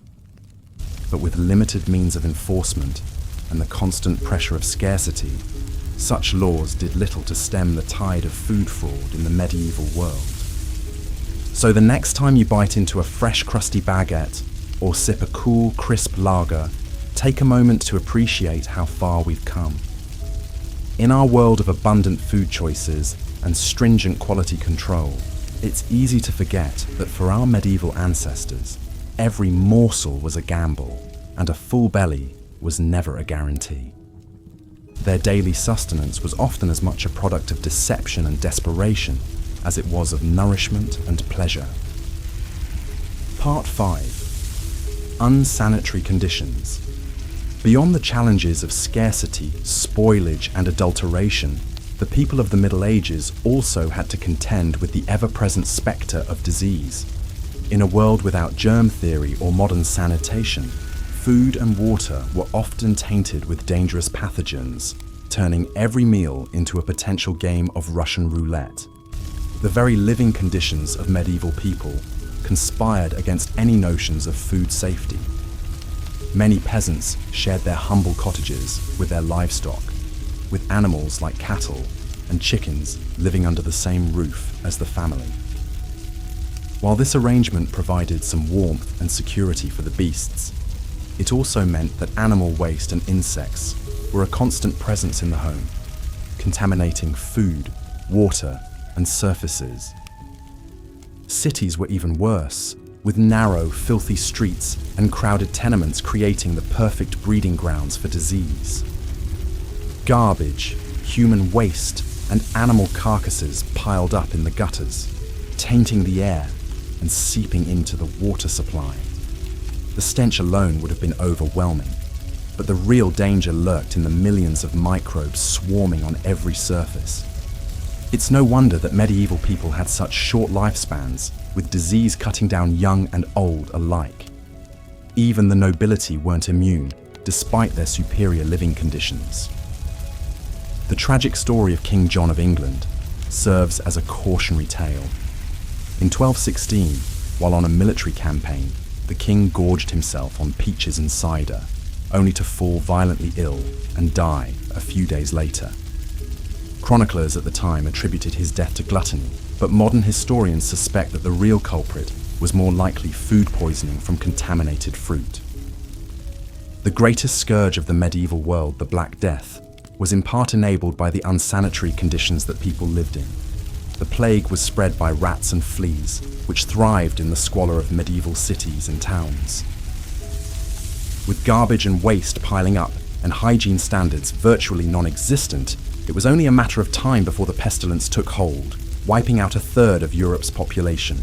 But with limited means of enforcement and the constant pressure of scarcity, such laws did little to stem the tide of food fraud in the medieval world. So the next time you bite into a fresh, crusty baguette or sip a cool, crisp lager, take a moment to appreciate how far we've come. In our world of abundant food choices and stringent quality control, it's easy to forget that for our medieval ancestors, every morsel was a gamble, and a full belly was never a guarantee. Their daily sustenance was often as much a product of deception and desperation as it was of nourishment and pleasure. Part 5. Unsanitary conditions. Beyond the challenges of scarcity, spoilage, and adulteration, the people of the Middle Ages also had to contend with the ever-present spectre of disease. In a world without germ theory or modern sanitation, food and water were often tainted with dangerous pathogens, turning every meal into a potential game of Russian roulette. The very living conditions of medieval people conspired against any notions of food safety. Many peasants shared their humble cottages with their livestock, with animals like cattle and chickens living under the same roof as the family. While this arrangement provided some warmth and security for the beasts, it also meant that animal waste and insects were a constant presence in the home, contaminating food, water, and surfaces. Cities were even worse, with narrow, filthy streets and crowded tenements creating the perfect breeding grounds for disease. Garbage, human waste, and animal carcasses piled up in the gutters, tainting the air and seeping into the water supply. The stench alone would have been overwhelming, but the real danger lurked in the millions of microbes swarming on every surface. It's no wonder that medieval people had such short lifespans, with disease cutting down young and old alike. Even the nobility weren't immune, despite their superior living conditions. The tragic story of King John of England serves as a cautionary tale. In 1216, while on a military campaign, the the king gorged himself on peaches and cider, only to fall violently ill and die a few days later. Chroniclers at the time attributed his death to gluttony, but modern historians suspect that the real culprit was more likely food poisoning from contaminated fruit. The greatest scourge of the medieval world, the Black Death, was in part enabled by the unsanitary conditions that people lived in. The plague was spread by rats and fleas, which thrived in the squalor of medieval cities and towns. With garbage and waste piling up and hygiene standards virtually non-existent, it was only a matter of time before the pestilence took hold, wiping out a third of Europe's population.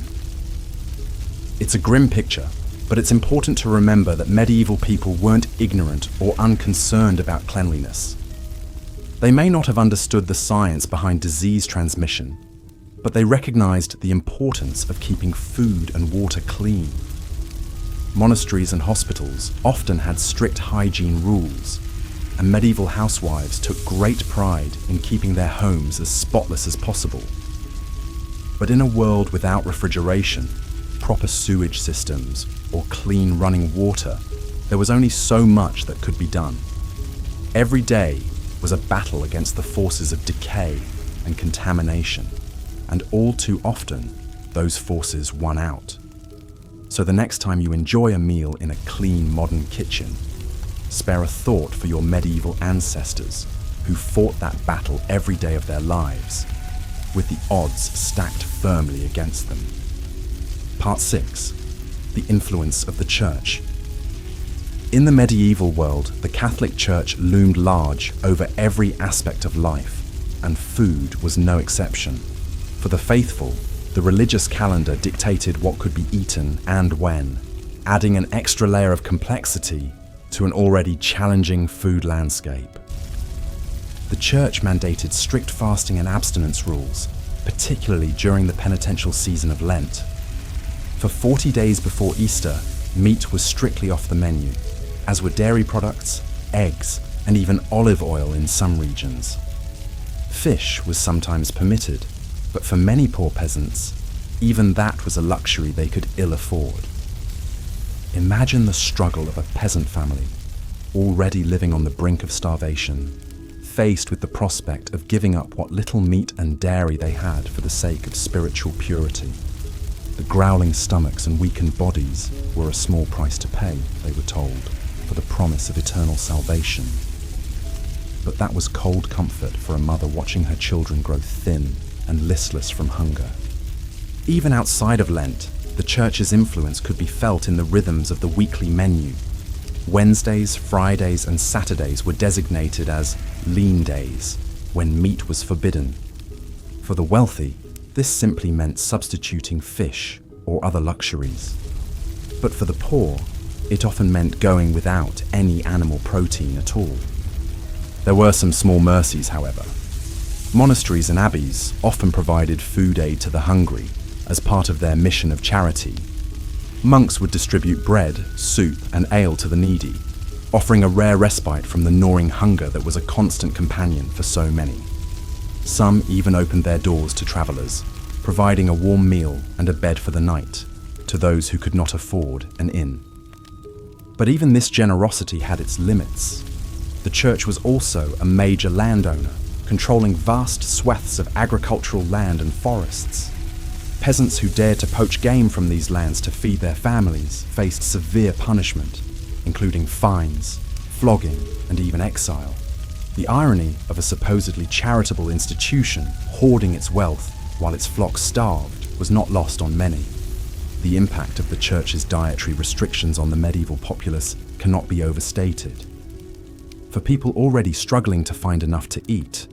It's a grim picture, but it's important to remember that medieval people weren't ignorant or unconcerned about cleanliness. They may not have understood the science behind disease transmission, but they recognized the importance of keeping food and water clean. Monasteries and hospitals often had strict hygiene rules, and medieval housewives took great pride in keeping their homes as spotless as possible. But in a world without refrigeration, proper sewage systems, or clean running water, there was only so much that could be done. Every day was a battle against the forces of decay and contamination, and all too often, those forces won out. So the next time you enjoy a meal in a clean modern kitchen, spare a thought for your medieval ancestors who fought that battle every day of their lives, with the odds stacked firmly against them. Part 6. The influence of the Church. In the medieval world, the Catholic Church loomed large over every aspect of life, and food was no exception. For the faithful, the religious calendar dictated what could be eaten and when, adding an extra layer of complexity to an already challenging food landscape. The Church mandated strict fasting and abstinence rules, particularly during the penitential season of Lent. For 40 days before Easter, meat was strictly off the menu, as were dairy products, eggs, and even olive oil in some regions. Fish was sometimes permitted, but for many poor peasants, even that was a luxury they could ill afford. Imagine the struggle of a peasant family, already living on the brink of starvation, faced with the prospect of giving up what little meat and dairy they had for the sake of spiritual purity. The growling stomachs and weakened bodies were a small price to pay, they were told, for the promise of eternal salvation. But that was cold comfort for a mother watching her children grow thin and listless from hunger. Even outside of Lent, the Church's influence could be felt in the rhythms of the weekly menu. Wednesdays, Fridays, and Saturdays were designated as lean days, when meat was forbidden. For the wealthy, this simply meant substituting fish or other luxuries. But for the poor, it often meant going without any animal protein at all. There were some small mercies, however. Monasteries and abbeys often provided food aid to the hungry as part of their mission of charity. Monks would distribute bread, soup, and ale to the needy, offering a rare respite from the gnawing hunger that was a constant companion for so many. Some even opened their doors to travelers, providing a warm meal and a bed for the night to those who could not afford an inn. But even this generosity had its limits. The Church was also a major landowner, controlling vast swaths of agricultural land and forests. Peasants who dared to poach game from these lands to feed their families faced severe punishment, including fines, flogging, and even exile. The irony of a supposedly charitable institution hoarding its wealth while its flock starved was not lost on many. The impact of the Church's dietary restrictions on the medieval populace cannot be overstated. For people already struggling to find enough to eat,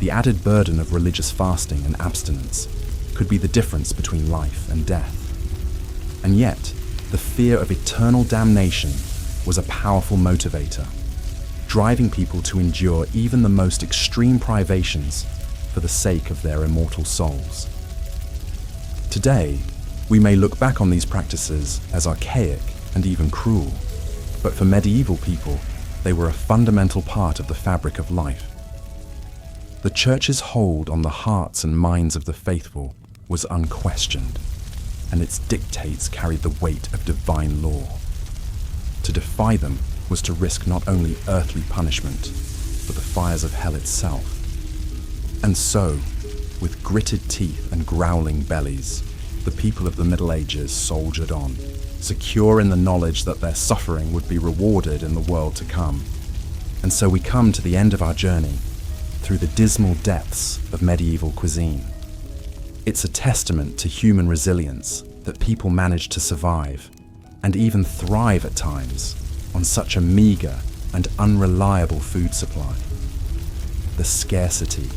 the added burden of religious fasting and abstinence could be the difference between life and death. And yet, the fear of eternal damnation was a powerful motivator, driving people to endure even the most extreme privations for the sake of their immortal souls. Today, we may look back on these practices as archaic and even cruel, but for medieval people, they were a fundamental part of the fabric of life. The Church's hold on the hearts and minds of the faithful was unquestioned, and its dictates carried the weight of divine law. To defy them was to risk not only earthly punishment, but the fires of hell itself. And so, with gritted teeth and growling bellies, the people of the Middle Ages soldiered on, secure in the knowledge that their suffering would be rewarded in the world to come. And so we come to the end of our journey, through the dismal depths of medieval cuisine. It's a testament to human resilience that people manage to survive, and even thrive at times, on such a meager and unreliable food supply. The scarcity,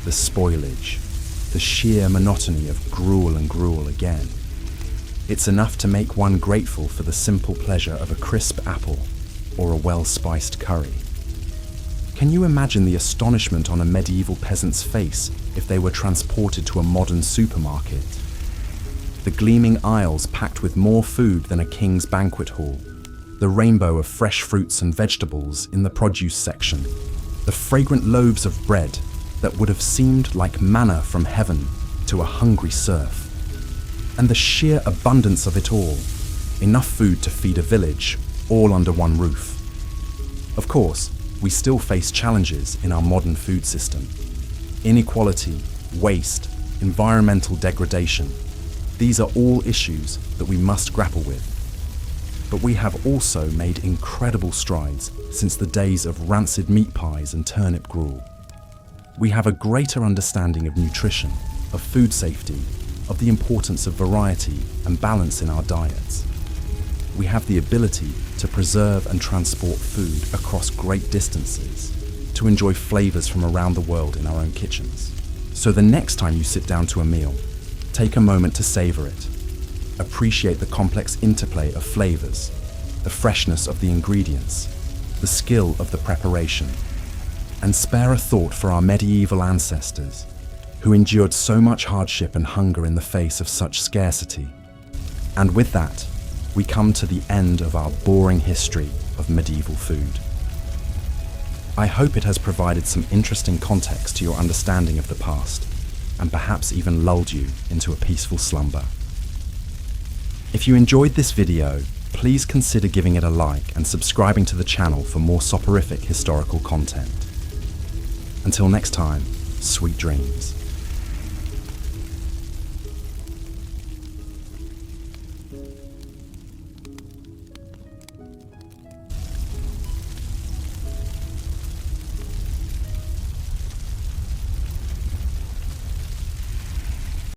the spoilage, the sheer monotony of gruel and gruel again. It's enough to make one grateful for the simple pleasure of a crisp apple or a well-spiced curry. Can you imagine the astonishment on a medieval peasant's face if they were transported to a modern supermarket? The gleaming aisles packed with more food than a king's banquet hall, the rainbow of fresh fruits and vegetables in the produce section, the fragrant loaves of bread that would have seemed like manna from heaven to a hungry serf, and the sheer abundance of it all, enough food to feed a village, all under one roof. Of course, we still face challenges in our modern food system. Inequality, waste, environmental degradation. These are all issues that we must grapple with. But we have also made incredible strides since the days of rancid meat pies and turnip gruel. We have a greater understanding of nutrition, of food safety, of the importance of variety and balance in our diets. We have the ability to preserve and transport food across great distances, to enjoy flavors from around the world in our own kitchens. So the next time you sit down to a meal, take a moment to savor it. Appreciate the complex interplay of flavors, the freshness of the ingredients, the skill of the preparation, and spare a thought for our medieval ancestors who endured so much hardship and hunger in the face of such scarcity. And with that, we come to the end of our boring history of medieval food. I hope it has provided some interesting context to your understanding of the past, and perhaps even lulled you into a peaceful slumber. If you enjoyed this video, please consider giving it a like and subscribing to the channel for more soporific historical content. Until next time, sweet dreams.